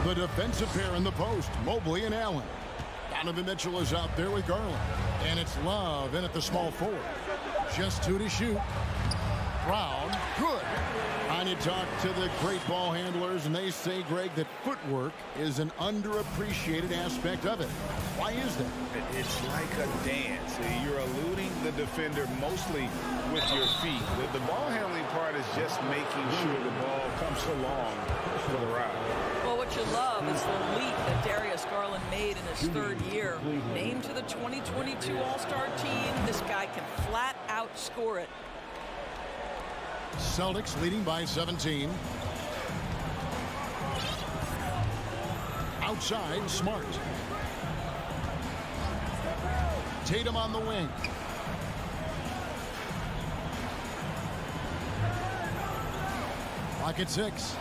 The defensive pair in the post, Mobley and Allen. Donovan Mitchell is out there with Garland. And it's Love in at the small forward. Just 2 to shoot. Brown, good. And you talk to the great ball handlers, and they say, Greg, that footwork is an underappreciated aspect of it. Why is that? It's like a dance. You're eluding the defender mostly with your feet. The ball handling part is just making sure the ball comes along for the route. Well, what you love is the leap that Darius Garland made in his third year. Named to the 2022 All-Star team, this guy can flat out score it. Celtics leading by 17. Outside, Smart. Tatum on the wing. Clock at 6.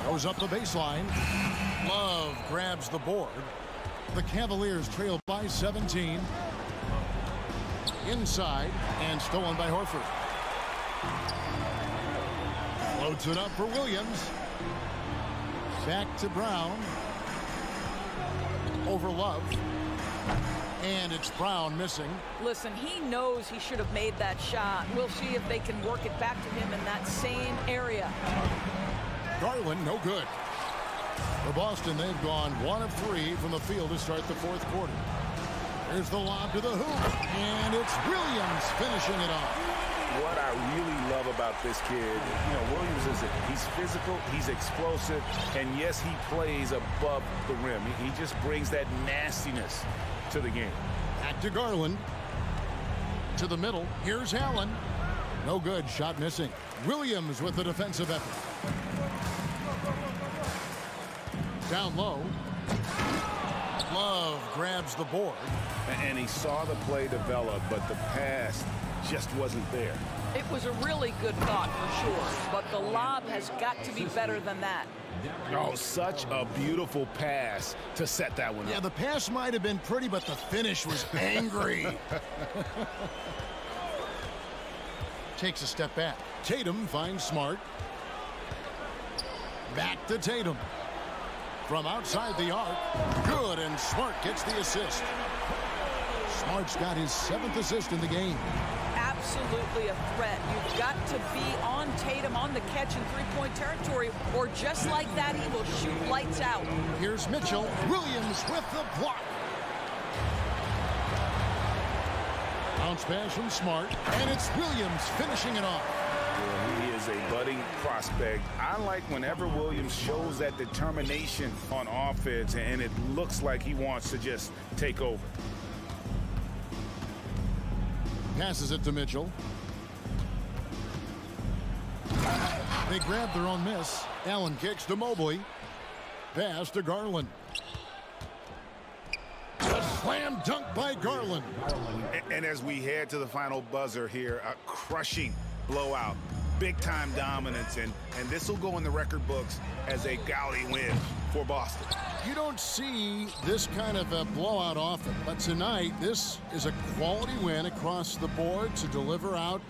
Goes up the baseline. Love grabs the board. The Cavaliers trail by 17. Inside and stolen by Horford. Floats it up for Williams. Back to Brown. Over Love. And it's Brown missing. Listen, he knows he should have made that shot. We'll see if they can work it back to him in that same area. Garland, no good. For Boston, they've gone 1 of 3 from the field to start the fourth quarter. Here's the lob to the hoop, and it's Williams finishing it off. What I really love about this kid, Williams he's physical, he's explosive, and yes, he plays above the rim. He just brings that nastiness to the game. Back to Garland. To the middle. Here's Allen. No good. Shot missing. Williams with the defensive effort. Down low. Love grabs the board. And he saw the play develop, but the pass just wasn't there. It was a really good thought for sure, but the lob has got to be better than that. Oh, such a beautiful pass to set that one up. Yeah, the pass might have been pretty, but the finish was angry. Takes a step back. Tatum finds Smart. Back to Tatum. From outside the arc. Good, and Smart gets the assist. Smart's got his 7th assist in the game. Absolutely a threat. You've got to be on Tatum on the catch in three-point territory, or just like that, he will shoot lights out. Here's Mitchell. Williams with the block. Bounce pass from Smart, and it's Williams finishing it off. He is a budding prospect. I like whenever Williams shows that determination on offense, and it looks like he wants to just take over. Passes it to Mitchell. They grab their own miss. Allen kicks to Mobley. Pass to Garland. A slam dunk by Garland. And as we head to the final buzzer here, a crushing blowout. Big-time dominance, and this will go in the record books as a gaudy win for Boston. You don't see this kind of a blowout often, but tonight this is a quality win across the board to deliver out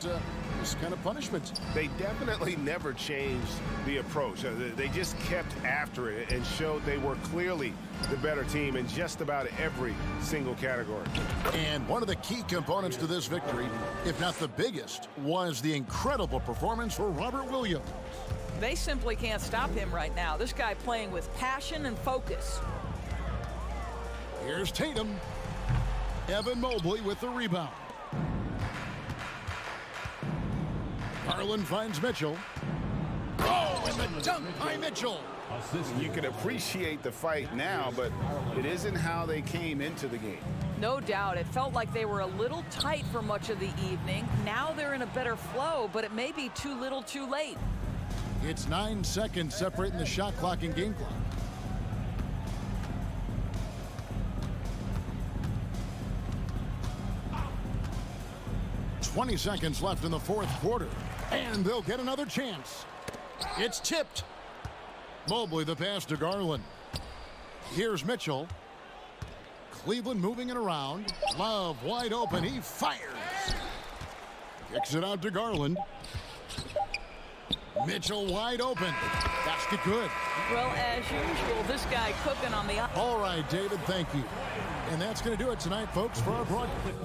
this kind of punishment. They definitely never changed the approach. They just kept after it and showed they were clearly the better team in just about every single category. And one of the key components to this victory, if not the biggest, was the incredible performance for Robert Williams. They simply can't stop him right now. This guy playing with passion and focus. Here's Tatum. Evan Mobley with the rebound. Garland finds Mitchell. Oh, and the dunk by Mitchell. You can appreciate the fight now, but it isn't how they came into the game. No doubt. It felt like they were a little tight for much of the evening. Now they're in a better flow, but it may be too little too late. It's 9 seconds separating the shot clock and game clock. 20 seconds left in the fourth quarter. And they'll get another chance. It's tipped. Mobley the pass to Garland. Here's Mitchell. Cleveland moving it around. Love wide open. He fires. Kicks it out to Garland. Mitchell wide open. Basket good. Well, as usual, this guy cooking on the... All right, David, thank you. And that's going to do it tonight, folks, for our broadcast.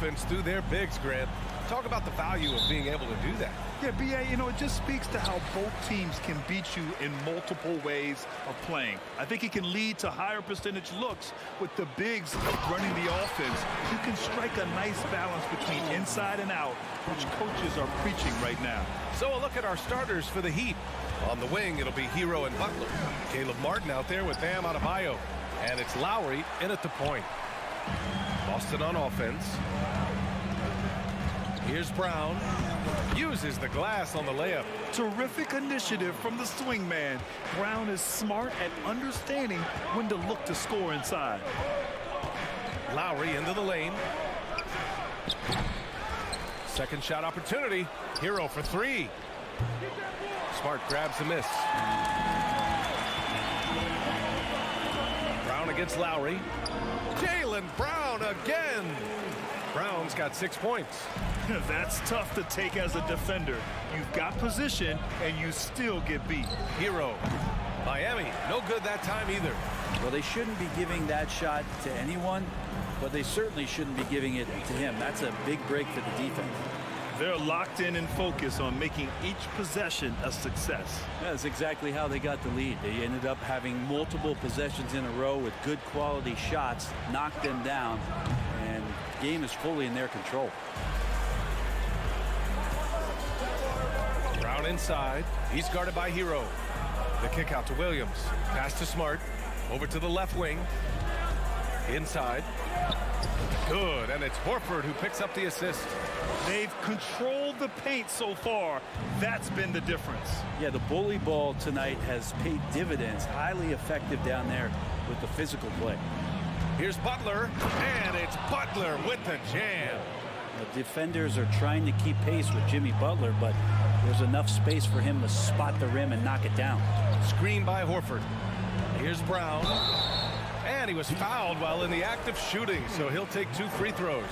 offense through their bigs, Grant. Talk about the value of being able to do that. Yeah, B.A., you know, it just speaks to how both teams can beat you in multiple ways of playing. I think it can lead to higher percentage looks with the bigs running the offense. You can strike a nice balance between inside and out, which coaches are preaching right now. So a look at our starters for the Heat. On the wing, it'll be Hero and Butler. Caleb Martin out there with Bam Adebayo. And it's Lowry in at the point. Boston on offense. Here's Brown. Uses the glass on the layup. Terrific initiative from the swing man. Brown is smart at understanding when to look to score inside. Lowry into the lane. Second shot opportunity. Hero for three. Smart grabs the miss. Brown against Lowry. Jaylen Brown again. Brown's got 6 points. That's tough to take as a defender. You've got position, and you still get beat. Hero. Miami, no good that time either. Well, they shouldn't be giving that shot to anyone, but they certainly shouldn't be giving it to him. That's a big break for the defense. They're locked in and focused on making each possession a success. That's exactly how they got the lead. They ended up having multiple possessions in a row with good quality shots, knocked them down, and the game is fully in their control. Brown inside. He's guarded by Hero. The kick out to Williams. Pass to Smart. Over to the left wing. Inside. Good, and it's Horford who picks up the assist. They've controlled the paint so far. That's been the difference. Yeah, the bully ball tonight has paid dividends. Highly effective down there with the physical play. Here's Butler, and it's Butler with the jam. The defenders are trying to keep pace with Jimmy Butler, but there's enough space for him to spot the rim and knock it down. Screen by Horford. Here's Brown. And he was fouled while in the act of shooting, so he'll take 2 free throws.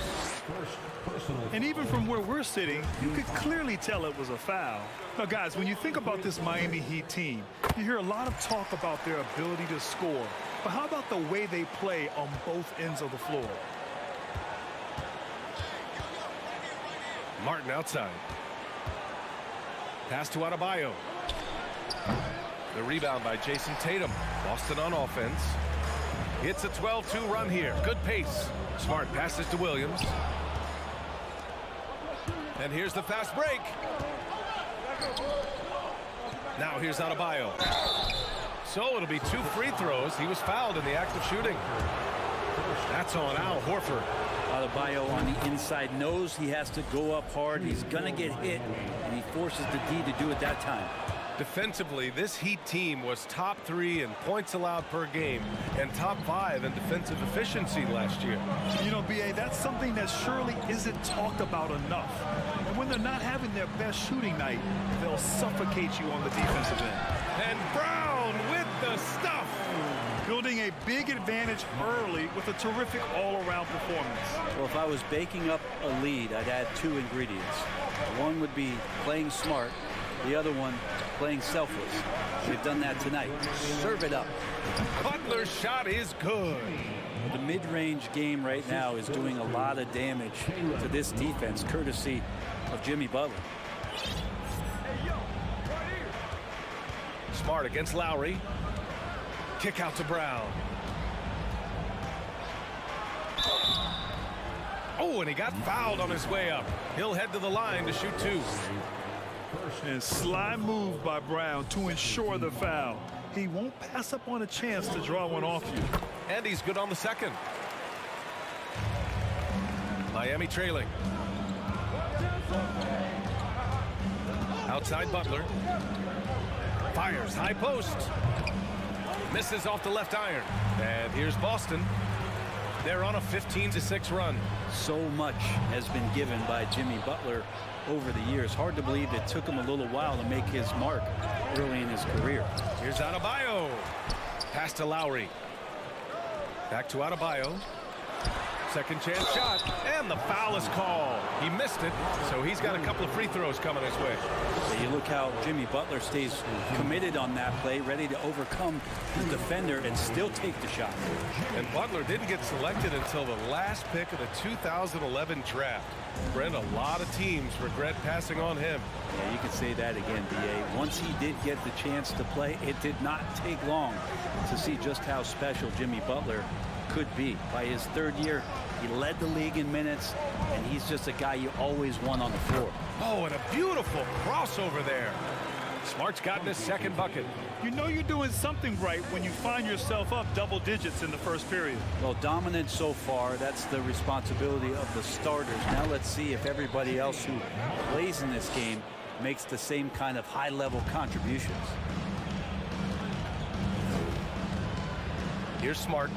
And even from where we're sitting, you could clearly tell it was a foul. Now, guys, when you think about this Miami Heat team, you hear a lot of talk about their ability to score. But how about the way they play on both ends of the floor? Martin outside. Pass to Adebayo. The rebound by Jason Tatum. Boston on offense. It's a 12-2 run here. Good pace. Smart passes to Williams. And here's the fast break. Now here's Adebayo. So it'll be 2 free throws. He was fouled in the act of shooting. That's on Al Horford. Adebayo on the inside knows he has to go up hard. He's going to get hit, and he forces the D to do it that time. Defensively, this Heat team was top 3 in points allowed per game and top 5 in defensive efficiency last year. You know, B.A., that's something that surely isn't talked about enough. And when they're not having their best shooting night, they'll suffocate you on the defensive end. And Brown with the stuff. Building a big advantage early with a terrific all-around performance. Well, if I was baking up a lead, I'd add 2 ingredients. One would be playing smart. The other one, playing selfless. They've done that tonight. Serve it up. Butler's shot is good. The mid-range game right now is doing a lot of damage to this defense, courtesy of Jimmy Butler. Smart against Lowry. Kick out to Brown. Oh, and he got fouled on his way up. He'll head to the line to shoot 2. And sly move by Brown to ensure the foul. He won't pass up on a chance to draw one off you. And he's good on the second. Miami trailing. Outside Butler. Fires high post. Misses off the left iron. And here's Boston. They're on a 15-6 run. So much has been given by Jimmy Butler over the years. Hard to believe it took him a little while to make his mark early in his career. Here's Adebayo. Pass to Lowry. Back to Adebayo. Second chance shot, and the foul is called. He missed it, so he's got a couple of free throws coming his way. You look how Jimmy Butler stays committed on that play, ready to overcome the defender and still take the shot. And Butler didn't get selected until the last pick of the 2011 draft. Brent, a lot of teams regret passing on him. Yeah, you could say that again, B.A. Once he did get the chance to play, it did not take long to see just how special Jimmy Butler could be. By his third year, he led the league in minutes, and he's just a guy you always want on the floor. Oh, and a beautiful crossover there. Smart's gotten his second bucket. You know you're doing something right when you find yourself up double digits in the first period. Well, dominant so far. That's the responsibility of the starters. Now let's see if everybody else who plays in this game makes the same kind of high-level contributions. Here's Smart.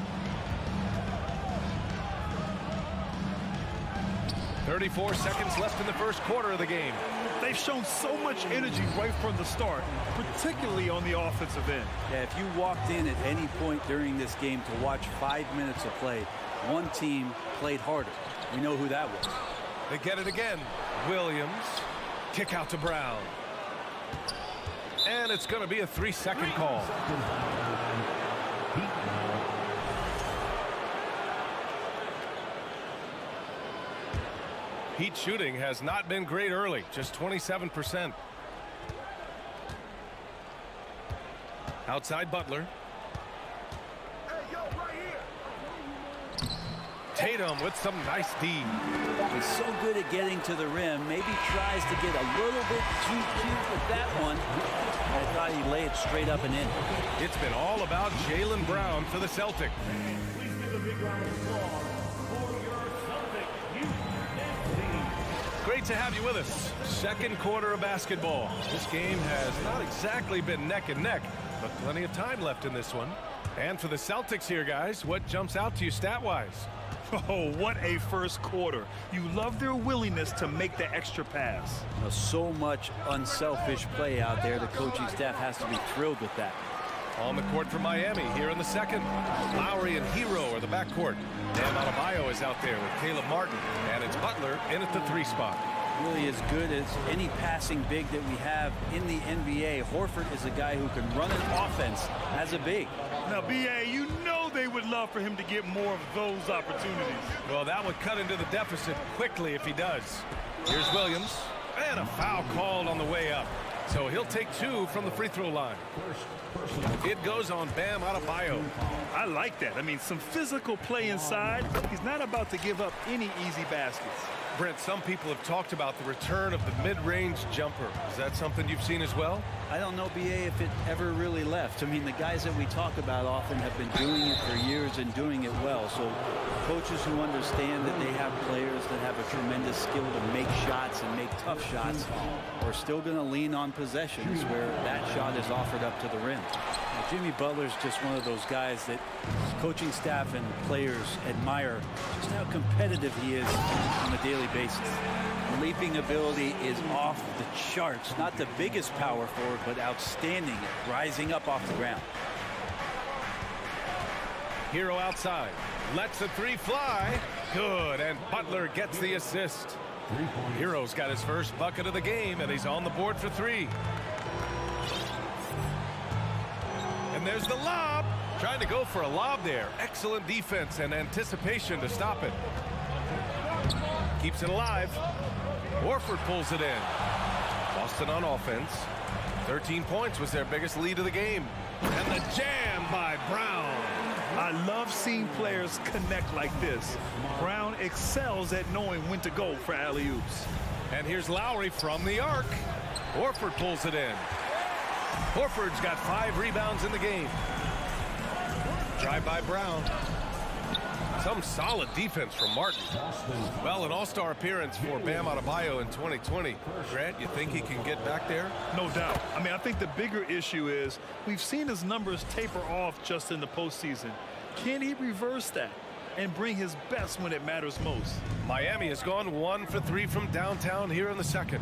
34 seconds left in the first quarter of the game. They've shown so much energy right from the start, particularly on the offensive end. Yeah, if you walked in at any point during this game to watch 5 minutes of play, one team played harder. We know who that was. They get it again. Williams. Kick out to Brown. And it's going to be a 3-second call. Heat shooting has not been great early, just 27%. Outside Butler. Tatum with some nice D. He's so good at getting to the rim. Maybe tries to get a little bit too cute with that one. I thought he'd lay it straight up and in. It's been all about Jaylen Brown for the Celtics. Please give a big round of applause for your Celtics. Great to have you with us. Second quarter of basketball. This game has not exactly been neck and neck, but plenty of time left in this one. And for the Celtics here, guys, what jumps out to you stat-wise? Oh, what a first quarter. You love their willingness to make the extra pass. So much unselfish play out there. The coaching staff has to be thrilled with that. On the court for Miami here in the second. Lowry and Hero are the backcourt. Bam Adebayo is out there with Caleb Martin. And it's Butler in at the 3 spot. Really as good as any passing big that we have in the NBA. Horford is a guy who can run an offense as a big. Now, B.A., you know they would love for him to get more of those opportunities. Well, that would cut into the deficit quickly if he does. Here's Williams. And a foul called on the way up. So he'll take 2 from the free throw line. It goes on Bam Adebayo. I like that. I mean, some physical play inside. He's not about to give up any easy baskets. Brent, some people have talked about the return of the mid-range jumper. Is that something you've seen as well? I don't know, B.A., if it ever really left. I mean, the guys that we talk about often have been doing it for years and doing it well. So coaches who understand that they have players that have a tremendous skill to make shots and make tough shots are still going to lean on possessions where that shot is offered up to the rim. Now, Jimmy Butler's just one of those guys that coaching staff and players admire just how competitive he is on a daily basis. Leaping ability is off the charts. Not the biggest power forward, but outstanding at rising up off the ground. Hero outside. Lets the 3 fly. Good, and Butler gets the assist. Hero's got his first bucket of the game, and he's on the board for 3. And there's the lob. Trying to go for a lob there. Excellent defense and anticipation to stop it. Keeps it alive. Horford pulls it in. Boston on offense. 13 points was their biggest lead of the game. And the jam by Brown. I love seeing players connect like this. Brown excels at knowing when to go for alley-oops. And here's Lowry from the arc. Horford pulls it in. Horford's got 5 rebounds in the game. Drive by Brown. Some solid defense from Martin. Well, an all-star appearance for Bam Adebayo in 2020. Grant, you think he can get back there? No doubt. I mean, I think the bigger issue is we've seen his numbers taper off just in the postseason. Can he reverse that and bring his best when it matters most? Miami has gone 1 for 3 from downtown here in the second.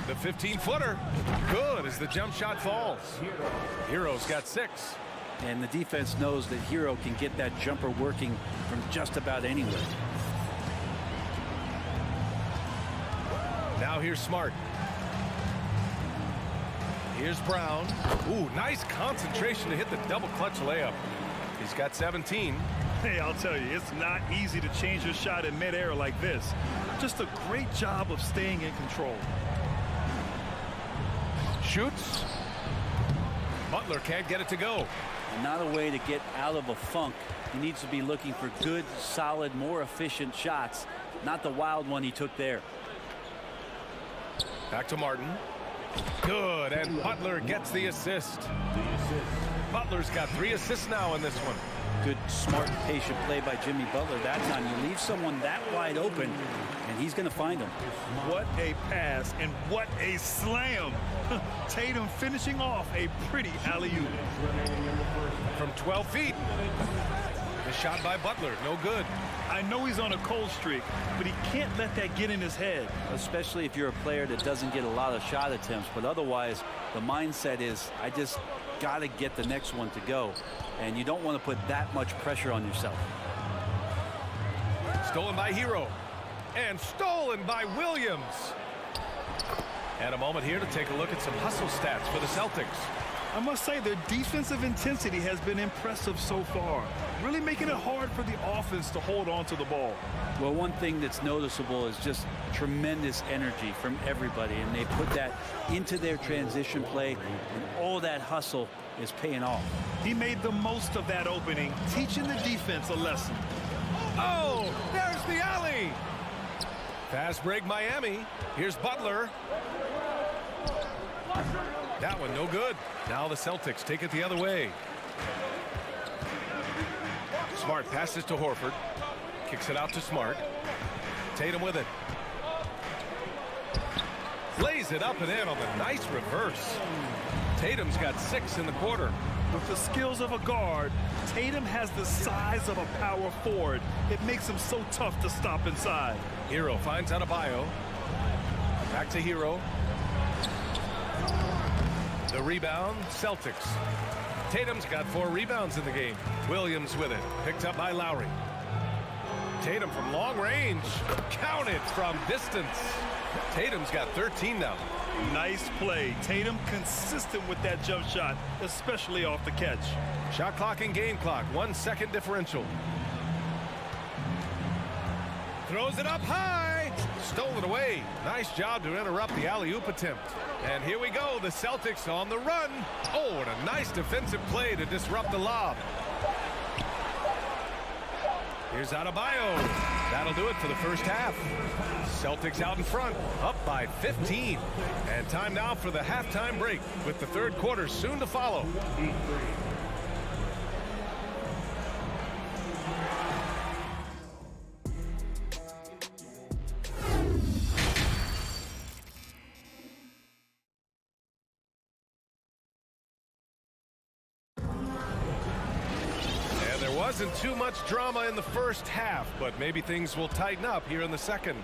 The 15-footer. Good as the jump shot falls. Hero's got 6. And the defense knows that Hero can get that jumper working from just about anywhere. Now here's Smart. Here's Brown. Ooh, nice concentration to hit the double clutch layup. He's got 17. Hey, I'll tell you, it's not easy to change your shot in midair like this. Just a great job of staying in control. Shoots. Butler can't get it to go. And not a way to get out of a funk. He needs to be looking for good, solid, more efficient shots, not the wild one he took there. Back to Martin. Good, and Butler gets the assist. Butler's got 3 assists now in this one. Good, smart, patient play by Jimmy Butler that time. You leave someone that wide open, and he's going to find him. What a pass, and what a slam. Tatum finishing off a pretty alley-oop. From 12 feet. The shot by Butler, no good. I know he's on a cold streak, but he can't let that get in his head. Especially if you're a player that doesn't get a lot of shot attempts, but otherwise the mindset is, I just got to get the next one to go. And you don't want to put that much pressure on yourself. Stolen by Hero. And stolen by Williams. And a moment here to take a look at some hustle stats for the Celtics. I must say their defensive intensity has been impressive so far, really making it hard for the offense to hold on to the ball. Well, one thing that's noticeable is just tremendous energy from everybody, and they put that into their transition play, and all that hustle is paying off. He made the most of that opening, teaching the defense a lesson. Oh, there's the alley. Fast break Miami. Here's Butler. That one no good. Now the Celtics take it the other way. Smart passes to Horford. Kicks it out to Smart. Tatum with it. Lays it up and in on the nice reverse. Tatum's got 6 in the quarter. With the skills of a guard, Tatum has the size of a power forward. It makes him so tough to stop inside. Hero finds Adebayo. Back to Hero. The rebound, Celtics. Tatum's got 4 rebounds in the game. Williams with it. Picked up by Lowry. Tatum from long range. Counted from distance. Tatum's got 13 now. Nice play. Tatum consistent with that jump shot, especially off the catch. Shot clock and game clock. 1 second differential. Throws it up high. Stole it away. Nice job to interrupt the alley-oop attempt. And here we go. The Celtics on the run. Oh, and a nice defensive play to disrupt the lob. Here's Adebayo. That'll do it for the first half. Celtics out in front, up by 15. And time now for the halftime break, with the third quarter soon to follow. Wasn't too much drama in the first half, but maybe things will tighten up here in the second.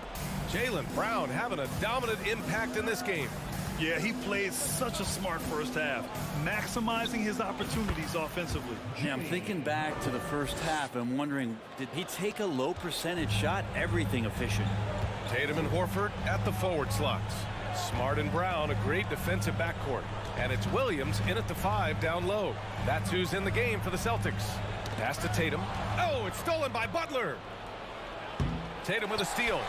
Jaylen Brown having a dominant impact in this game. Yeah, he played such a smart first half, maximizing his opportunities offensively. Yeah, I'm thinking back to the first half and wondering, did he take a low percentage shot? Everything efficient. Tatum and Horford at the forward slots. Smart and Brown, a great defensive backcourt. And it's Williams in at the 5 down low. That's who's in the game for the Celtics. Pass to Tatum. Oh, it's stolen by Butler. Tatum with a steal.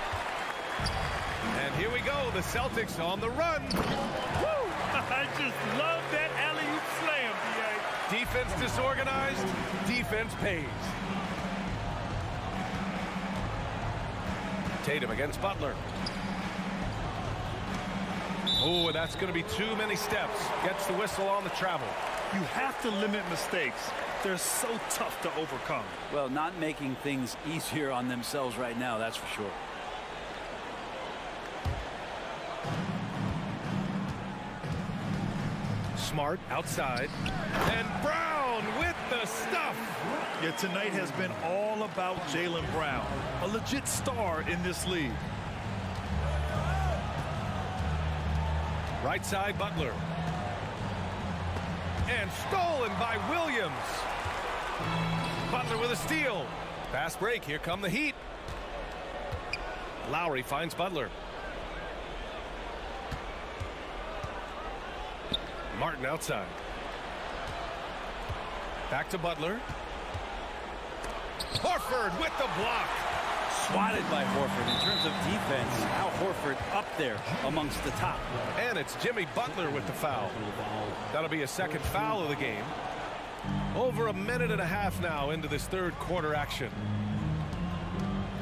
And here we go. The Celtics on the run. Woo! I just love that alley-oop slam, D.A. Defense disorganized. Defense pays. Tatum against Butler. Oh, and that's going to be too many steps. Gets the whistle on the travel. You have to limit mistakes. They're so tough to overcome. Well, not making things easier on themselves right now, that's for sure. Smart outside. And Brown with the stuff. Yeah, tonight has been all about Jaylen Brown, a legit star in this league. Right side, Butler. And stolen by Williams. Butler with a steal. Fast break. Here come the Heat. Lowry finds Butler. Martin outside. Back to Butler. Horford with the block. Swatted by Horford. In terms of defense, Al Horford up there amongst the top. And it's Jimmy Butler with the foul. That'll be a second foul of the game. Over a minute and a half now into this third quarter action.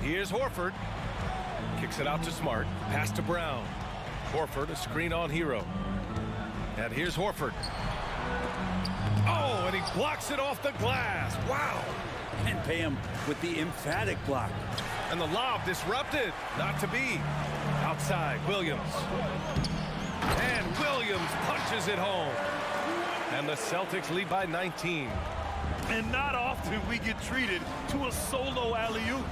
Here's Horford. Kicks it out to Smart. Pass to Brown. Horford, a screen on Hero. And here's Horford. Oh, and he blocks it off the glass. Wow. And pay him with the emphatic block. And the lob disrupted. Not to be. Outside, Williams. And Williams punches it home. And the Celtics lead by 19. And not often we get treated to a solo alley-oop.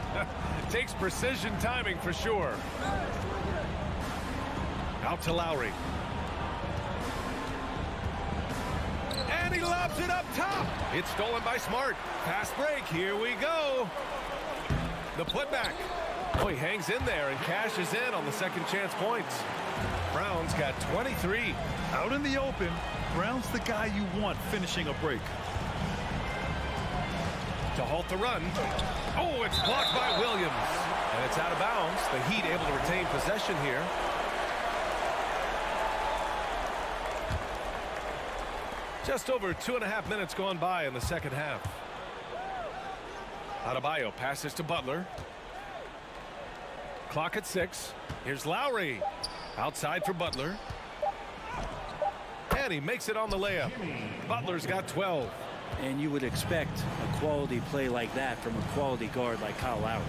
Takes precision timing for sure. Out to Lowry. And he lobs it up top. It's stolen by Smart. Fast break. Here we go. The putback. Oh, he hangs in there and cashes in on the second chance points. Brown's got 23. Out in the open, Brown's the guy you want finishing a break. To halt the run. Oh, it's blocked by Williams. And it's out of bounds. The Heat able to retain possession here. Just over 2.5 minutes gone by in the second half. Adebayo passes to Butler. Clock at 6. Here's Lowry. Outside for Butler. And he makes it on the layup. Butler's got 12. And you would expect a quality play like that from a quality guard like Kyle Lowry.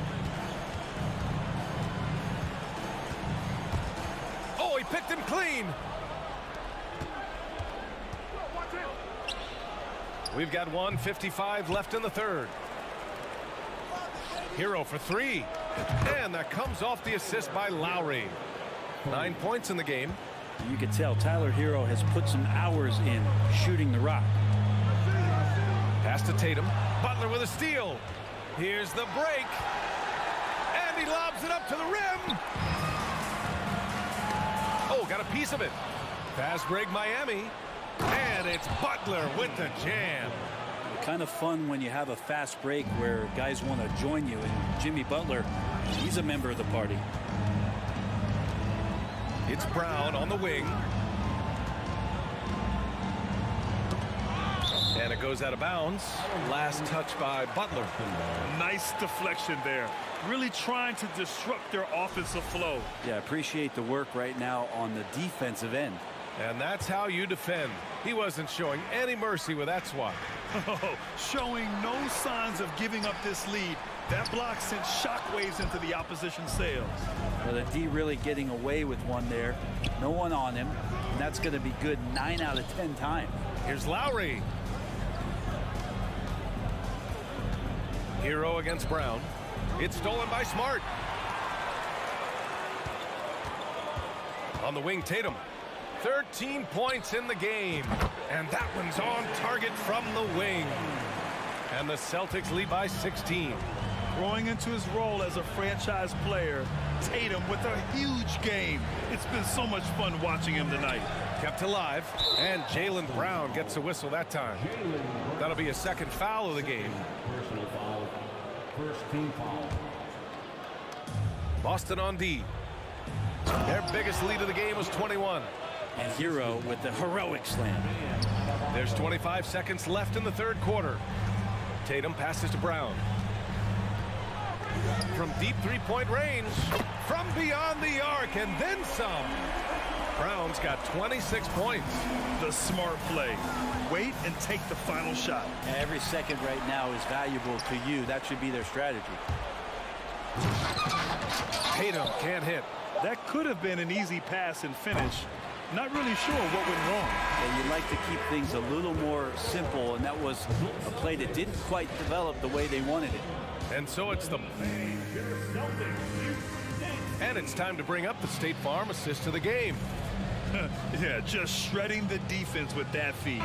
Oh, he picked him clean. We've got 1:55 left in the third. Hero for 3. And that comes off the assist by Lowry. 9 points in the game. You can tell Tyler Hero has put some hours in shooting the rock. Pass to Tatum. Butler with a steal. Here's the break. And he lobs it up to the rim. Oh, got a piece of it. Fast break Miami. And it's Butler with the jam. Kind of fun when you have a fast break where guys want to join you. And Jimmy Butler, he's a member of the party. It's Brown on the wing. And it goes out of bounds. Last touch by Butler. Nice deflection there. Really trying to disrupt their offensive flow. Yeah, appreciate the work right now on the defensive end. And that's how you defend. He wasn't showing any mercy with that swat. Showing no signs of giving up this lead. That block sent shockwaves into the opposition sails. Well, the D really getting away with one there. No one on him. And that's going to be good 9 out of 10 times. Here's Lowry. Hero against Brown. It's stolen by Smart. On the wing, Tatum. 13 points in the game. And that one's on target from the wing. And the Celtics lead by 16. Growing into his role as a franchise player, Tatum with a huge game. It's been so much fun watching him tonight. Kept alive. And Jaylen Brown gets a whistle that time. That'll be a second foul of the game. Personal foul. First team foul. Boston on D. Their biggest lead of the game was 21. And Hero with the heroic slam. There's 25 seconds left in the third quarter. Tatum passes to Brown. From deep three-point range. From beyond the arc and then some. Brown's got 26 points. The smart play. Wait and take the final shot. And every second right now is valuable to you. That should be their strategy. Tatum can't hit. That could have been an easy pass and finish. Not really sure what went wrong. Yeah, you'd like to keep things a little more simple, and that was a play that didn't quite develop the way they wanted it. And so it's the... And it's time to bring up the State Farm assist to the game. Yeah, just shredding the defense with that feed.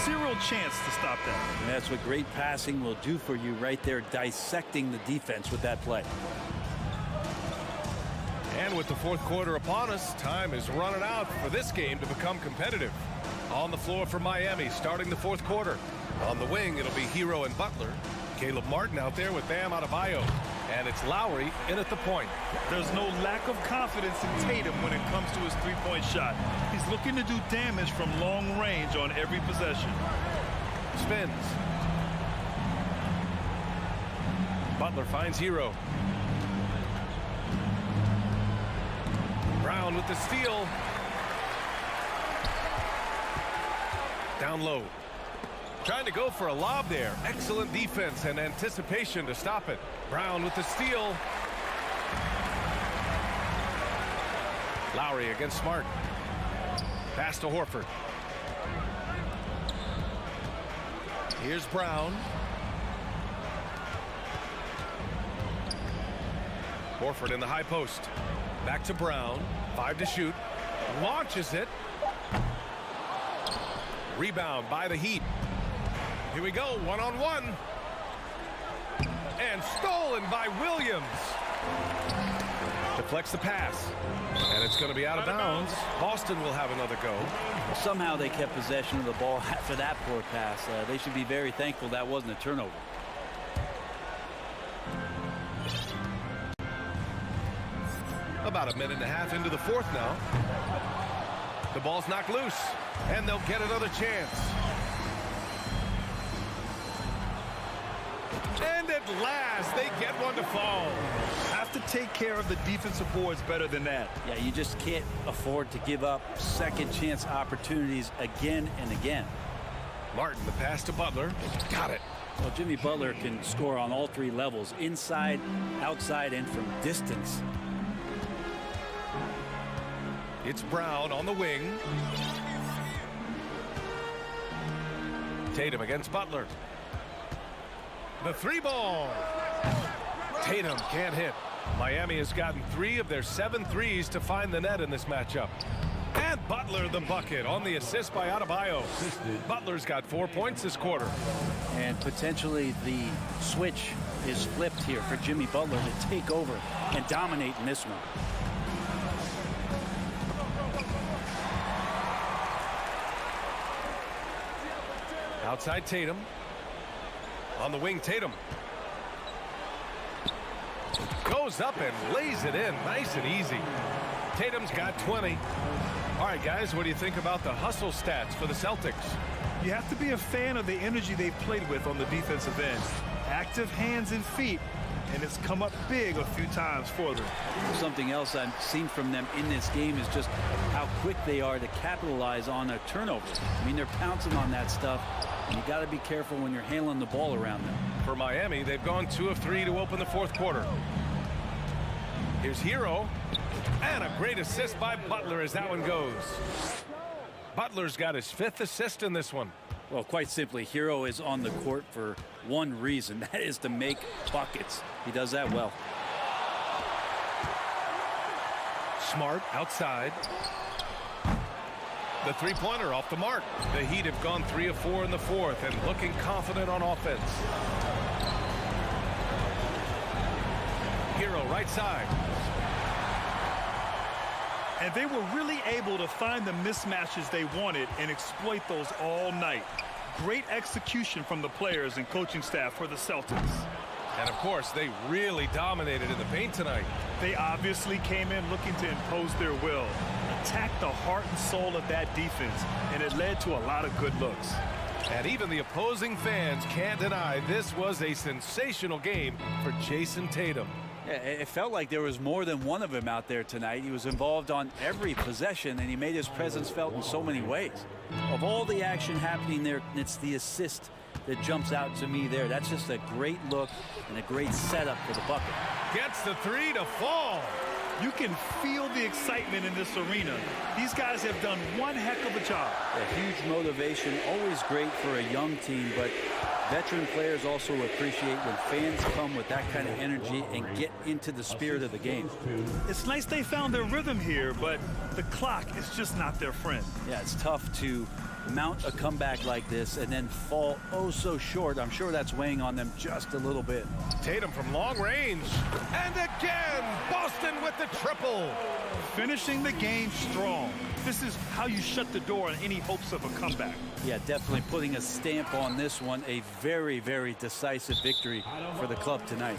Zero chance to stop that. And that's what great passing will do for you right there, dissecting the defense with that play. And with the fourth quarter upon us, time is running out for this game to become competitive. On the floor for Miami, starting the fourth quarter. On the wing, it'll be Hero and Butler. Caleb Martin out there with Bam Adebayo. And it's Lowry in at the point. There's no lack of confidence in Tatum when it comes to his three-point shot. He's looking to do damage from long range on every possession. Spins. Butler finds Hero. Brown with the steal. Down low. Trying to go for a lob there. Excellent defense and anticipation to stop it. Brown with the steal. Lowry against Smart. Pass to Horford. Here's Brown. Horford in the high post. Back to Brown. 5 to shoot. Launches it. Rebound by the Heat. Here we go, one-on-one. And stolen by Williams. Deflects the pass. And it's going to be out of bounds. Boston will have another go. Somehow they kept possession of the ball after that poor pass. They should be very thankful that wasn't a turnover. About a minute and a half into the fourth now. The ball's knocked loose. And they'll get another chance. And at last, they get one to fall. Have to take care of the defensive boards better than that. Yeah, you just can't afford to give up second chance opportunities again and again. Martin, the pass to Butler. Got it. Well, Jimmy Butler can score on all three levels, inside, outside, and from distance. It's Brown on the wing. Tatum against Butler. The three ball. Tatum can't hit. Miami has gotten 3 of their 7 threes to find the net in this matchup. And Butler the bucket on the assist by Adebayo. Butler's got 4 points this quarter. And potentially the switch is flipped here for Jimmy Butler to take over and dominate in this one. Outside Tatum. On the wing, Tatum. Goes up and lays it in. Nice and easy. Tatum's got 20. All right, guys, what do you think about the hustle stats for the Celtics? You have to be a fan of the energy they've played with on the defensive end. Active hands and feet, and it's come up big a few times for them. Something else I've seen from them in this game is just how quick they are to capitalize on a turnover. I mean, they're pouncing on that stuff, and you got to be careful when you're handling the ball around them. For Miami, they've gone 2 of 3 to open the fourth quarter. Here's Hero, and a great assist by Butler as that one goes. Butler's got his 5th assist in this one. Well, quite simply, Hero is on the court for one reason. That is to make buckets. He does that well. Smart outside. The three-pointer off the mark. The Heat have gone 3 of 4 in the fourth and looking confident on offense. Hero right side. And they were really able to find the mismatches they wanted and exploit those all night. Great execution from the players and coaching staff for the Celtics. And of course, they really dominated in the paint tonight. They obviously came in looking to impose their will, attack the heart and soul of that defense, and it led to a lot of good looks. And even the opposing fans can't deny this was a sensational game for Jason Tatum. Yeah, it felt like there was more than one of him out there tonight. He was involved on every possession, and he made his presence felt in so many ways. Of all the action happening there, it's the assist that jumps out to me there. That's just a great look and a great setup for the bucket. Gets the 3 to fall. You can feel the excitement in this arena. These guys have done one heck of a job. A huge motivation, always great for a young team, but Veteran players also appreciate when fans come with that kind of energy and get into the spirit of the game. It's nice they found their rhythm here, but the clock is just not their friend. Yeah, it's tough to mount a comeback like this and then fall oh so short. I'm sure that's weighing on them just a little bit. Tatum from long range. And again, Boston with the triple. Finishing the game strong. This is how you shut the door on any hopes of a comeback. Yeah, definitely putting a stamp on this one. A very, very decisive victory for the club tonight.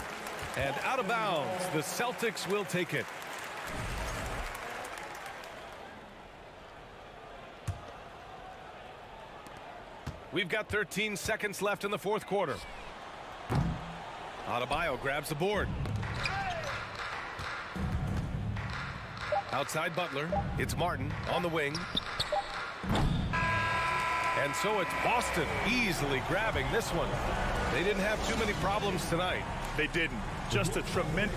And out of bounds, the Celtics will take it. We've got 13 seconds left in the fourth quarter. Adebayo grabs the board. Outside Butler. It's Martin on the wing. And so it's Boston easily grabbing this one. They didn't have too many problems tonight. They didn't. Just a tremendous...